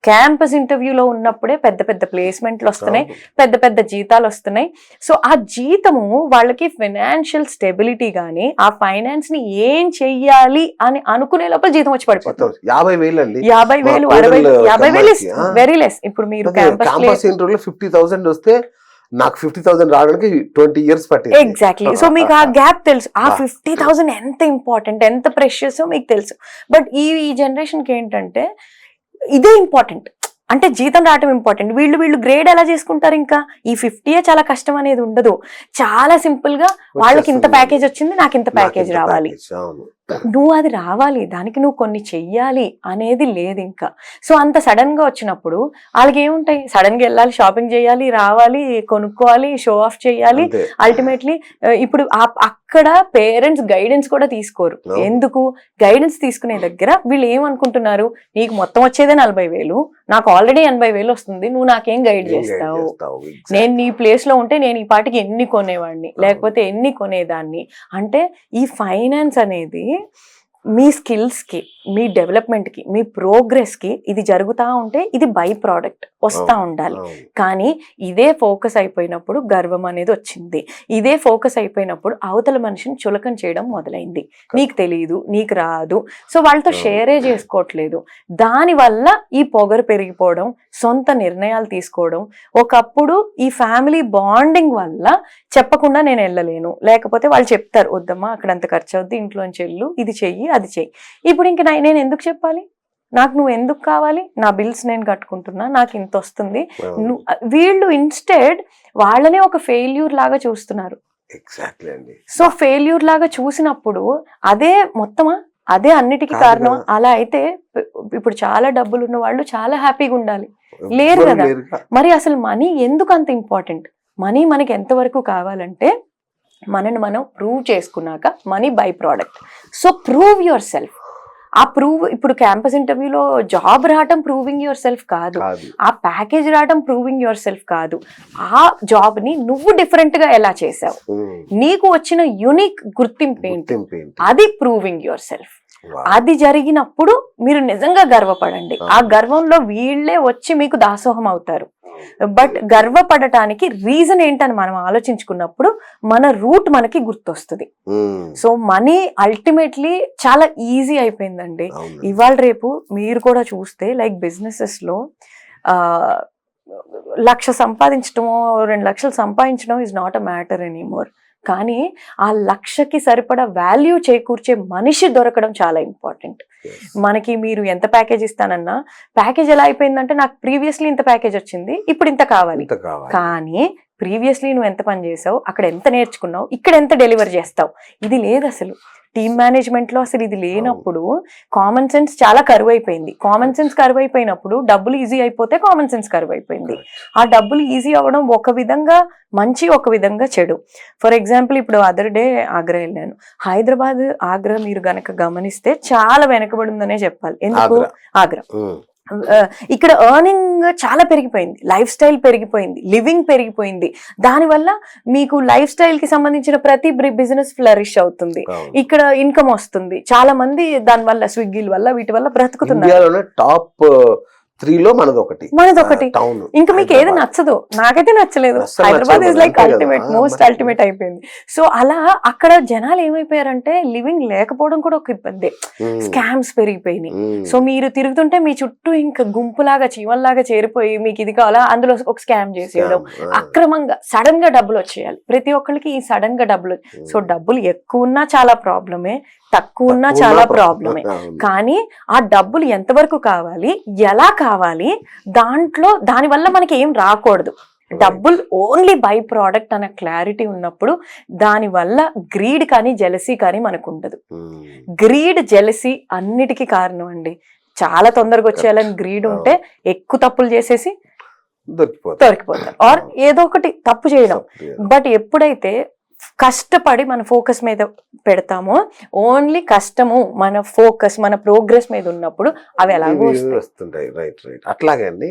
క్యాంపస్ ఇంటర్వ్యూలో ఉన్నప్పుడే పెద్ద పెద్ద ప్లేస్మెంట్లు వస్తున్నాయి, పెద్ద పెద్ద జీతాలు వస్తున్నాయి. సో ఆ జీతము వాళ్ళకి ఫైనాన్షియల్ స్టెబిలిటీ గానీ ఆ ఫైనాన్స్ ని ఏం చెయ్యాలి అని అనుకునే లోపల జీతం వచ్చి పడిపోతుంది. 50,000 అండి, 50,000 50,000 వెరీ లెస్. ఇప్పుడు మీరు క్యాంపస్ ఇంటర్వ్యూలో 50,000 వస్తే నాకు 50,000 రావడానికి 20 years పట్టింది. ఎగ్జాక్ట్లీ. సో మీకు ఆ గ్యాప్ తెలుసు, ఆ 50,000 ఎంత ఇంపార్టెంట్, ఎంత ప్రెషియస్ మీకు తెలుసు. బట్ ఈ జనరేషన్ కి ఏంటంటే ఇదే ఇంపార్టెంట్, అంటే జీతం రావటం ఇంపార్టెంట్. వీళ్ళు గ్రేడ్ ఎలా చేసుకుంటారు? ఇంకా ఈ 50 చాలా కష్టం అనేది ఉండదు, చాలా సింపుల్ గా వాళ్ళకి ఇంత ప్యాకేజ్ వచ్చింది, నాకు ఇంత ప్యాకేజ్ రావాలి, నువ్వు అది రావాలి, దానికి నువ్వు కొన్ని చెయ్యాలి అనేది లేదు ఇంకా. సో అంత సడన్ గా వచ్చినప్పుడు వాళ్ళకి ఏముంటాయి? సడన్ గా వెళ్ళాలి, షాపింగ్ చేయాలి, రావాలి, కొనుక్కోవాలి, షో ఆఫ్ చేయాలి. అల్టిమేట్లీ ఇప్పుడు అక్కడ పేరెంట్స్ గైడెన్స్ కూడా తీసుకోరు. ఎందుకు? గైడెన్స్ తీసుకునే దగ్గర వీళ్ళు ఏమనుకుంటున్నారు, నీకు మొత్తం వచ్చేదే 40,000, నాకు ఆల్రెడీ 80,000 వస్తుంది, నువ్వు నాకేం గైడ్ చేస్తావు? నేను నీ ప్లేస్ లో ఉంటే నేను ఈ పాటికి ఎన్ని కొనేవాడిని, లేకపోతే ఎన్ని కొనేదాన్ని. అంటే ఈ ఫైనాన్స్ అనేది మీ స్కిల్స్ కి, మీ డెవలప్మెంట్ కి, మీ ప్రోగ్రెస్ కి ఇది జరుగుతూ ఉంటే ఇది బై ప్రోడక్ట్ వస్తూ ఉండాలి. కానీ ఇదే ఫోకస్ అయిపోయినప్పుడు గర్వం అనేది వచ్చింది, ఇదే ఫోకస్ అయిపోయినప్పుడు అవతల మనిషిని చులకన చేయడం మొదలైంది. నీకు తెలియదు, నీకు రాదు, సో వాళ్ళతో షేరే చేసుకోవట్లేదు. దానివల్ల ఈ పొగరు పెరిగిపోవడం, సొంత నిర్ణయాలు తీసుకోవడం. ఒకప్పుడు ఈ ఫ్యామిలీ బాండింగ్ వల్ల చెప్పకుండా నేను వెళ్ళలేను, లేకపోతే వాళ్ళు చెప్తారు వద్దమ్మా అక్కడ అంత ఖర్చు అవుద్ది, ఇంట్లోంచి వెళ్ళు, ఇది చెయ్యి అది చెయ్యి. ఇప్పుడు ఇంక నేను ఎందుకు చెప్పాలి? నాకు నువ్వు ఎందుకు కావాలి? నా బిల్స్ నేను కట్టుకుంటున్నా, నాకు ఇంత వస్తుంది. వీళ్ళు ఇన్స్టెడ్ వాళ్ళనే ఒక ఫెయిల్యూర్ లాగా చూస్తున్నారు. సో ఫెయిల్యూర్ లాగా చూసినప్పుడు అదే మొత్తమా, అదే అన్నిటికీ కారణం. అలా అయితే ఇప్పుడు చాలా డబ్బులు ఉన్న వాళ్ళు చాలా హ్యాపీగా ఉండాలి, లేరు కదా. మరి అసలు మనీ ఎందుకు అంత ఇంపార్టెంట్? మనీ మనకి ఎంతవరకు కావాలంటే మనని మనం ప్రూవ్ చేసుకున్నాక money by product. So prove your self. ఆ ప్రూవ్, ఇప్పుడు క్యాంపస్ ఇంటర్వ్యూలో జాబ్ రావటం ప్రూవింగ్ యువర్ సెల్ఫ్ కాదు, ఆ ప్యాకేజ్ రావటం ప్రూవింగ్ యువర్ సెల్ఫ్ కాదు, ఆ జాబ్ ని నువ్వు డిఫరెంట్ గా ఎలా చేసావు, నీకు వచ్చిన యూనిక్ గుర్తింపు ఏంటి, అది ప్రూవింగ్ యువర్ సెల్ఫ్. అది జరిగినప్పుడు మీరు నిజంగా గర్వపడండి. ఆ గర్వంలో వీళ్ళే వచ్చి మీకు దాసోహం అవుతారు. బట్ గర్వపడటానికి రీజన్ ఏంటని మనం ఆలోచించుకున్నప్పుడు మన రూట్ మనకి గుర్తొస్తుంది. సో మనీ అల్టిమేట్లీ చాలా ఈజీ అయిపోయిందండి. ఇవాళ రేపు మీరు కూడా చూస్తే లైక్ బిజినెసెస్ లో 1,00,000 సంపాదించడమో 2,00,000 సంపాదించడం is not a matter anymore. కానీ ఆ 1,00,000కి సరిపడా వాల్యూ చేకూర్చే మనిషి దొరకడం చాలా ఇంపార్టెంట్. మనకి మీరు ఎంత ప్యాకేజ్ ఇస్తానన్నా, ప్యాకేజ్ ఎలా అయిపోయిందంటే నాకు ప్రీవియస్లీ ఇంత ప్యాకేజ్ వచ్చింది, ఇప్పుడు ఇంత కావాలి. కానీ ప్రీవియస్లీ నువ్వు ఎంత పని చేసావు, అక్కడ ఎంత నేర్చుకున్నావు, ఇక్కడ ఎంత డెలివర్ చేస్తావు, ఇది లేదు అసలు. టీమ్ మేనేజ్మెంట్ లో అసలు ఇది లేనప్పుడు కామన్ సెన్స్ చాలా కరువు అయిపోయింది. కామన్ సెన్స్ కరువు అయిపోయినప్పుడు డబ్బులు ఈజీ అయిపోతే కామన్ సెన్స్ కరువు అయిపోయింది. ఆ డబ్బులు ఈజీ అవ్వడం ఒక విధంగా మంచి, ఒక విధంగా చెడు. ఫర్ ఎగ్జాంపుల్ ఇప్పుడు అదర్ డే ఆగ్రా వెళ్ళాను. హైదరాబాద్ ఆగ్రా మీరు గనక గమనిస్తే చాలా వెనకబడి ఉందనే చెప్పాలి. ఎందుకు? ఆగ్రా ఇక్కడ ఎర్నింగ్ చాలా పెరిగిపోయింది, లైఫ్ స్టైల్ పెరిగిపోయింది, లివింగ్ పెరిగిపోయింది. దానివల్ల మీకు లైఫ్ స్టైల్ కి సంబంధించిన ప్రతి బిజినెస్ ఫ్లరిష్ అవుతుంది, ఇక్కడ ఇన్కమ్ వస్తుంది. చాలా మంది దానివల్ల స్విగ్గీల వల్ల వీటి వల్ల బ్రతుకుతున్నారు. టాప్ 3లో మనదొకటి. ఇంకా మీకు ఏది నచ్చదు, నాకైతే నచ్చలేదు. Hyderabad is like ultimate, most ultimate అయిపోయింది. సో అలా అక్కడ జనాలు ఏమైపోయారంటే లివింగ్ లేకపోవడం కూడా ఒక ఇబ్బంది. స్కామ్స్ పెరిగిపోయినాయి. సో మీరు తిరుగుతుంటే మీ చుట్టూ ఇంకా గుంపులాగా చీమల్లాగా చేరిపోయి మీకు ఇది కావాలా, అందులో ఒక స్కామ్ చేసేయడం, అక్రమంగా సడన్ గా డబ్బులు వచ్చేయాలి. ప్రతి ఒక్కరికి ఈ సడన్ గా డబ్బులు. సో డబ్బులు ఎక్కువ ఉన్నా చాలా ప్రాబ్లమే, తక్కువ ఉన్నా చాలా ప్రాబ్లమే. కానీ ఆ డబ్బులు ఎంతవరకు కావాలి, ఎలా కావాలి, దానివల్ల మనకి ఏం రాకూడదు. డబ్బులు ఓన్లీ బై ప్రోడక్ట్ అనే క్లారిటీ ఉన్నప్పుడు దానివల్ల గ్రీడ్ కానీ జెలసీ కానీ మనకు ఉండదు. గ్రీడ్ జెలసీ అన్నిటికీ కారణం అండి. చాలా తొందరగా వచ్చేయాలని గ్రీడ్ ఉంటే ఎక్కువ తప్పులు చేసేసి దొరికిపోతారు, ఆర్ ఏదో ఒకటి తప్పు చేయడం. బట్ ఎప్పుడైతే కష్టపడి మన ఫోకస్ మీద పెడతామో, ఓన్లీ కష్టము మన ఫోకస్ మన ప్రోగ్రెస్ మీద ఉన్నప్పుడు అవి ఎలాగో వస్తుంటాయి. రైట్. అట్లాగే అండి,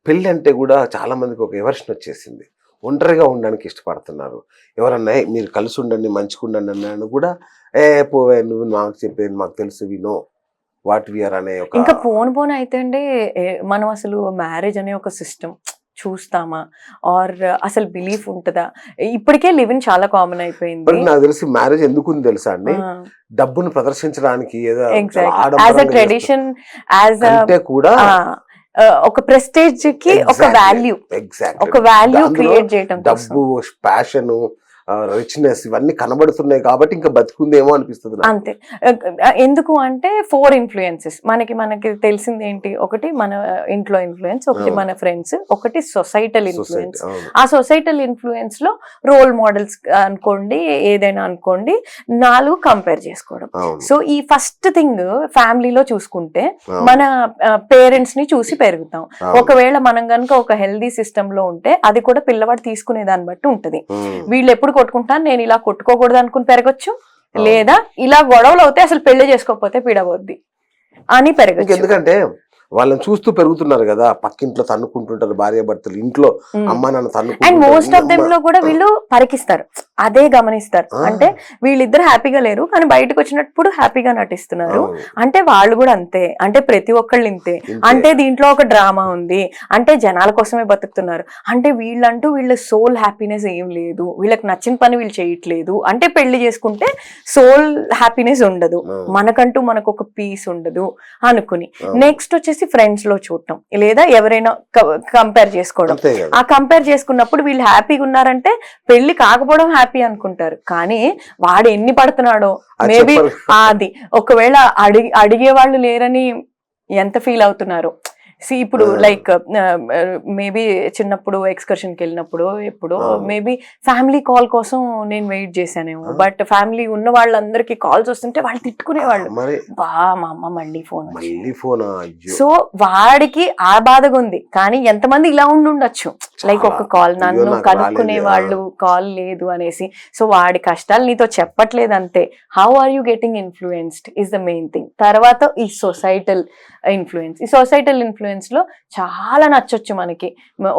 పెళ్ళి అంటే కూడా చాలా మందికి ఒక ఎవర్షన్ వచ్చేసింది. ఒంటరిగా ఉండడానికి ఇష్టపడుతున్నారు. ఎవరన్నా మీరు కలిసి ఉండండి, మంచిగా ఉండండి అన్నాను కూడా, పోవే నువ్వు నాకు చెప్పేది మాకు తెలుసు, వి నో వాట్ వీఆర్ అనే ఒక. ఇంకా పోను అయితే అండి, మనం అసలు మ్యారేజ్ అనే ఒక సిస్టమ్ చూస్తామా, ఆర్ అసలు బిలీఫ్ ఉంటుందా? ఇప్పటికే లివింగ్ చాలా కామన్ అయిపోయింది. నాకు తెలిసి మ్యారేజ్ ఎందుకు తెలుసా అండి, డబ్బును ప్రదర్శించడానికి, యాజ్ అ ట్రెడిషన్, కూడా ఒక ప్రెస్టేజ్ కి ఒక వాల్యూ, ఒక వాల్యూ క్రియేట్ చేయడం, డబ్బు, ప్యాషన్, రిచ్నెస్ ఇవన్నీ కనబడుతున్నాయి కాబట్టి ఇంకా బతుకుందేమో అనిపిస్తుంది అంతే. ఎందుకు అంటే 4 ఇన్ఫ్లుయెన్సెస్ మనకి తెలిసింది ఏంటి? ఒకటి మన ఇంట్లో ఇన్ఫ్లుయెన్స్, ఒకటి మన ఫ్రెండ్స్, ఒకటి సొసైటల్ ఇన్ఫ్లుయెన్స్. ఆ సొసైటల్ ఇన్ఫ్లుయెన్స్ లో రోల్ మోడల్స్ అనుకోండి, ఏదైనా అనుకోండి, 4 కంపేర్ చేసుకోవడం. సో ఈ ఫస్ట్ థింగ్ ఫ్యామిలీలో చూసుకుంటే మన పేరెంట్స్ ని చూసి పెరుగుతాం. ఒకవేళ మనం కనుక ఒక హెల్దీ సిస్టమ్ లో ఉంటే అది కూడా పిల్లవాడు తీసుకునే దాన్ని బట్టి ఉంటది. వీళ్ళు ఎప్పుడు కొట్టుకుంటాను, నేను ఇలా కొట్టుకోకూడదు అనుకుని పెరగచ్చు, లేదా ఇలా గొడవలు అవుతే అసలు పెళ్లి చేసుకోకపోతే పీడబోద్ది అని పెరగచ్చు. ఎందుకంటే వాళ్ళని చూస్తూ పెరుగుతున్నారు కదా, పక్కింట్లో తన్నుకుంటుంటారు భార్య భర్తలు, ఇంట్లో అమ్మ నాన్న తన్నుకుంటారు. అండ్ మోస్ట్ ఆఫ్ దెమ్ లో కూడా వీళ్ళు పరికిస్తారు, అదే గమనిస్తారు. అంటే వీళ్ళిద్దరు హ్యాపీగా లేరు కానీ బయటకు వచ్చినప్పుడు హ్యాపీగా నటిస్తున్నారు. అంటే వాళ్ళు కూడా అంతే, అంటే ప్రతి ఒక్కళ్ళు ఇంతే. అంటే దీంట్లో ఒక డ్రామా ఉంది, అంటే జనాల కోసమే బతుకుతున్నారు, అంటే వీళ్ళంటూ వీళ్ళ సోల్ హ్యాపీనెస్ ఏం లేదు, వీళ్ళకి నచ్చిన పని వీళ్ళు చేయట్లేదు. అంటే పెళ్లి చేసుకుంటే సోల్ హ్యాపీనెస్ ఉండదు, మనకంటూ మనకు ఒక పీస్ ఉండదు అనుకుని నెక్స్ట్ వచ్చేసి ఫ్రెండ్స్ లో చూడటం, లేదా ఎవరైనా కంపేర్ చేసుకోవడం. ఆ కంపేర్ చేసుకున్నప్పుడు వీళ్ళు హ్యాపీగా ఉన్నారంటే పెళ్లి కాకపోవడం హ్యాపీ అనుకుంటారు. కానీ వాడు ఎన్ని పడుతున్నాడో మేబీ అది ఒకవేళ అడిగే వాళ్ళు లేరని ఎంత ఫీల్ అవుతున్నారు. ఇప్పుడు లైక్ మేబీ చిన్నప్పుడు ఎక్స్కర్షన్ కి వెళ్ళినప్పుడు ఎప్పుడు మేబీ ఫ్యామిలీ కాల్ కోసం నేను వెయిట్ చేశానేమో, బట్ ఫ్యామిలీ ఉన్న వాళ్ళందరికీ కాల్స్ వస్తుంటే వాళ్ళు తిట్టుకునేవాళ్ళు, బా మా అమ్మ మళ్ళీ ఫోన్. సో వాడికి ఆ బాధగా ఉంది. కానీ ఎంతమంది ఇలా ఉండొచ్చు, లైక్ ఒక కాల్ నన్ను కనుక్కునే వాళ్ళు కాల్ లేదు అనేసి. సో వాడి కష్టాలు నీతో చెప్పట్లేదు అంతే. How are you getting influenced is the main thing. తర్వాత ఈ సొసైటల్ ఇన్ఫ్లుయెన్స్. ఈ సొసైటల్ ఇన్ఫ్లుయెన్స్ లో చాలా నచ్చొచ్చు మనకి.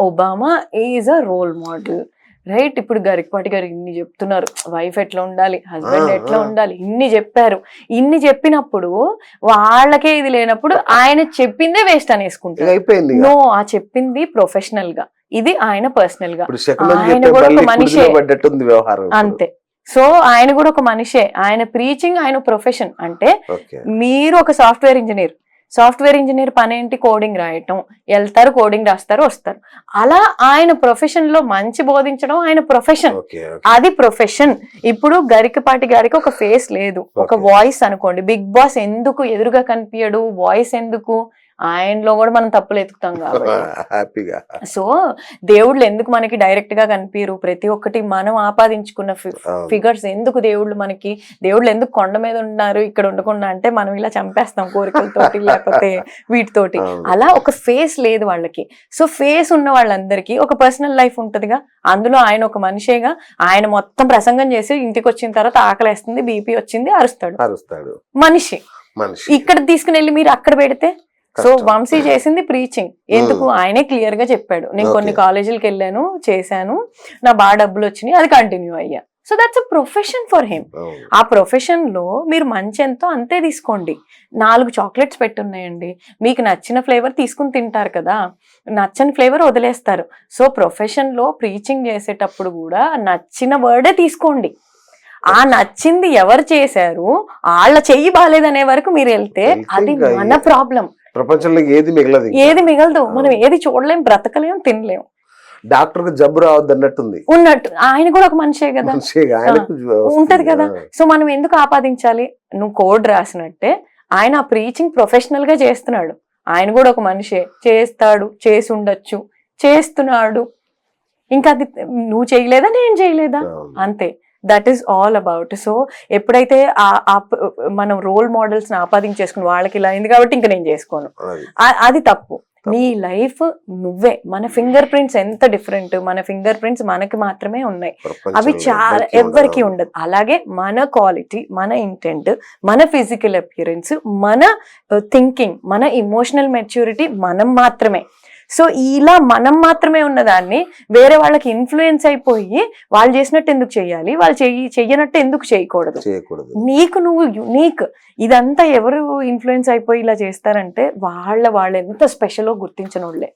Obama is a role model, right? ఇప్పుడు గరికపాటి గారు ఇన్ని చెప్తున్నారు, వైఫ్ ఎట్లా ఉండాలి, హస్బెండ్ ఎట్లా ఉండాలి, ఇన్ని చెప్పారు. ఇన్ని చెప్పినప్పుడు వాళ్ళకే ఇది లేనప్పుడు ఆయన చెప్పిందే వేస్ట్ అనేసుకుంటారు. నో, ఆ చెప్పింది ప్రొఫెషనల్ గా, ఇది ఆయన పర్సనల్ గా. ఆయన కూడా ఒక మనిషే అంతే. సో ఆయన కూడా ఒక మనిషే, ఆయన ప్రీచింగ్, ఆయన ప్రొఫెషన్. అంటే మీరు ఒక సాఫ్ట్వేర్ ఇంజనీర్, సాఫ్ట్వేర్ ఇంజనీర్ పని ఏంటి? కోడింగ్ రాయటం. వెళ్తారు, కోడింగ్ రాస్తారు, వస్తారు. అలా ఆయన ప్రొఫెషన్ లో మంచి బోధించడం ఆయన ప్రొఫెషన్, అది ప్రొఫెషన్. ఇప్పుడు గరికపాటి గారికి ఒక ఫేస్ లేదు, ఒక వాయిస్ అనుకోండి. బిగ్ బాస్ ఎందుకు ఎదురుగా కనిపించడు, వాయిస్ ఎందుకు? ఆయనలో కూడా మనం తప్పులు ఎత్తుకుతాం కాబట్టి. సో దేవుళ్ళు ఎందుకు మనకి డైరెక్ట్ గా కనిపించరు? ప్రతి ఒక్కటి మనం ఆపాదించుకున్న ఫిగర్స్ ఎందుకు దేవుళ్ళు ఎందుకు కొండ మీద ఉన్నారు ఇక్కడ ఉండకుండా అంటే మనం ఇలా చంపేస్తాం కోరికలతోటి లేకపోతే వీటితోటి. అలా ఒక ఫేస్ లేదు వాళ్ళకి. సో ఫేస్ ఉన్న వాళ్ళందరికీ ఒక పర్సనల్ లైఫ్ ఉంటదిగా. అందులో ఆయన ఒక మనిషేగా. ఆయన మొత్తం ప్రసంగం చేసి ఇంటికి వచ్చిన తర్వాత ఆకలేస్తుంది, బీపీ వచ్చింది, అరుస్తాడు మనిషి. ఇక్కడ తీసుకుని వెళ్ళి మీరు అక్కడ పెడితే, సో వంశీ చేసింది ప్రీచింగ్. ఎందుకు? ఆయనే క్లియర్ గా చెప్పాడు, నేను కొన్ని కాలేజీలకు వెళ్ళాను, చేశాను, నా బాగా డబ్బులు వచ్చినాయి, అది కంటిన్యూ అయ్యా. So that's a profession for him. ఆ ప్రొఫెషన్ లో మీరు మంచి ఎంతో అంతే తీసుకోండి. 4 చాక్లెట్స్ పెట్టున్నాయండి, మీకు నచ్చిన ఫ్లేవర్ తీసుకుని తింటారు కదా, నచ్చని ఫ్లేవర్ వదిలేస్తారు. సో ప్రొఫెషన్ లో ప్రీచింగ్ చేసేటప్పుడు కూడా నచ్చిన వర్డే తీసుకోండి. ఆ నచ్చింది ఎవరు చేశారు, వాళ్ళ చెయ్యి బాగాలేదనే వరకు మీరు వెళ్తే అది మన ప్రాబ్లం. ప్రపంచంలో ఏది మిగలదు, మనం ఏది చూడలేం, బ్రతకలేం, తినలేం. డాక్టర్ జబ్బు రావద్దు అన్నట్టుంది. ఉన్నట్టు ఆయన కూడా ఒక మనిషే కదా, ఉంటది కదా. సో మనం ఎందుకు ఆపాదించాలి? నువ్వు కోడ్ రాసినట్టే ఆయన ఆ ప్రీచింగ్ ప్రొఫెషనల్ గా చేస్తున్నాడు. ఆయన కూడా ఒక మనిషే, చేస్తాడు, చేసి ఉండొచ్చు, చేస్తున్నాడు. ఇంకా అది నువ్వు చేయలేదా, నేను చేయలేదా, అంతే. That is all about. So ఎప్పుడైతే మనం రోల్ మోడల్స్ ని ఆపాదించేసుకుని వాళ్ళకి ఇలా అయింది కాబట్టి ఇంకా నేను చేసుకోను, అది తప్పు. నీ లైఫ్ నువ్వే. మన ఫింగర్ ప్రింట్స్ ఎంత డిఫరెంట్, మన ఫింగర్ ప్రింట్స్ మనకి మాత్రమే ఉన్నాయి, అవి చాలా ఎవ్వరికి ఉండదు. అలాగే మన క్వాలిటీ, మన ఇంటెంట్, మన ఫిజికల్ అపియరెన్స్, మన థింకింగ్, మన ఇమోషనల్ మెచ్యూరిటీ మనం మాత్రమే. సో ఇలా మనం మాత్రమే ఉన్నదాన్ని వేరే వాళ్ళకి ఇన్ఫ్లుయెన్స్ అయిపోయి వాళ్ళు చేసినట్టు ఎందుకు చేయాలి, వాళ్ళు చెయ్యనట్టు ఎందుకు చేయకూడదు? నీకు నువ్వు యునీక్. ఇదంతా ఎవరు ఇన్ఫ్లుయెన్స్ అయిపోయి ఇలా చేస్తారంటే వాళ్ళు ఎంత స్పెషలో గుర్తించనోళ్ళే,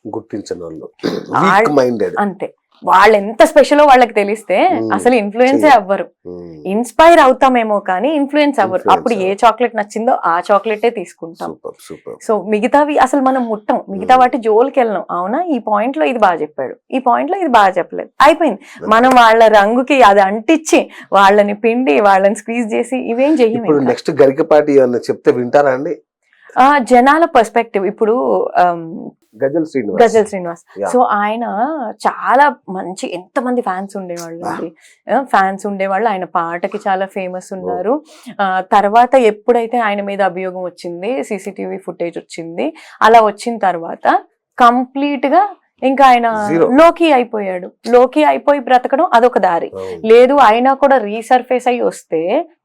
అంతే. వాళ్ళు ఎంత స్పెషలో వాళ్ళకి తెలిస్తే అసలు ఇన్ఫ్లుయెన్సే అవ్వరు. ఇన్స్పైర్ అవుతామేమో కానీ ఇన్ఫ్లుయెన్స్ అవ్వరు. అప్పుడు ఏ చాక్లెట్ నచ్చిందో ఆ చాక్లెటే తీసుకుంటాం. సో మిగతావి అసలు మనం ముట్టం, మిగతా వాటి జోలికి వెళ్ళం. అవునా, ఈ పాయింట్ లో ఇది బాగా చెప్పాడు, ఈ పాయింట్ లో ఇది బాగా చెప్పలేదు, అయిపోయింది. మనం వాళ్ళ రంగుకి అది అంటించి వాళ్ళని పిండి వాళ్ళని స్క్వీజ్ చేసి ఇవేం చెయ్యం. నెక్స్ట్ గరికపాటి చెప్తే వింటారా అండి? జనాల పర్స్పెక్టివ్. ఇప్పుడు గజల్ శ్రీనివాస్, సో ఆయన చాలా మంచి, ఎంతమంది ఫ్యాన్స్ ఉండేవాళ్ళు. ఆయన పాటకి చాలా ఫేమస్ ఉన్నారు. తర్వాత ఎప్పుడైతే ఆయన మీద అభియోగం వచ్చింది, సీసీటీవీ ఫుటేజ్ వచ్చింది, అలా వచ్చిన తర్వాత కంప్లీట్ గా ఇంకా ఆయన లోకి అయిపోయి బ్రతకడం అదొక దారి. లేదు అయినా కూడా రీసర్ఫేస్ అయ్యి వస్తే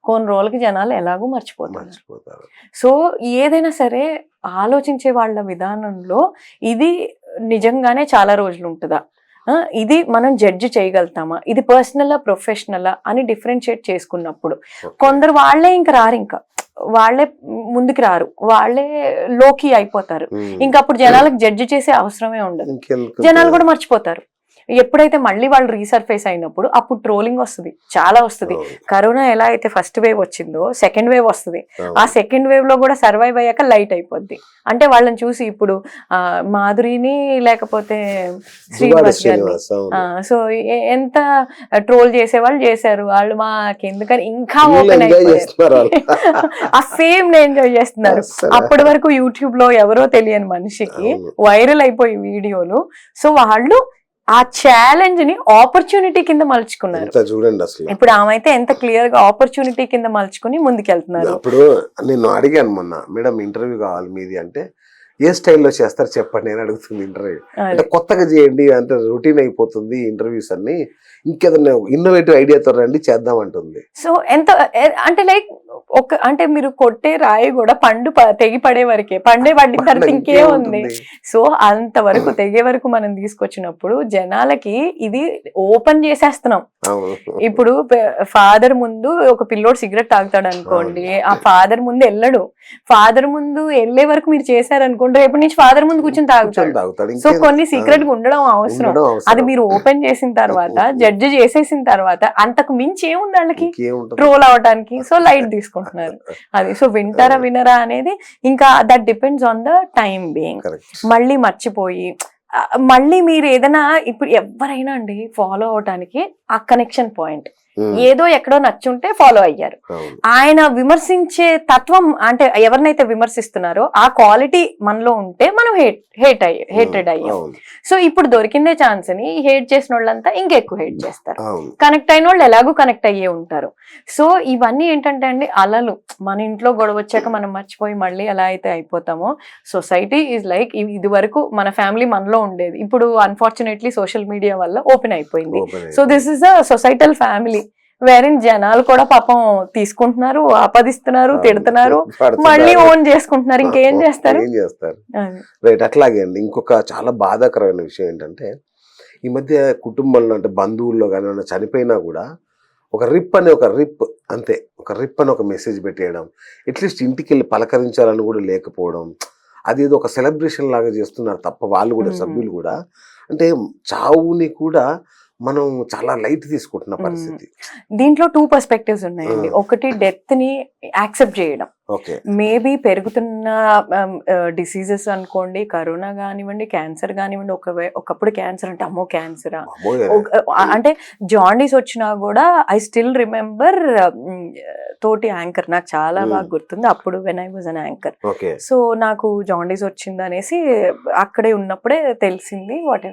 కొన్ని రోజులకి జనాలు ఎలాగో మర్చిపోతారు. సో ఏదైనా సరే ఆలోచించే వాళ్ళ విధానంలో ఇది నిజంగానే చాలా రోజులు ఉంటుందా, ఇది మనం జడ్జి చేయగలుగుతామా, ఇది పర్సనలా ప్రొఫెషనలా అని డిఫరెన్షియేట్ చేసుకున్నప్పుడు కొందరు వాళ్ళే ఇంకా రారు, ఇంకా వాళ్ళే ముందుకు రారు, వాళ్ళే లోకి అయిపోతారు. ఇంకా అప్పుడు జనాలకు జడ్జి చేసే అవసరమే ఉండదు, జనాలు కూడా మర్చిపోతారు. ఎప్పుడైతే మళ్ళీ వాళ్ళు రీసర్ఫేస్ అయినప్పుడు అప్పుడు ట్రోలింగ్ వస్తుంది, చాలా వస్తుంది. కరోనా ఎలా అయితే ఫస్ట్ వేవ్ వచ్చిందో సెకండ్ వేవ్ వస్తుంది. ఆ సెకండ్ వేవ్ లో కూడా సర్వైవ్ అయ్యాక లైట్ అయిపోద్ది. అంటే వాళ్ళని చూసి ఇప్పుడు మాధురిని లేకపోతే శ్రీనివాస్ గారిని సో ఎంత ట్రోల్ చేసే వాళ్ళు చేశారు, వాళ్ళు మాకెందుకని ఇంకా ఓపెన్ అయిపోయారు. ఆ ఫేమ్ ని ఎంజాయ్ చేస్తున్నారు. అప్పటి వరకు యూట్యూబ్ లో ఎవరో తెలియని మనిషికి వైరల్ అయిపోయి వీడియోలు. సో వాళ్ళు ఆ ఛాలెంజ్ ని ఆపర్చునిటీ కింద మలుచుకున్నారు. చూడండి అసలు ఇప్పుడు ఆమె అయితే ఎంత క్లియర్ గా ఆపర్చునిటీ కింద మలుచుకుని ముందుకెళ్తున్నారు. ఇప్పుడు నేను అడిగాను మొన్న, మేడం ఇంటర్వ్యూ కావాలి మీది అంటే, ఏ స్టైల్లో చేస్తారు చెప్పండి నేను అడుగుతుంది. ఇంటర్వ్యూ అంటే కొత్తగా చేయండి, అంటే రొటీన్ అయిపోతుంది ఇంటర్వ్యూస్ అన్ని, ఇంకేదన్నా ఇన్నోవేటివ్ ఐడియాతో రండి చేద్దాం అంటుంది. సో ఎంత అంటే లైక్ అంటే మీరు కొట్టే రాయి కూడా పండు తెగి పడే వరకే, పండే పడిన తర్వాత ఇంకే ఉంది. సో అంతవరకు తెగే వరకు మనం తీసుకొచ్చినప్పుడు జనాలకి ఇది ఓపెన్ చేసేస్తున్నాం. ఇప్పుడు ఫాదర్ ముందు ఒక పిల్లోడు సిగరెట్ తాగుతాడు అనుకోండి, ఆ ఫాదర్ ముందు వెళ్ళడు, ఫాదర్ ముందు వెళ్ళే వరకు మీరు చేశారనుకోండి రేపటి నుంచి ఫాదర్ ముందు కూర్చొని తాగుతాడు. సో కొన్ని సీక్రెట్ గా ఉండడం అవసరం. అది మీరు ఓపెన్ చేసిన తర్వాత జడ్జి చేసేసిన తర్వాత అంతకు మించి ఏముంది వాళ్ళకి ట్రోల్ అవడానికి. సో లైట్ తీసుకుంటున్నారు. అది సో వింటారా వినరా అనేది ఇంకా that depends on the time being. మళ్ళీ మర్చిపోయి మళ్ళీ మీరు ఏదైనా ఇప్పుడు ఎవరైనా అండి ఫాలో అవటానికి ఆ కనెక్షన్ పాయింట్ ఏదో ఎక్కడో నచ్చుంటే ఫాలో అయ్యారు. ఆయన విమర్శించే తత్వం అంటే ఎవరినైతే విమర్శిస్తున్నారో ఆ క్వాలిటీ మనలో ఉంటే మనం హేటెడ్ అయ్యాం. సో ఇప్పుడు దొరికిందే ఛాన్స్ అని హేట్ చేసిన వాళ్ళంతా ఇంకెక్కువ హేట్ చేస్తారు. కనెక్ట్ అయిన వాళ్ళు ఎలాగూ కనెక్ట్ అయ్యే ఉంటారు. సో ఇవన్నీ ఏంటంటే అండి అలలు మన ఇంట్లో గొడవ వచ్చాక మనం మర్చిపోయి మళ్ళీ ఎలా అయితే అయిపోతామో సొసైటీ ఈజ్ లైక్ ఇది వరకు మన ఫ్యామిలీ మనలో ఉండేది, ఇప్పుడు అన్ఫార్చునేట్లీ సోషల్ మీడియా వల్ల ఓపెన్ అయిపోయింది. So this is a societal family wherein జనాలు కూడా పాపం తీసుకుంటున్నారు, ఆపదిస్తున్నారు, తిడుతున్నారు, మళ్ళీ ఓన్ చేసుకుంటున్నారు. ఇంకేం చేస్తారు? రైట్. అట్లాగే అండి ఇంకొక చాలా బాధాకరమైన విషయం ఏంటంటే ఈ మధ్య కుటుంబంలో అంటే బంధువుల్లో కానీ చనిపోయినా కూడా ఒక రిప్ అంతే, ఒక రిప్ అని ఒక మెసేజ్ పెట్టేయడం, అట్లీస్ట్ ఇంటికి వెళ్ళి పలకరించాలని కూడా లేకపోవడం, అది ఏదో ఒక సెలబ్రేషన్ లాగా చేస్తున్నారు తప్ప వాళ్ళు కూడా సభ్యులు కూడా అంటే చావుని కూడా మనం చాలా లైట్ తీసుకుంటున్న పరిస్థితి. దీంట్లో 2 పర్స్పెక్టివ్స్ ఉన్నాయండి. ఒకటి డెత్ ని యాక్సెప్ట్ చేయడం, మేబీ పెరుగుతున్న డిసీజెస్ అనుకోండి, కరోనా కానివ్వండి, క్యాన్సర్ కానివ్వండి. ఒకప్పుడు క్యాన్సర్ అంటే అమ్మో క్యాన్సరా అంటే జాండీస్ వచ్చినా కూడా ఐ స్టిల్ రిమెంబర్ తోటి యాంకర్ నాకు చాలా బాగా గుర్తుంది అప్పుడు when I was an anchor. So నాకు జాండీస్ వచ్చింది అనేసి అక్కడే ఉన్నప్పుడే తెలిసింది వాట్.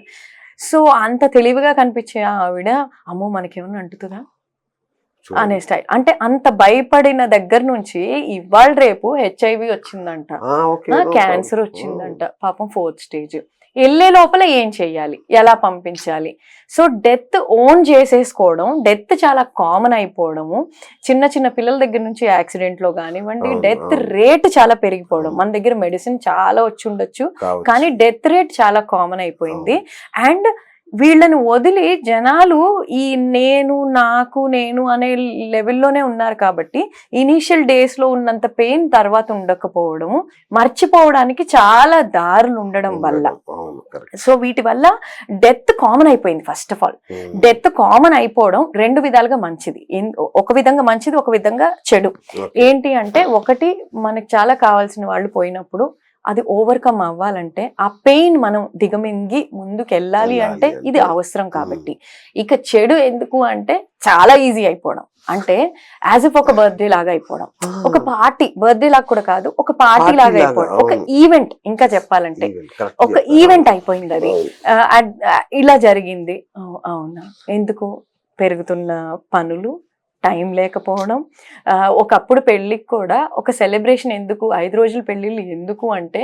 సో అంత తెలివిగా కనిపించే ఆవిడ అమ్మో మనకేమన్నా అంటుతుందా అనే స్టైల్, అంటే అంత భయపడిన దగ్గర నుంచి ఇవాళ రేపు HIV వచ్చిందంట, క్యాన్సర్ వచ్చిందంట, పాపం 4th స్టేజ్. వెళ్ళే లోపల ఏం చెయ్యాలి, ఎలా పంపించాలి. సో డెత్ ఓన్ చేసేసుకోవడం, డెత్ చాలా కామన్ అయిపోవడము, చిన్న చిన్న పిల్లల దగ్గర నుంచి యాక్సిడెంట్ లో కానివ్వండి, డెత్ రేట్ చాలా పెరిగిపోవడం. మన దగ్గర మెడిసిన్ చాలా వచ్చి ఉండొచ్చు కానీ డెత్ రేట్ చాలా కామన్ అయిపోయింది. అండ్ వీళ్ళని వదిలి జనాలు ఈ నేను అనే లెవెల్లోనే ఉన్నారు కాబట్టి ఇనీషియల్ డేస్ లో ఉన్నంత పెయిన్ తర్వాత ఉండకపోవడము, మర్చిపోవడానికి చాలా దారులు ఉండడం వల్ల. సో వీటి వల్ల డెత్ కామన్ అయిపోయింది. First of all death common అయిపోవడం 2 విధాలుగా మంచిది, ఒక విధంగా మంచిది, ఒక విధంగా చెడు. ఏంటి అంటే ఒకటి మనకు చాలా కావాల్సిన వాళ్ళు పోయినప్పుడు అది ఓవర్కమ్ అవ్వాలంటే ఆ పెయిన్ మనం దిగమింగి ముందుకు వెళ్ళాలి అంటే ఇది అవసరం కాబట్టి. ఇక చెడు ఎందుకు అంటే చాలా ఈజీ అయిపోవడం, అంటే యాజ్ ఇఫ్ ఒక బర్త్డే లాగా అయిపోవడం, ఒక పార్టీ, బర్త్డే లాగా కూడా కాదు ఒక పార్టీ లాగా అయిపోవడం, ఒక ఈవెంట్, ఇంకా చెప్పాలంటే ఒక ఈవెంట్ అయిపోయింది. అది ఇలా జరిగింది. అవునా, ఎందుకు? పెరుగుతున్న పనులు, టైం లేకపోవడం. ఒకప్పుడు పెళ్ళికి కూడా ఒక సెలబ్రేషన్ ఎందుకు, 5 రోజుల పెళ్ళిళ్ళు ఎందుకు అంటే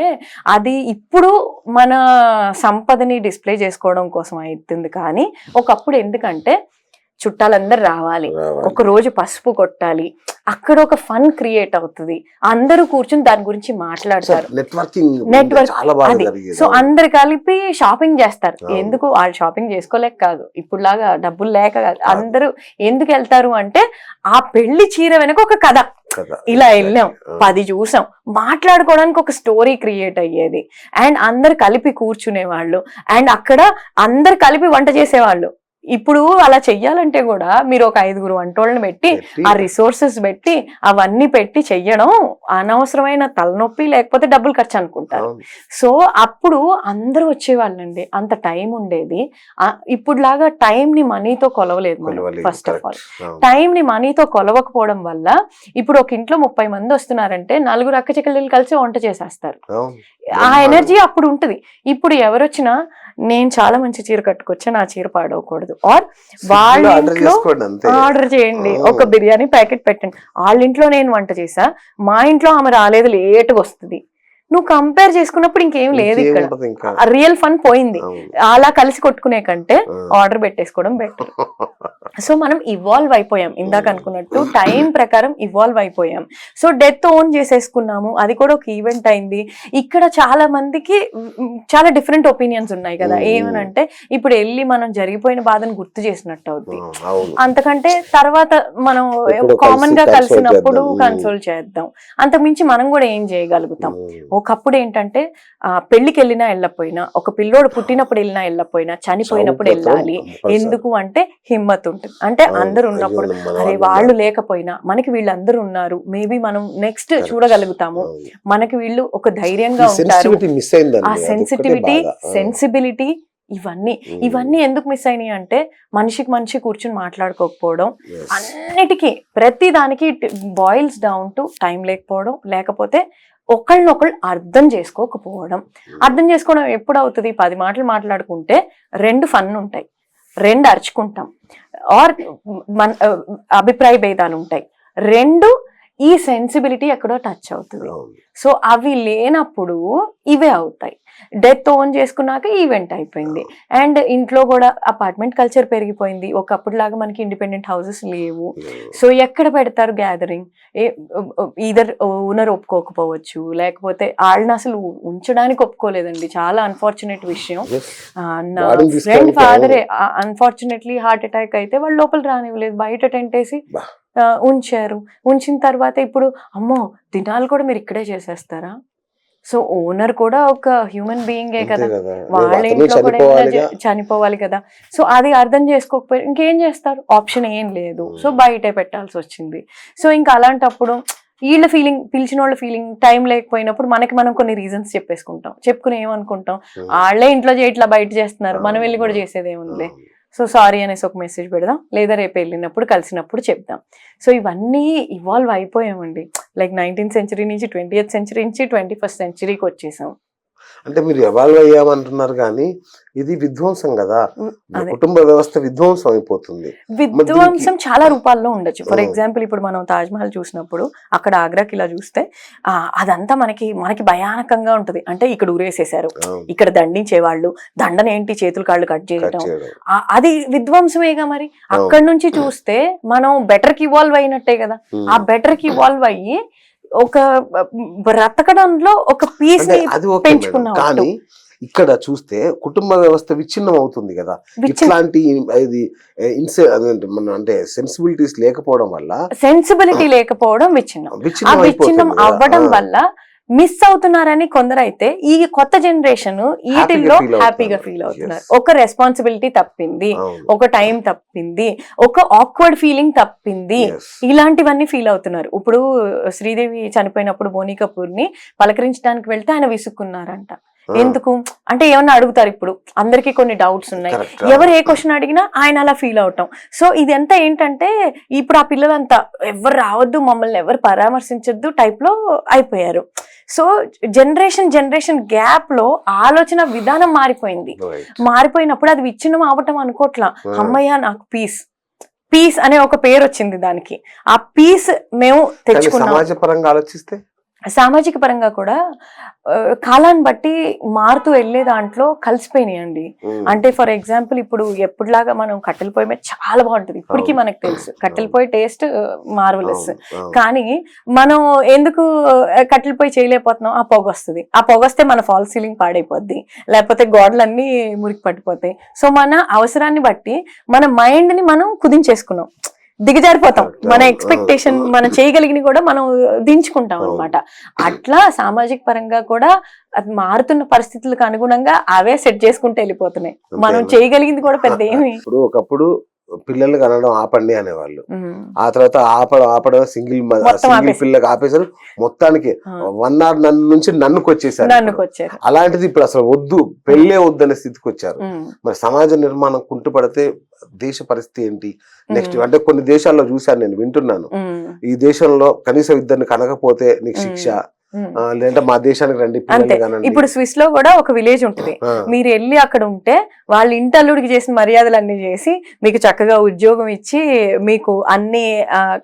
అది ఇప్పుడు మన సంపదని డిస్ప్లే చేసుకోవడం కోసం అవుతుంది. కానీ ఒకప్పుడు ఎందుకంటే చుట్టాలందరూ రావాలి, ఒక రోజు పసుపు కొట్టాలి, అక్కడ ఒక ఫన్ క్రియేట్ అవుతుంది, అందరూ కూర్చుని దాని గురించి మాట్లాడతారు, నెట్వర్క్ అది. సో అందరు కలిపి షాపింగ్ చేస్తారు. ఎందుకు? వాళ్ళు షాపింగ్ చేసుకోలేక కాదు, ఇప్పుడు లాగా డబ్బులు లేక కాదు. అందరూ ఎందుకు వెళ్తారు అంటే ఆ పెళ్లి చీర వెనక ఒక కథ, ఇలా వెళ్ళాం 10 చూసాం, మాట్లాడుకోవడానికి ఒక స్టోరీ క్రియేట్ అయ్యేది. అండ్ అందరు కలిపి కూర్చునేవాళ్ళు, అండ్ అక్కడ అందరు కలిపి వంట చేసేవాళ్ళు. ఇప్పుడు అలా చెయ్యాలంటే కూడా మీరు ఒక 5గురు వంటోళ్ళని పెట్టి ఆ రిసోర్సెస్ పెట్టి అవన్నీ పెట్టి చెయ్యడం అనవసరమైన తలనొప్పి, లేకపోతే డబ్బులు ఖర్చు అనుకుంటారు. సో అప్పుడు అందరూ వచ్చేవాళ్ళండి, అంత టైం ఉండేది. ఇప్పుడు లాగా టైం ని మనీతో కొలవలేదు. ఫస్ట్ ఆఫ్ ఆల్ టైం ని మనీతో కొలవకపోవడం వల్ల ఇప్పుడు ఒక ఇంట్లో 30 మంది వస్తున్నారంటే 4 అక్క చెల్లెలు కలిసి వంట చేసేస్తారు. ఆ ఎనర్జీ అప్పుడు ఉంటది. ఇప్పుడు ఎవరొచ్చినా నేను చాలా మంచి చీర కట్టుకొచ్చా, నా చీర పాడవకూడదు, ఆర్ వాళ్ళ ఇంట్లో ఆర్డర్ చేయండి, ఒక బిర్యానీ ప్యాకెట్ పెట్టండి, వాళ్ళ ఇంట్లో నేను వంట చేసా, మా ఇంట్లో ఆమె రాలేదు, లేటుగా వస్తుంది. నువ్వు కంపేర్ చేసుకున్నప్పుడు ఇంకేం లేదు, ఇక్కడ రియల్ ఫన్ పోయింది. అలా కలిసి కొట్టుకునే కంటే ఆర్డర్ పెట్టేసుకోవడం బెటర్. సో మనం ఇవాల్వ్ అయిపోయాం, ఇందాక అనుకున్నట్టు టైం ప్రకారం ఇవాల్వ్ అయిపోయాం. సో డెత్ ఓన్ చేసేసుకున్నాము, అది కూడా ఒక ఈవెంట్ అయింది. ఇక్కడ చాలా మందికి చాలా డిఫరెంట్ ఒపీనియన్స్ ఉన్నాయి కదా. ఏమనంటే ఇప్పుడు వెళ్ళి మనం జరిగిపోయిన బాధను గుర్తు చేసినట్టు అవుతుంది, అంతకంటే తర్వాత మనం కామన్ గా కలిసినప్పుడు కన్సోల్ చేద్దాం, అంతకుమించి మనం కూడా ఏం చేయగలుగుతాం. ఒకప్పుడు ఏంటంటే పెళ్లికి వెళ్ళినా వెళ్ళకపోయినా, ఒక పిల్లోడు పుట్టినప్పుడు వెళ్ళినా వెళ్ళకపోయినా, చనిపోయినప్పుడు వెళ్ళాలి. ఎందుకు అంటే హిమ్మత్ ఉంటుంది. అంటే అందరు ఉన్నప్పుడు అరే వాళ్ళు లేకపోయినా మనకి వీళ్ళందరూ ఉన్నారు, మేబీ మనం నెక్స్ట్ చూడగలుగుతాము, మనకి వీళ్ళు ఒక ధైర్యంగా ఉంటారు. ఆ సెన్సిటివిటీ, సెన్సిబిలిటీ, ఇవన్నీ ఎందుకు మిస్ అయినాయి అంటే మనిషికి మనిషి కూర్చుని మాట్లాడుకోకపోవడం, అన్నిటికీ ప్రతి దానికి బాయిల్స్ డౌన్ టు టైం లేకపోవడం, లేకపోతే ఒకళ్ళనొకళ్ళు అర్థం చేసుకోకపోవడం. అర్థం చేసుకోవడం ఎప్పుడు అవుతుంది? 10 మాటలు మాట్లాడుకుంటే 2 ఫన్ ఉంటాయి, 2 అరుచుకుంటాం, ఆర్ మన అభిప్రాయ భేదాలు ఉంటాయి, 2 ఈ సెన్సిబిలిటీ ఎక్కడో టచ్ అవుతుంది. సో అవి లేనప్పుడు ఇవే అవుతాయి. డెత్ ఓన్ చేసుకున్నాక ఈవెంట్ అయిపోయింది. అండ్ ఇంట్లో కూడా అపార్ట్మెంట్ కల్చర్ పెరిగిపోయింది. ఒకప్పుడు లాగా మనకి ఇండిపెండెంట్ హౌసెస్ లేవు. సో ఎక్కడ పెడతారు గ్యాదరింగ్? ఈదర్ ఓనర్ ఒప్పుకోకపోవచ్చు, లేకపోతే వాళ్ళని అసలు ఉంచడానికి ఒప్పుకోలేదండి. చాలా అన్ఫార్చునేట్ విషయం. నా ఫ్రెండ్ ఫాదరే అన్ఫార్చునేట్లీ హార్ట్ అటాక్ అయితే వాళ్ళు లోపల రానివ్వలేదు, బయట టెంట్ వేసి ఉంచారు. ఉంచిన తర్వాత ఇప్పుడు అమ్మో దినాలు కూడా మీరు ఇక్కడే చేసేస్తారా? సో ఓనర్ కూడా ఒక హ్యూమన్ బీయింగే కదా, వాళ్ళ ఇంట్లో కూడా చనిపోవాలి కదా. సో అది అర్థం చేసుకోకపోయి ఇంకేం చేస్తారు? ఆప్షన్ ఏం లేదు. సో బయటే పెట్టాల్సి వచ్చింది. సో ఇంకా అలాంటప్పుడు వీళ్ళ ఫీలింగ్, పిలిచిన వాళ్ళ ఫీలింగ్, టైం లేకపోయినప్పుడు మనం కొన్ని రీజన్స్ చెప్పేసుకుంటాం. చెప్పుకుని ఏమనుకుంటాం, వాళ్ళే ఇంట్లో ఇట్లా బయట చేస్తున్నారు, మనం వెళ్ళి కూడా చేసేది ఏముందిలే, సో సారీ అనేసి ఒక మెసేజ్ పెడదాం, లేదా రేపు వెళ్ళినప్పుడు కలిసినప్పుడు చెప్దాం. సో ఇవన్నీ ఇవాల్వ్ అయిపోయామండి. లైక్ 19th సెంచరీ నుంచి 20th సెంచరీ నుంచి 21st సెంచరీకి వచ్చేసాం. అంటే మీరు ఎవాల్వ్ అయ్యామంటున్నారు కానీ ఇది విధ్వంసం కదా, కుటుంబ వ్యవస్థ విధ్వంసం అయిపోతుంది. విధ్వంసం చాలా రూపాల్లో ఉండొచ్చు. ఫర్ ఎగ్జాంపుల్ ఇప్పుడు మనం తాజ్ మహల్ చూసినప్పుడు అక్కడ ఆగ్రాకి ఇలా చూస్తే అదంతా మనకి భయానకంగా ఉంటది. అంటే ఇక్కడ ఊరేసేసారు, ఇక్కడ దండించేవాళ్ళు, దండన ఏంటి చేతులు కాళ్ళు కట్ చేయడం, అది విధ్వంసమేగా. మరి అక్కడ నుంచి చూస్తే మనం బెటర్ కి ఇవాల్వ్ అయినట్టే కదా. ఆ బెటర్ కి ఇవాల్వ్ అయ్యి ఒక బ్రతకడంలో ఒక పీస్ పెంచుకున్నాం. కానీ ఇక్కడ చూస్తే కుటుంబ వ్యవస్థ విచ్ఛిన్నం అవుతుంది కదా. ఇట్లాంటి ఇది అంటే సెన్సిబిలిటీస్ లేకపోవడం వల్ల, సెన్సిబిలిటీ లేకపోవడం విచ్ఛిన్నం అవ్వడం వల్ల మిస్ అవుతున్నారని కొందరైతే ఈ కొత్త జనరేషన్ వీటిల్లో హ్యాపీగా ఫీల్ అవుతున్నారు. ఒక రెస్పాన్సిబిలిటీ తప్పింది, ఒక టైం తప్పింది, ఒక ఆక్వర్డ్ ఫీలింగ్ తప్పింది, ఇలాంటివన్నీ ఫీల్ అవుతున్నారు. ఇప్పుడు శ్రీదేవి చనిపోయినప్పుడు బోనీ కపూర్ ని పలకరించడానికి వెళ్తే ఆయన విసుక్కున్నారంట. ఎందుకు అంటే ఏమన్నా అడుగుతారు, ఇప్పుడు అందరికి కొన్ని డౌట్స్ ఉన్నాయి, ఎవరు ఏ క్వశ్చన్ అడిగినా ఆయన అలా ఫీల్ అవటం. సో ఇదంతా ఏంటంటే ఇప్పుడు ఆ పిల్లలంతా ఎవరు రావద్దు, మమ్మల్ని ఎవరు పరామర్శించొద్దు టైప్ లో అయిపోయారు. సో జనరేషన్ గ్యాప్ లో ఆలోచన విధానం మారిపోయినప్పుడు అది విచ్ఛిన్నం అవటం అనుకోట్లా. అమ్మయ్య నాకు పీస్ అనే ఒక పేరు వచ్చింది దానికి. ఆ పీస్ మేము తెచ్చుకున్నాం. సమాజ పరంగా ఆలోచిస్తే, సామాజిక పరంగా కూడా కాలాన్ని బట్టి మారుతూ వెళ్లే దాంట్లో కలిసిపోయినాయండి. అంటే ఫర్ ఎగ్జాంపుల్ ఇప్పుడు ఎప్పుడులాగా మనం కట్టెల పొయ్యి మీద చాలా బాగుంటుంది, ఇప్పటికీ మనకు తెలుసు కట్టెల పొయ్యి టేస్ట్ మార్వలెస్. కానీ మనం ఎందుకు కట్టెల పొయ్యి చేయలేకపోతున్నాం? ఆ పొగ వస్తుంది, ఆ పొగ వస్తే మన ఫాల్ సీలింగ్ పాడైపోద్ది, లేకపోతే గోడలన్నీ మురికి పట్టిపోతాయి. సో మన అవసరాన్ని బట్టి మన మైండ్ ని మనం కుదించేసుకున్నాం, దిగజారిపోతాం. మన ఎక్స్పెక్టేషన్ మనం చేయగలిగిన కూడా మనం దించుకుంటాం అనమాట. అట్లా సామాజిక పరంగా కూడా అది మారుతున్న పరిస్థితులకు అనుగుణంగా అవే సెట్ చేసుకుంటూ వెళ్ళిపోతున్నాయి. మనం చేయగలిగింది కూడా పెద్ద ఏమి. ఇప్పుడు ఒకప్పుడు పిల్లలు కనడం ఆపండి అనేవాళ్ళు, ఆ తర్వాత ఆపడం సింగిల్ పిల్లకి ఆపేశారు, మొత్తానికి 1 hour నన్నుకు వచ్చేసారు. అలాంటిది ఇప్పుడు అసలు వద్దు, పెళ్ళే వద్దు అనే స్థితికి వచ్చారు. మరి సమాజ నిర్మాణం కుంటుపడితే దేశ పరిస్థితి ఏంటి నెక్స్ట్? అంటే కొన్ని దేశాల్లో చూశాను, నేను వింటున్నాను, ఈ దేశంలో కనీసం 2 కనకపోతే నీకు శిక్ష, లేదంటే మా దేశానికి రండి. ఇప్పుడు స్విస్ లో కూడా ఒక విలేజ్ ఉంటుంది, మీరు వెళ్ళి అక్కడ ఉంటే వాళ్ళ ఇంటి అల్లుడికి చేసిన మర్యాదలన్నీ చేసి మీకు చక్కగా ఉద్యోగం ఇచ్చి మీకు అన్ని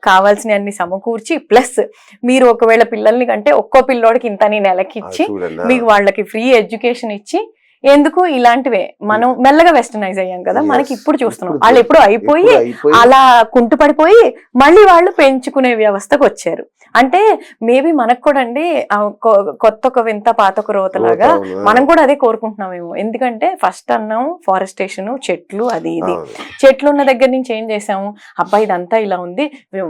కావాల్సిన అన్ని సమకూర్చి, ప్లస్ మీరు ఒకవేళ పిల్లల్ని కంటే ఒక్కో పిల్లోడికి ఇంత నెలకి ఇచ్చి మీకు వాళ్ళకి ఫ్రీ ఎడ్యుకేషన్ ఇచ్చి ఎందుకు ఇలాంటివే మనం మెల్లగా వెస్టర్నైజ్ అయ్యాం కదా, మనకి ఇప్పుడు చూస్తున్నాం. ఇప్పుడు వాళ్ళు ఎప్పుడు అయిపోయి అలా కుంటు పడిపోయి మళ్ళీ వాళ్ళు పెంచుకునే వ్యవస్థకు వచ్చారు. అంటే మేబీ మనకు కూడా అండి కొత్త ఒక వింత పాత ఒక రోతలాగా మనం కూడా అదే కోరుకుంటున్నామేమో. ఎందుకంటే ఫస్ట్ అన్నాం ఫారెస్టేషన్, చెట్లు, అది ఇది. చెట్లు ఉన్న దగ్గర నుంచి ఏం చేసాము, అబ్బాయి ఇదంతా ఇలా ఉంది,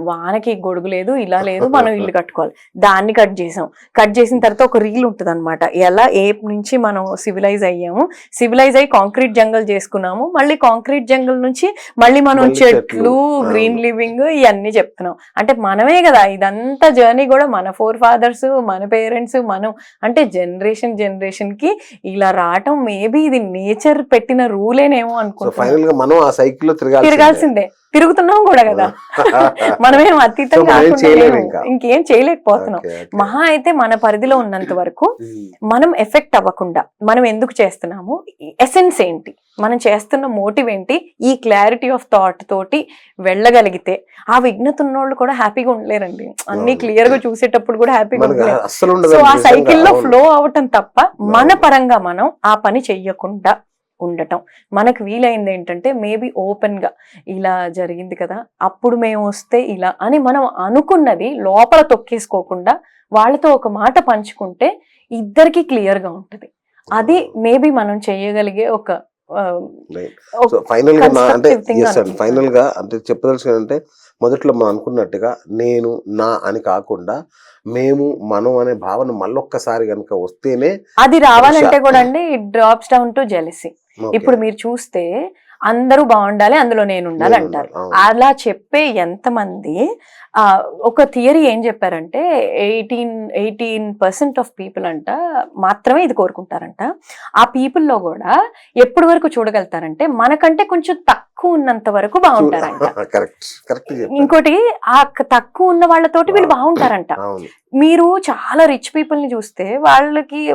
వానకి గొడుగు లేదు, ఇలా లేదు, మనం ఇల్లు కట్టుకోవాలి, దాన్ని కట్ చేసాం. కట్ చేసిన తర్వాత ఒక రీల్ ఉంటుంది అనమాట, ఎలా ఏప్ నుంచి మనం సివిలైజ్ అయ్యాము, సివిలైజ్ అయ్యి కాంక్రీట్ జంగల్ చేసుకున్నాము, మళ్ళీ కాంక్రీట్ జంగల్ నుంచి మళ్ళీ మనం చెట్లు, గ్రీన్ లివింగ్ ఇవన్నీ చెప్తున్నాం. అంటే మనమే కదా ఇదంతా జర్నీ కూడా, మన ఫోర్ ఫాదర్స్, మన పేరెంట్స్, మనం అంటే జనరేషన్ కి ఇలా రావటం మేబీ ఇది నేచర్ పెట్టిన రూలేనేమో అనుకుంటున్నాం. తిరగాల్సిందే, తిరుగుతున్నాం కూడా కదా. మనమేం అతీతంగా ఇంకేం చేయలేకపోతున్నాం. మహా అయితే మన పరిధిలో ఉన్నంత వరకు మనం ఎఫెక్ట్ అవ్వకుండా మనం ఎందుకు చేస్తున్నాము, ఎసెన్స్ ఏంటి, మనం చేస్తున్న మోటివ్ ఏంటి, ఈ క్లారిటీ ఆఫ్ థాట్ తోటి వెళ్ళగలిగితే ఆ విఘ్నత ఉన్నోళ్ళు కూడా హ్యాపీగా ఉండలేరండి. అన్ని క్లియర్ గా చూసేటప్పుడు కూడా హ్యాపీగా ఉండలేరు. సో ఆ సైకిల్లో ఫ్లో అవటం తప్ప మన పరంగా మనం ఆ పని చెయ్యకుండా ఉండటం. మనకు వీలైంది ఏంటంటే మేబీ ఓపెన్ గా ఇలా జరిగింది కదా, అప్పుడు మేము వస్తే ఇలా అని మనం అనుకున్నది లోపల తొక్కేసుకోకుండా వాళ్ళతో ఒక మాట పంచుకుంటే ఇద్దరికి క్లియర్ గా ఉంటది. అది మేబీ మనం చేయగలిగే ఒక ఫైనల్ గా ఫైనల్ గా అంటే చెప్పదలుచుకుంటే, మొదట్లో మనం అనుకున్నట్టుగా నేను నా అని కాకుండా మేము మనం అనే భావన మళ్ళొక్కసారి కనుక వస్తేనే అది రావాలంటే కూడా అండి it drops down to jealousy. ఇప్పుడు మీరు చూస్తే అందరూ బాగుండాలి, అందులో నేను ఉండాలి అంటారు. అలా చెప్పే ఎంతమంది ఒక థియరీ ఏం చెప్పారంటే 18% ఆఫ్ పీపుల్ అంట మాత్రమే ఇది కోరుకుంటారంట. ఆ పీపుల్ లో కూడా ఎప్పటి వరకు చూడగలుగుతారంటే మనకంటే కొంచెం తక్కువ ఉన్నంత వరకు బాగుంటారంట. ఇంకోటి ఆ తక్కువ ఉన్న వాళ్ళతోటి వీళ్ళు బాగుంటారంట. మీరు చాలా రిచ్ పీపుల్ ని చూస్తే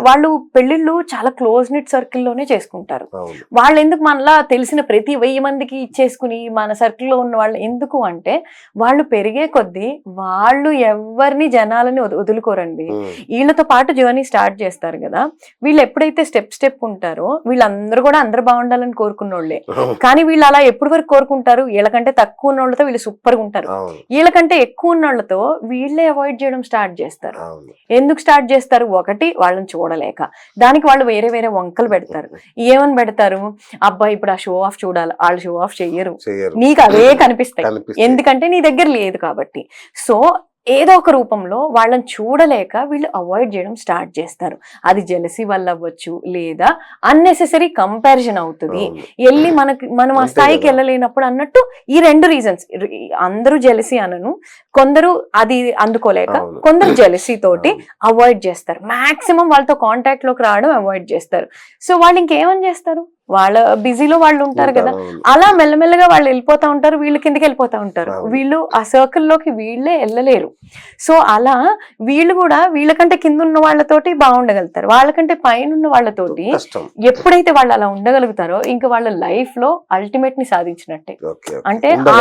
వాళ్ళు పెళ్లిళ్ళు చాలా క్లోజ్ నిట్ సర్కిల్లోనే చేసుకుంటారు. వాళ్ళు ఎందుకు మనలా తెలిసిన ప్రతి 1000 మందికి ఇచ్చేసుకుని మన సర్కిల్లో ఉన్న వాళ్ళు ఎందుకు అంటే, వాళ్ళు పెరిగే కొద్దీ వాళ్ళు ఎవరిని జనాలని వదులుకోరండి. వీళ్ళతో పాటు జర్నీ స్టార్ట్ చేస్తారు కదా, వీళ్ళు ఎప్పుడైతే స్టెప్ ఉంటారో వీళ్ళందరూ కూడా అందరు బాగుండాలని కోరుకున్నోళ్లే. కానీ వీళ్ళు అలా ఎప్పటి వరకు కోరుకుంటారు, వీళ్ళకంటే తక్కువ ఉన్న వాళ్ళతో వీళ్ళు సూపర్ గా ఉంటారు, వీళ్ళకంటే ఎక్కువ ఉన్న వాళ్ళతో వీళ్ళే అవాయిడ్ చేయడం స్టార్ట్ చేస్తారు. ఎందుకు స్టార్ట్ చేస్తారు, ఒకటి వాళ్ళని చూడలేక, దానికి వాళ్ళు వేరే వేరే వంకలు పెడతారు. ఏమని పెడతారు, అబ్బాయి ఇప్పుడు ఆ షో ఆఫ్ చూడాలి, వాళ్ళు షో ఆఫ్ చెయ్యరు, నీకు అవే కనిపిస్తాయి ఎందుకంటే నీ దగ్గర లేదు కాబట్టి. సో ఏదో ఒక రూపంలో వాళ్ళని చూడలేక వీళ్ళు అవాయిడ్ చేయడం స్టార్ట్ చేస్తారు. అది జెలసీ వల్ల అవ్వచ్చు, లేదా అన్నెసెసరీ కంపారిజన్ అవుతుంది. వెళ్ళి మనం ఆ స్థాయికి వెళ్ళలేనప్పుడు అన్నట్టు ఈ 2 రీజన్స్. అందరూ జెలసీ అనను, కొందరు అది అందుకోలేక, కొందరు జెలసీ తోటి అవాయిడ్ చేస్తారు. మాక్సిమం వాళ్ళతో కాంటాక్ట్ లోకి రావడం అవాయిడ్ చేస్తారు. సో వాళ్ళు ఇంకేమని చేస్తారు, వాళ్ళ బిజీలో వాళ్ళు ఉంటారు కదా, అలా మెల్లమెల్లగా వాళ్ళు వెళ్ళిపోతా ఉంటారు, వీళ్ళు కిందకి వెళ్ళిపోతా ఉంటారు. వీళ్ళు ఆ సర్కిల్లోకి వీళ్ళే వెళ్ళలేరు. సో అలా వీళ్ళు కూడా వీళ్ళకంటే కింద ఉన్న వాళ్ళతోటి బాగుండగలుగుతారు, వాళ్ళకంటే పైన ఉన్న వాళ్ళతోటి ఎప్పుడైతే వాళ్ళు అలా ఉండగలుగుతారో ఇంకా వాళ్ళ లైఫ్ లో అల్టిమేట్ ని సాధించినట్టే. అంటే ఆ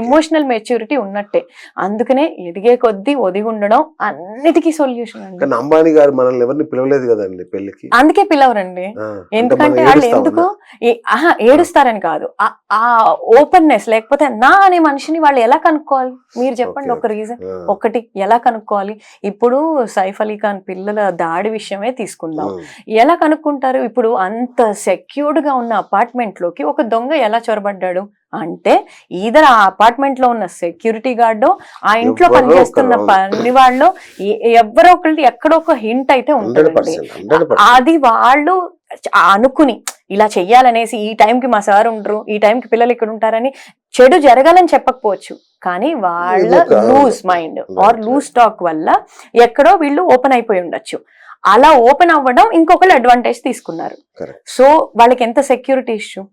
ఇమోషనల్ మెచ్యూరిటీ ఉన్నట్టే. అందుకనే ఎదిగే కొద్దీ ఒదిగి ఉండడం అన్నిటికీ సొల్యూషన్ అండి. అంబానీ గారు మనల్ని ఎవరిని పిలవలేదు కదండి పెళ్లికి, అందుకే పిలవరండి. ఎందుకంటే వాళ్ళు ఎందుకు ఏడుస్తారని కాదు, ఆ ఓపెన్నెస్ లేకపోతే నా అనే మనిషిని వాళ్ళు ఎలా కనుక్కోవాలి మీరు చెప్పండి. ఒక రీజన్ ఒకటి ఎలా కనుక్కోవాలి. ఇప్పుడు సైఫ్ అలీ ఖాన్ పిల్లల దాడి విషయమే తీసుకుందాం. ఎలా కనుక్కుంటారు, ఇప్పుడు అంత సెక్యూర్డ్ గా ఉన్న అపార్ట్మెంట్ లోకి ఒక దొంగ ఎలా చొరబడ్డాడు అంటే, ఈధర్ ఆ అపార్ట్మెంట్ లో ఉన్న సెక్యూరిటీ గార్డో ఆ ఇంట్లో పనిచేస్తున్న పని వాళ్ళు ఎవరో ఒకటి ఎక్కడో ఒక హింట్ అయితే ఉంటుంది. అది వాళ్ళు అనుకుని ఇలా చెయ్యాలనేసి, ఈ టైంకి మా సార్ ఉండరు, ఈ టైంకి పిల్లలు ఇక్కడ ఉంటారని చెడు జరగాలని చెప్పకపోవచ్చు, కానీ వాళ్ళ loose mind or loose talk వల్ల ఎక్కడో వీళ్ళు ఓపెన్ అయిపోయి ఉండొచ్చు. అలా ఓపెన్ అవ్వడం ఇంకొకళ్ళు అడ్వాంటేజ్ తీసుకున్నారు. సో వాళ్ళకి ఎంత సెక్యూరిటీ ఇష్యూ.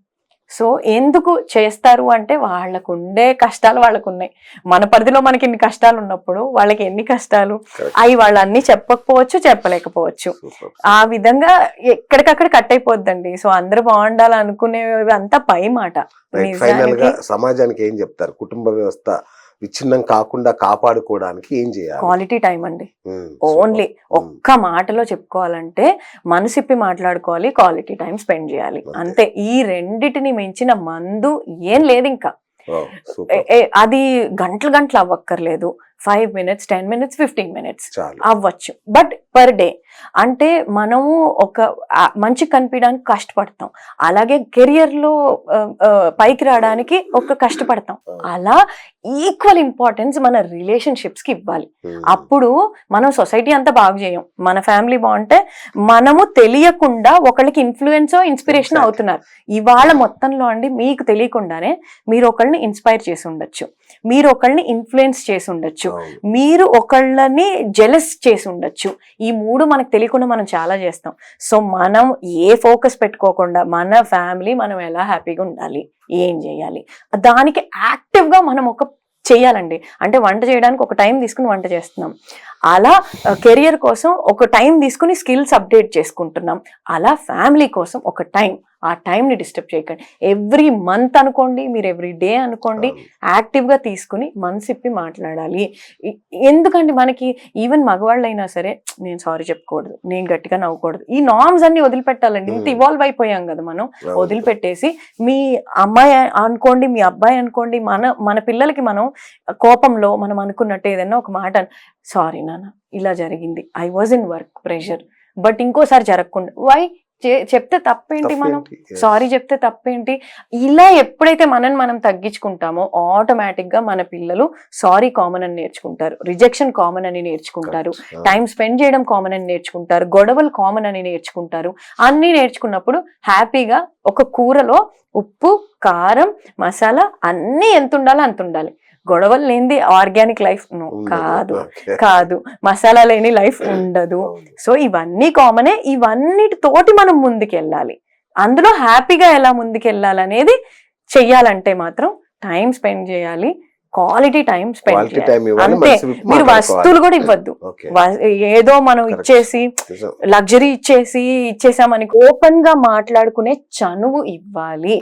సో ఎందుకు చేస్తారు అంటే వాళ్ళకు ఉండే కష్టాలు వాళ్ళకు ఉన్నాయి. మన పరిధిలో మనకి ఇన్ని కష్టాలు ఉన్నప్పుడు వాళ్ళకి ఎన్ని కష్టాలు, అవి వాళ్ళు అన్ని చెప్పకపోవచ్చు, చెప్పలేకపోవచ్చు. ఆ విధంగా ఎక్కడికక్కడ కట్ అయిపోద్దండి. సో అందరూ బాగుండాలి అనుకునేవి అంతా పై మాట. ఫైనల్ గా సమాజానికి ఏం చెప్తారు, కుటుంబ వ్యవస్థ విచ్ఛిన్నం కాకుండా కాపాడుకోవడానికి ఏం చేయాలి? క్వాలిటీ టైం అండి. ఉమ్, ఓన్లీ సూపర్. ఒక్క మాటలో చెప్పుకోవాలంటే మనసిప్పి మాట్లాడుకోవాలి, క్వాలిటీ టైం స్పెండ్ చేయాలి, అంతే. అంతే. ఈ రెండిటిని మించిన మందు ఏం లేదు ఇంకా. Wow, super. అది గంటలు గంటలు అవ్వక్కర్లేదు, 5 minutes 10 minutes 15 minutes చాలు. అవ్వచ్చు, బట్ పర్ డే. అంటే మనము ఒక మంచి కనిపించడానికి కష్టపడతాం, అలాగే కెరియర్ లో పైకి రావడానికి ఒక కష్టపడతాం. అలా ఈక్వల్ ఇంపార్టెన్స్ మన రిలేషన్షిప్స్ కి ఇవ్వాలి. ఉమ్, అప్పుడు మనం సొసైటీ అంతా బాగు చేయం, మన ఫ్యామిలీ బాగుంటే మనము తెలియకుండా ఒకళ్ళకి ఇన్ఫ్లుయెన్స్ ఇన్స్పిరేషన్ Exactly. అవుతున్నారు. ఇవాళ మొత్తంలో అండి మీకు తెలియకుండానే మీరు ఒకళ్ళని ఇన్స్పైర్ చేసి ఉండొచ్చు, మీరు ఒకళ్ళని ఇన్ఫ్లుయెన్స్ చేసి ఉండొచ్చు, అవును. మీరు ఒకళ్ళని జెలస్ చేసి ఉండొచ్చు. ఈ 3 మనకు తెలియకుండా మనం చాలా చేస్తాం. సో మనం ఏ ఫోకస్ పెట్టుకోకుండా మన ఫ్యామిలీ మనం ఎలా హ్యాపీగా ఉండాలి, ఏం చేయాలి, దానికి యాక్టివ్ గా మనం ఒక చెయ్యాలండి. అంటే వంట చేయడానికి ఒక టైం తీసుకుని వంట చేస్తున్నాం, అలా కెరియర్ కోసం ఒక టైం తీసుకుని స్కిల్స్ అప్డేట్ చేసుకుంటున్నాం, అలా ఫ్యామిలీ కోసం ఒక టైం. ఆ టైంని డిస్టర్బ్ చేయకండి. ఎవ్రీ మంత్ అనుకోండి, మీరు ఎవ్రీ డే అనుకోండి, యాక్టివ్గా తీసుకుని మనసిప్పి మాట్లాడాలి. ఎందుకంటే మనకి ఈవెన్ మగవాళ్ళైనా సరే నేను సారీ చెప్పకూడదు, నేను గట్టిగా నవ్వకూడదు, ఈ నార్మ్స్ అన్ని వదిలిపెట్టాలండి. ఇంత ఇవాల్వ్ అయిపోయాం కదా మనం. వదిలిపెట్టేసి మీ అమ్మాయి అనుకోండి, మీ అబ్బాయి అనుకోండి, మన పిల్లలకి మనం కోపంలో మనం అనుకున్నట్టు ఏదైనా ఒక మాట, సారీ నాన్న ఇలా జరిగింది, I was in work pressure, but ఇంకోసారి జరగకుండా, వై చెప్తే తప్పేంటి, మనం సారీ చెప్తే తప్పేంటి. ఇలా ఎప్పుడైతే మనం తగ్గించుకుంటామో ఆటోమేటిక్ గా మన పిల్లలు సారీ కామన్ అని నేర్చుకుంటారు, రిజెక్షన్ కామన్ అని నేర్చుకుంటారు, టైం స్పెండ్ చేయడం కామన్ అని నేర్చుకుంటారు, గొడవలు కామన్ అని నేర్చుకుంటారు. అన్ని నేర్చుకున్నప్పుడు హ్యాపీగా ఒక కూరలో ఉప్పు కారం మసాలా అన్ని ఎంత ఉండాలో అంత ఉండాలి. గొడవలు లేనిది ఆర్గానిక్ లైఫ్ కాదు, మసాలా లేని లైఫ్ ఉండదు. సో ఇవన్నీ కామనే, ఇవన్నిటితోటి మనం ముందుకెళ్ళాలి. అందులో హ్యాపీగా ఎలా ముందుకెళ్ళాలనేది చెయ్యాలంటే మాత్రం టైం స్పెండ్ చేయాలి, క్వాలిటీ టైం స్పెండ్ చేయాలి, అంతే. మీరు వస్తువులు కూడా ఇవ్వద్దు, ఏదో మనం ఇచ్చేసి లగ్జరీ ఇచ్చేసామని ఓపెన్ గా మాట్లాడుకునే చనువు ఇవ్వాలి.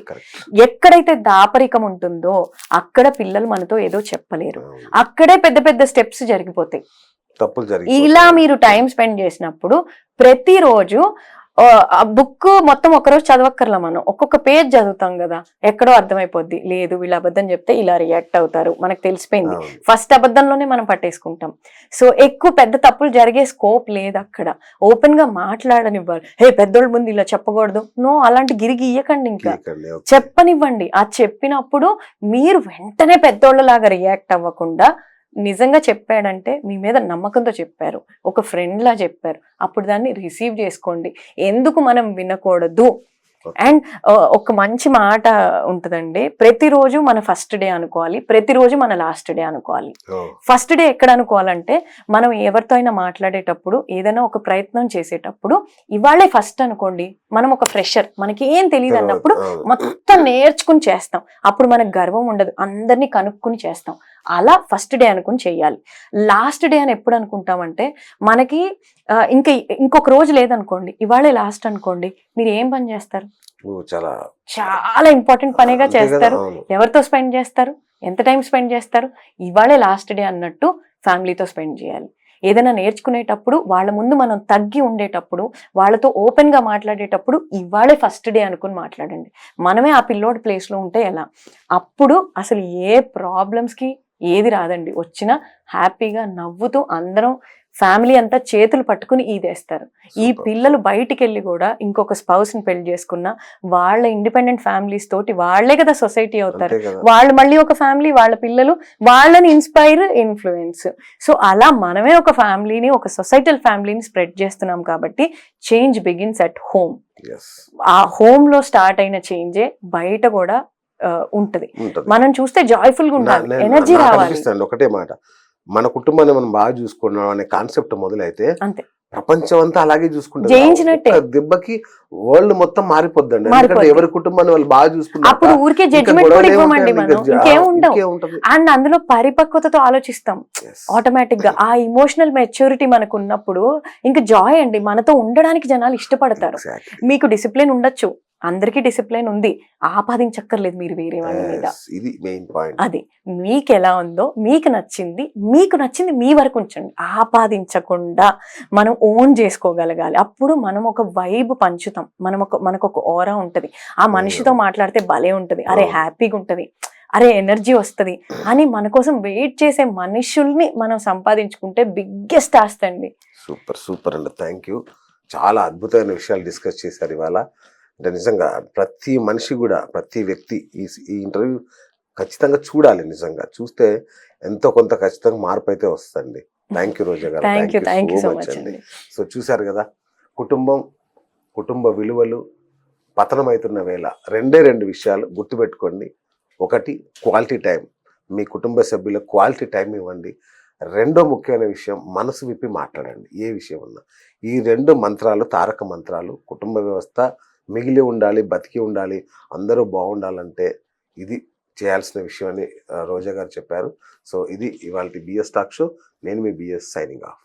ఎక్కడైతే దాపరికం ఉంటుందో అక్కడ పిల్లలు మనతో ఏదో చెప్పలేరు, అక్కడే పెద్ద పెద్ద స్టెప్స్ జరిగిపోతాయి. ఇలా మీరు టైం స్పెండ్ చేసినప్పుడు ప్రతిరోజు బుక్ మొత్తం ఒకరోజు చదవక్కర్లా, మనం ఒక్కొక్క పేజ్ చదువుతాం కదా, ఎక్కడో అర్థమైపోద్ది. లేదు వీళ్ళు అబద్ధం చెప్తే ఇలా రియాక్ట్ అవుతారు, మనకు తెలిసిపోయింది. ఫస్ట్ అబద్ధంలోనే మనం పట్టేసుకుంటాం. సో ఎక్కువ పెద్ద తప్పులు జరిగే స్కోప్ లేదు అక్కడ. ఓపెన్ గా మాట్లాడనివ్వాలి. హే పెద్దోళ్ళ ముందు ఇలా చెప్పకూడదు, నో అలాంటి గిరిగి ఇయ్యకండి, ఇంకా చెప్పనివ్వండి. ఆ చెప్పినప్పుడు మీరు వెంటనే పెద్దోళ్ళలాగా రియాక్ట్ అవ్వకుండా నిజంగా చెప్పాడంటే మీ మీద నమ్మకంతో చెప్పారు, ఒక ఫ్రెండ్ లా చెప్పారు, అప్పుడు దాన్ని రిసీవ్ చేసుకోండి. ఎందుకు మనం వినకూడదు? అండ్ ఒక మంచి మాట ఉంటుందండి, ప్రతిరోజు మన ఫస్ట్ డే అనుకోవాలి, ప్రతిరోజు మన లాస్ట్ డే అనుకోవాలి. ఫస్ట్ డే ఎక్కడ అనుకోవాలంటే మనం ఎవరితో అయినా మాట్లాడేటప్పుడు, ఏదైనా ఒక ప్రయత్నం చేసేటప్పుడు, ఇవాళే ఫస్ట్ అనుకోండి, మనం ఒక ఫ్రెషర్, మనకి ఏం తెలియదు అన్నప్పుడు మొత్తం నేర్చుకుని చేస్తాం, అప్పుడు మనకు గర్వం ఉండదు, అందరినీ కనుక్కుని చేస్తాం. అలా ఫస్ట్ డే అనుకుని చెయ్యాలి. లాస్ట్ డే అని ఎప్పుడు అనుకుంటామంటే, మనకి ఇంకొక రోజు లేదనుకోండి, ఇవాళే లాస్ట్ అనుకోండి, మీరు ఏం పని చేస్తారు? చాలా ఇంపార్టెంట్ పనిగా చేస్తారు. ఎవరితో స్పెండ్ చేస్తారు? ఎంత టైం స్పెండ్ చేస్తారు? ఇవాళే లాస్ట్ డే అన్నట్టు ఫ్యామిలీతో స్పెండ్ చేయాలి. ఏదైనా నేర్చుకునేటప్పుడు వాళ్ళ ముందు మనం తగ్గి ఉండేటప్పుడు, వాళ్ళతో ఓపెన్ గా మాట్లాడేటప్పుడు ఇవాళే ఫస్ట్ డే అనుకుని మాట్లాడండి. మనమే ఆ పిల్లోడి ప్లేస్ లో ఉంటే ఎలా? అప్పుడు అసలు ఏ ప్రాబ్లమ్స్ కి ఏది రాదండి. వచ్చినా హ్యాపీగా నవ్వుతూ అందరం ఫ్యామిలీ అంతా చేతులు పట్టుకుని ఈదేస్తారు. ఈ పిల్లలు బయటికి వెళ్ళి కూడా ఇంకొక స్పౌస్ ని పెళ్లి చేసుకున్నా వాళ్ళ ఇండిపెండెంట్ ఫ్యామిలీస్ తోటి వాళ్లే కదా సొసైటీ అవుతారు. వాళ్ళు మళ్ళీ ఒక ఫ్యామిలీ, వాళ్ళ పిల్లలు వాళ్ళని ఇన్ఫ్లుయెన్స్. సో అలా మనమే ఒక ఫ్యామిలీని, ఒక సొసైటల్ ఫ్యామిలీని స్ప్రెడ్ చేస్తున్నాం కాబట్టి చేంజ్ బిగిన్స్ అట్ హోమ్. ఆ హోమ్ లో స్టార్ట్ అయిన చేంజే బయట కూడా ఉంటది. మనం చూస్తే జాయ్ఫుల్ గా ఉండాలి, ఎనర్జీ రావాలి. ఒకటే మాట, మన కుటుంబాన్ని మనం బాగా చూసుకున్నాం అనే కాన్సెప్ట్ మొదలైతే అంతే, ప్రపంచం అంతా అలాగే చూసుకుంటారు. జయించినట్టే, దెబ్బకి వరల్డ్ మొత్తం మారిపోద్దండి. ఎందుకంటే ఎవరి కుటుంబాన్ని వాళ్ళు బాగా చూసుకుంటారు. అప్పుడు ఊరికే జడ్జిమెంట్ కూడా ఇవ్వమండి, మనం ఇంకేముండవు. అండ్ అందులో పరిపక్వతతో ఆలోచిస్తాం ఆటోమేటిక్ గా. ఆ ఇమోషనల్ మెచ్యూరిటీ మనకు ఉన్నప్పుడు ఇంకా జాయ్ అండి. మనతో ఉండడానికి జనాలు ఇష్టపడతారు. మీకు డిసిప్లిన్ ఉండొచ్చు, అందరికీ డిసిప్లిన్ ఉంది, ఆపాదించక్కర్లేదు మీరు వేరే వాళ్ళ మీద. ఇది మెయిన్ పాయింట్. అది మీకు ఎలా ఉందో, మీకు నచ్చింది మీ వరకు ఉంచండి, ఆపాదించకుండా మనం ఓన్ చేసుకోగలగాలి. అప్పుడు మనం ఒక వైబ్ పంచుతాం, మనకు ఒక ఓరా ఉంటది, ఆ మనిషితో మాట్లాడితే భలే ఉంటది, అరే హ్యాపీగా ఉంటది, అరే ఎనర్జీ వస్తుంది అని మన కోసం వెయిట్ చేసే మనుషుల్ని మనం సంపాదించుకుంటే బిగ్గెస్ట్ ఆస్తి అండి. సూపర్ సూపర్ అండి, థ్యాంక్ యూ. చాలా అద్భుతమైన విషయాలు డిస్కస్ చేశారు ఇవాళ. అంటే నిజంగా ప్రతి మనిషి కూడా, ప్రతి వ్యక్తి ఈ ఇంటర్వ్యూ ఖచ్చితంగా చూడాలి. నిజంగా చూస్తే ఎంతో కొంత ఖచ్చితంగా మార్పు అయితే వస్తుంది. థ్యాంక్ యూ రోజా గారు, thank you so so much much అండి. అండి. సో చూశారు కదా, కుటుంబ విలువలు పతనమవుతున్న వేళ రెండు విషయాలు గుర్తుపెట్టుకోండి. ఒకటి, క్వాలిటీ టైం, మీ కుటుంబ సభ్యులకు క్వాలిటీ టైం ఇవ్వండి. రెండో ముఖ్యమైన విషయం, మనసు విప్పి మాట్లాడండి ఏ విషయం ఉన్నా. ఈ 2 మంత్రాలు తారక మంత్రాలు. కుటుంబ వ్యవస్థ మిగిలి ఉండాలి, బతికి ఉండాలి, అందరూ బాగుండాలంటే ఇది చేయాల్సిన విషయం అని రోజా గారు చెప్పారు. సో ఇది ఇవాళ బిఎస్ టాక్ షో. నేను మీ బిఎస్, సైనింగ్ ఆఫ్.